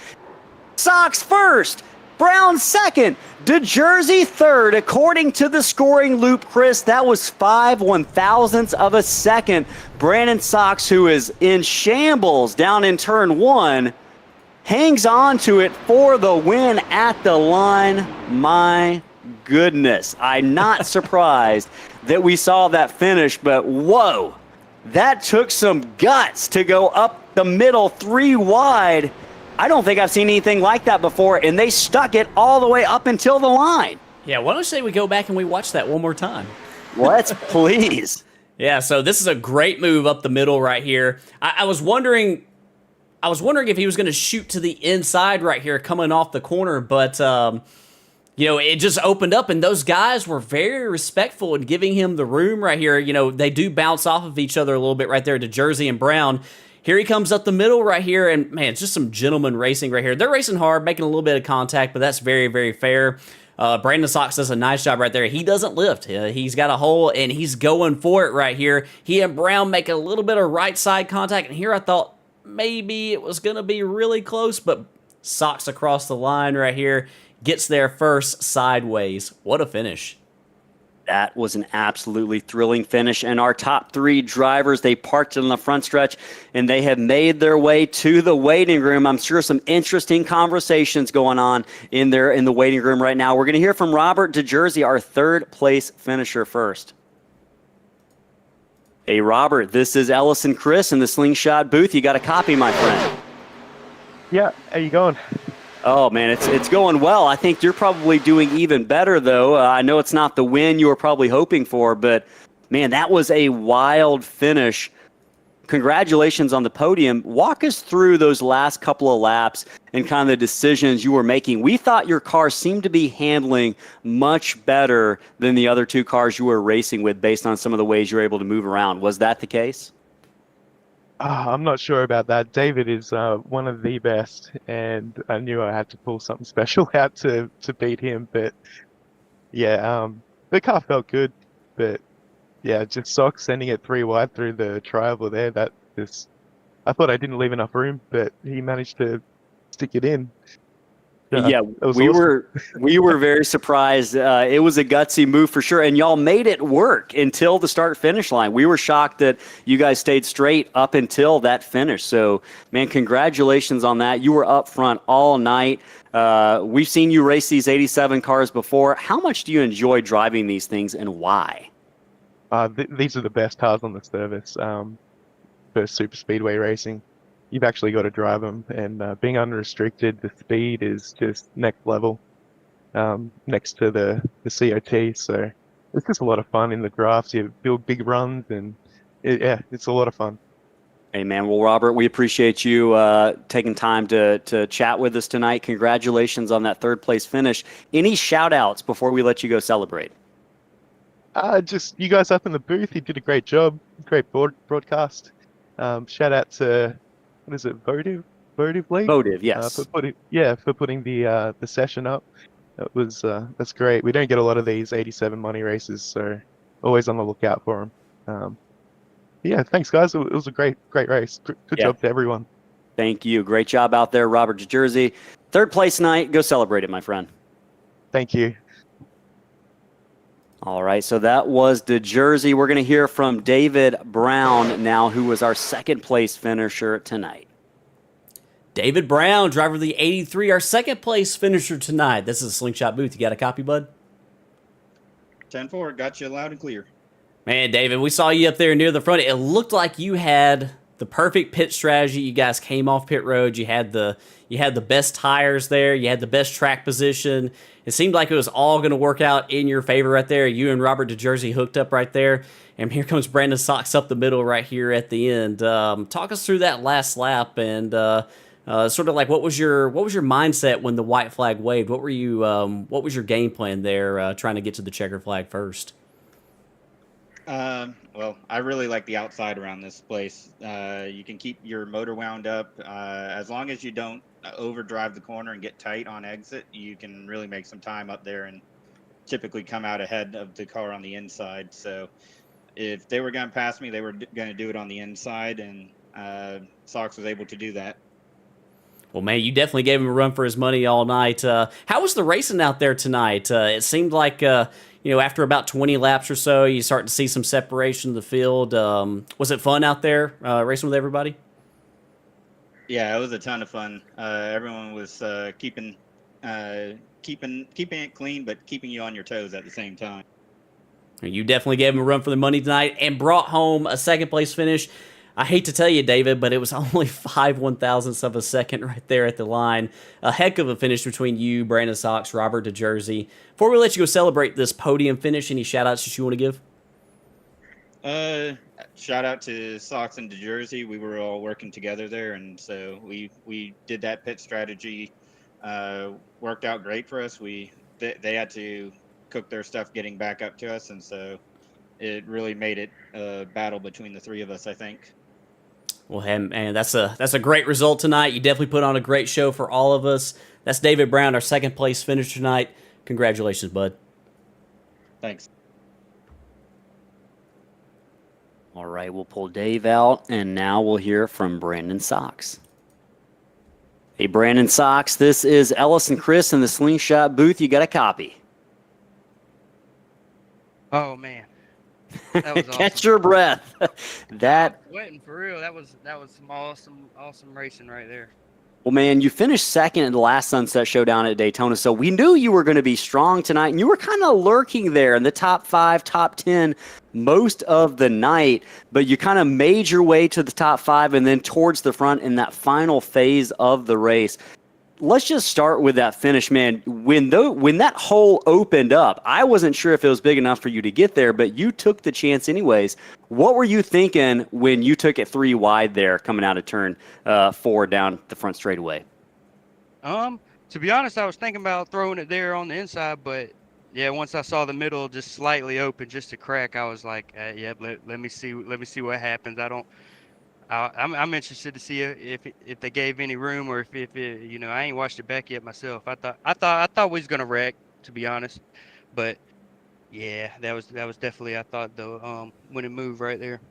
Sox first, Brown second, DeJersey third. According to the scoring loop, Chris, that was 5/1000ths of a second. Brandon Sox, who is in shambles down in turn one, hangs on to it for the win at the line. My goodness, I'm not surprised that we saw that finish, but whoa, that took some guts to go up the middle 3 wide. I don't think I've seen anything like that before, and they stuck it all the way up until the line. Yeah, why don't you say we go back and we watch that one more time? Let's please. Yeah, so this is a great move up the middle right here. I was wondering if he was going to shoot to the inside right here coming off the corner, but it just opened up, and those guys were very respectful in giving him the room right here. They do bounce off of each other a little bit right there to Jersey and Brown. Here he comes up the middle right here, and man, it's just some gentleman racing right here. They're racing hard, making a little bit of contact, but that's very, very fair. Brandon Sox does a nice job right there. He doesn't lift. He's got a hole, and he's going for it right here. He and Brown make a little bit of right side contact, and here I thought maybe it was going to be really close, but Sox across the line right here. Gets there first sideways. What a finish. That was an absolutely thrilling finish. And our top three drivers, they parked in the front stretch, and they have made their way to the waiting room. I'm sure some interesting conversations going on in the waiting room right now. We're going to hear from Robert DeJersey, our third place finisher, first. Hey, Robert, this is Ellis and Chris in the Slingshot booth. You got a copy, my friend? Yeah, how you going? Oh, man, it's going well. I think you're probably doing even better, though. I know it's not the win you were probably hoping for, but, man, that was a wild finish. Congratulations on the podium. Walk us through those last couple of laps and kind of the decisions you were making. We thought your car seemed to be handling much better than the other two cars you were racing with based on some of the ways you were able to move around. Was that the case? I'm not sure about that. David is one of the best, and I knew I had to pull something special out to beat him. But yeah, the car felt good. But yeah, just Sox sending it 3 wide through the triangle there. I thought I didn't leave enough room, but he managed to stick it in. Yeah, we were very surprised. It was a gutsy move for sure, and y'all made it work until the start-finish line. We were shocked that you guys stayed straight up until that finish. So, man, congratulations on that. You were up front all night. We've seen you race these 87 cars before. How much do you enjoy driving these things, and why? These are the best cars on the service for super speedway racing. You've actually got to drive them, and being unrestricted, the speed is just next level, next to the COT. So it's just a lot of fun in the drafts. You build big runs, and it's a lot of fun. Hey, man. Well, Robert, we appreciate you taking time to chat with us tonight. Congratulations on that third place finish. Any shout outs before we let you go celebrate? Just you guys up in the booth. You did a great job. Great broadcast. Shout out to, what is it, Votive League? Votive, yes. For putting the session up. That's great. We don't get a lot of these 87 money races, so always on the lookout for them. Yeah, thanks guys. It was a great race. Good job to everyone. Thank you. Great job out there, Robert DeJersey. Third place night. Go celebrate it, my friend. Thank you. All right, so that was DeJersey. We're going to hear from David Brown now, who was our second place finisher tonight. David Brown, driver of the 83, our second place finisher tonight. This is a Slingshot booth. You got a copy, bud? 10-4, got you loud and clear. Man, David, we saw you up there near the front. It looked like you had the perfect pit strategy. You guys came off pit road. You had the best tires there. You had the best track position. It seemed like it was all going to work out in your favor right there. You and Robert DeJersey hooked up right there. And here comes Brandon Sox up the middle right here at the end. Talk us through that last lap and sort of like what was your mindset when the white flag waved? What was your game plan there trying to get to the checker flag first? Well, I really like the outside around this place. You can keep your motor wound up. As long as you don't overdrive the corner and get tight on exit, you can really make some time up there and typically come out ahead of the car on the inside. So if they were going to pass me, they were going to do it on the inside, and Sox was able to do that. Well, man, you definitely gave him a run for his money all night. How was the racing out there tonight? It seemed like, after about 20 laps or so, you start to see some separation in the field. Was it fun out there racing with everybody? Yeah, it was a ton of fun. Everyone was keeping it clean, but keeping you on your toes at the same time. You definitely gave him a run for the money tonight and brought home a second-place finish. I hate to tell you, David, but it was only 5/1000ths of a second right there at the line. A heck of a finish between you, Brandon Sox, Robert DeJersey. Before we let you go celebrate this podium finish, any shout-outs that you want to give? Shout out to Sox and DeJersey. We were all working together there, and so we did that pit strategy. Worked out great for us. They had to cook their stuff getting back up to us, and so it really made it a battle between the three of us, I think. Well, man, that's a great result tonight. You definitely put on a great show for all of us. That's David Brown, our second place finisher tonight. Congratulations, bud. Thanks. All right, we'll pull Dave out, and now we'll hear from Brandon Sox. Hey, Brandon Sox, this is Ellis and Chris in the Slingshot booth. You got a copy. Oh, man. That was awesome. Catch your breath. That Sweating for real. That was some awesome racing right there. Well, man, you finished second in the last Sunset Showdown at Daytona, so we knew you were going to be strong tonight, and you were kind of lurking there in the top 5, top 10 most of the night, but you kind of made your way to the top 5 and then towards the front in that final phase of the race. Let's just start with that finish, man. When that hole opened up, I wasn't sure if it was big enough for you to get there, but you took the chance anyways. What were you thinking when you took it 3 wide there coming out of turn 4 down the front straightaway? To be honest, I was thinking about throwing it there on the inside, but yeah, once I saw the middle just slightly open, just a crack, I was like, yeah, let me see what happens. I'm interested to see if they gave any room, or if it, I ain't watched it back yet myself. I thought we was gonna wreck, to be honest, but yeah, that was definitely, I thought, the winning move right there.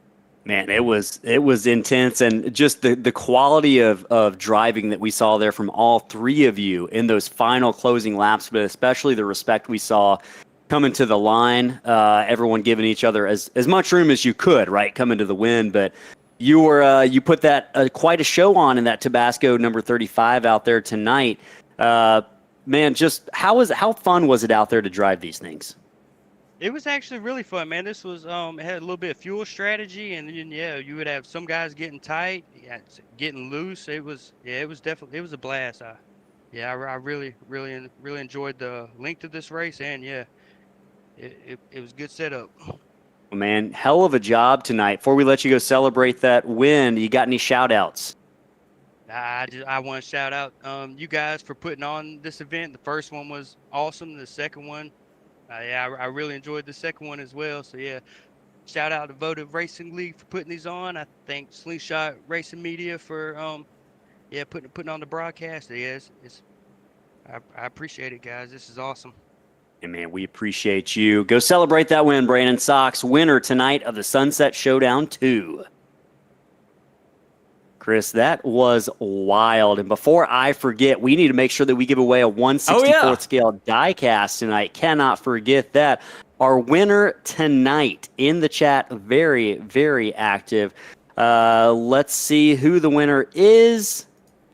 Man, it was intense, and just the quality of driving that we saw there from all three of you in those final closing laps, but especially the respect we saw coming to the line, everyone giving each other as much room as you could, right, coming to the win, but you put that quite a show on in that Tabasco number 35 out there tonight. Man, just how fun was it out there to drive these things? It was actually really fun, man. This was it had a little bit of fuel strategy, and then you would have some guys getting tight, getting loose. It was a blast. I really enjoyed the length of this race, and it was a good setup. Well, man, hell of a job tonight. Before we let you go celebrate that win, you got any shout-outs? I want to shout out you guys for putting on this event. The first one was awesome. The second one, I really enjoyed the second one as well. So, yeah, shout out to Votive Racing League for putting these on. I thank Slingshot Racing Media for putting on the broadcast. Yes, I appreciate it, guys. This is awesome. And man, we appreciate you. Go celebrate that win, Brandon Sox, winner tonight of the Sunset Showdown 2. Chris, that was wild. And before I forget, we need to make sure that we give away a 1/64th scale diecast tonight. Cannot forget that. Our winner tonight in the chat, very, very active. Let's see who the winner is.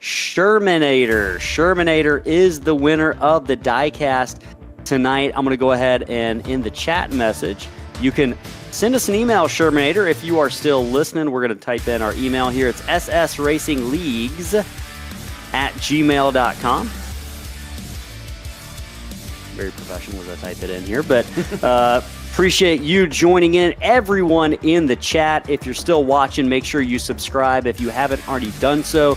Shermanator. Shermanator is the winner of the diecast tonight. I'm going to go ahead and in the chat message, you can send us an email, Shermanator. If you are still listening, we're going to type in our email here. It's ssracingleagues@gmail.com. Very professional as I type it in here, but appreciate you joining in, everyone in the chat. If you're still watching, make sure you subscribe if you haven't already done so.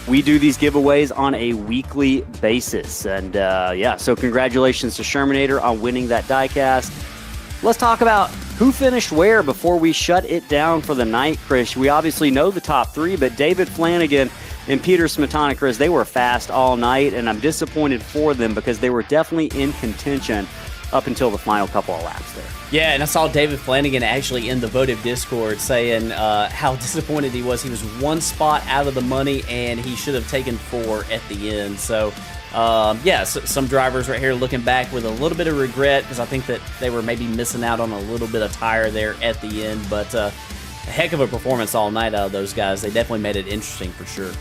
We do these giveaways on a weekly basis. And so congratulations to Shermanator on winning that diecast. Let's talk about who finished where before we shut it down for the night, Chris. We obviously know the top three, but David Flanagan and Peter Smetana, Chris, they were fast all night, and I'm disappointed for them because they were definitely in contention up until the final couple of laps there. Yeah, and I saw David Flanagan actually in the votive Discord saying how disappointed he was. He was one spot out of the money, and he should have taken 4 at the end. So, some drivers right here looking back with a little bit of regret because I think that they were maybe missing out on a little bit of tire there at the end. But a heck of a performance all night out of those guys. They definitely made it interesting for sure.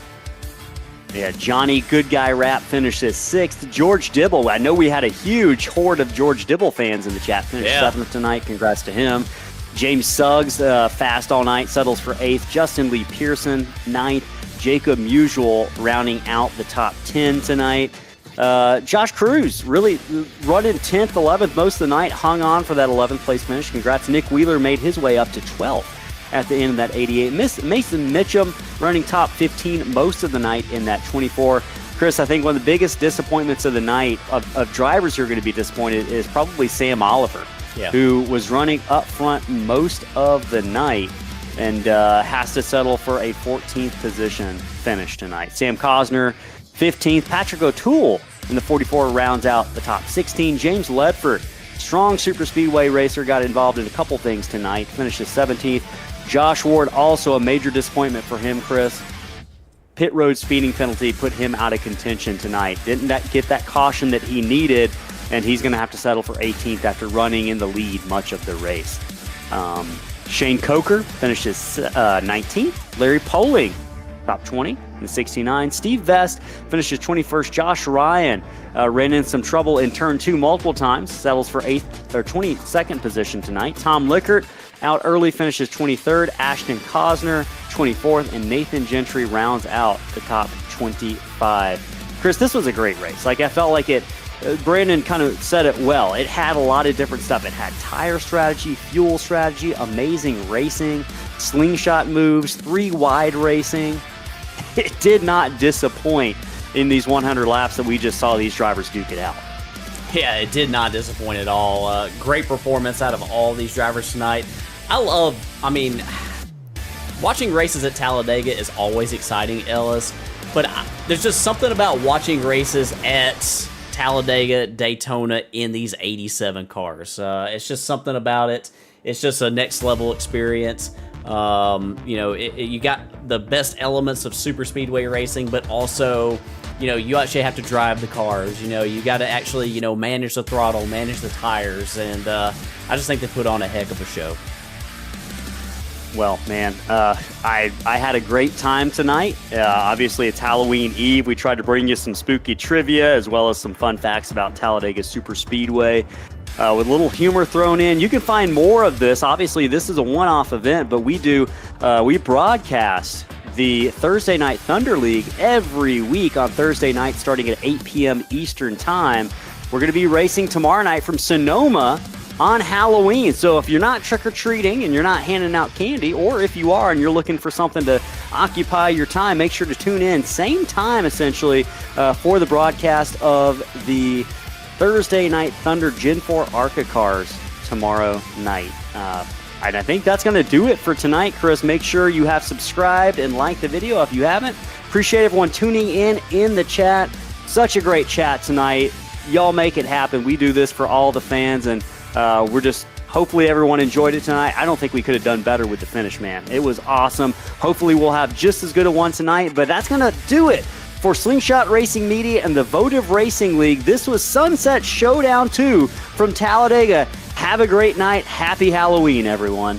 Yeah, Johnny Good Guy Rap finished at 6th. George Dibble, I know we had a huge horde of George Dibble fans in the chat. Finished 7th tonight. Congrats to him. James Suggs, fast all night, settles for 8th. Justin Lee Pearson, 9th. Jacob Musial rounding out the top 10 tonight. Josh Cruz really running 10th, 11th most of the night, hung on for that 11th place finish. Congrats. Nick Wheeler made his way up to 12th. At the end of that 88. Mason Mitchum running top 15 most of the night in that 24. Chris, I think one of the biggest disappointments of the night of drivers who are going to be disappointed is probably Sam Oliver, who was running up front most of the night and has to settle for a 14th position finish tonight. Sam Cosner, 15th. Patrick O'Toole in the 44 rounds out the top 16. James Ledford, strong super speedway racer, got involved in a couple things tonight, finishes 17th. Josh Ward, also a major disappointment for him, Chris. Pit road speeding penalty put him out of contention tonight. Didn't get that caution that he needed, and he's going to have to settle for 18th after running in the lead much of the race. Shane Coker finishes 19th. Larry Poling, top 20 in 69. Steve Vest finishes 21st. Josh Ryan ran in some trouble in turn 2 multiple times, settles for 22nd position tonight. Tom Lickert out early, finishes 23rd. Ashton Cosner, 24th. And Nathan Gentry rounds out the top 25. Chris, this was a great race. I felt like it, Brandon kind of said it well. It had a lot of different stuff. It had tire strategy, fuel strategy, amazing racing, slingshot moves, 3-wide racing. It did not disappoint in these 100 laps that we just saw these drivers duke it out. Yeah, it did not disappoint at all. Great performance out of all these drivers tonight. Watching races at Talladega is always exciting, Ellis, but there's just something about watching races at Talladega, Daytona in these 87 cars. It's just something about it. It's just a next level experience. You got the best elements of super speedway racing, but also, you actually have to drive the cars. You got to actually, manage the throttle, manage the tires, and I just think they put on a heck of a show. Well, man, I had a great time tonight. Obviously, it's Halloween Eve. We tried to bring you some spooky trivia as well as some fun facts about Talladega Superspeedway with a little humor thrown in. You can find more of this. Obviously, this is a one-off event, but we broadcast the Thursday Night Thunder League every week on Thursday night starting at 8 p.m. Eastern Time. We're going to be racing tomorrow night from Sonoma on Halloween. So if you're not trick-or-treating and you're not handing out candy, or if you are and you're looking for something to occupy your time, make sure to tune in. Same time, essentially, for the broadcast of the Thursday Night Thunder Gen 4 ARCA cars tomorrow night. And I think that's going to do it for tonight, Chris. Make sure you have subscribed and liked the video if you haven't. Appreciate everyone tuning in the chat. Such a great chat tonight. Y'all make it happen. We do this for all the fans, and hopefully everyone enjoyed it tonight. I don't think we could have done better with the finish, man. It was awesome. Hopefully we'll have just as good a one tonight, but that's going to do it for Slingshot Racing Media and the Votive Racing League. This was Sunset Showdown 2 from Talladega. Have a great night. Happy Halloween, everyone.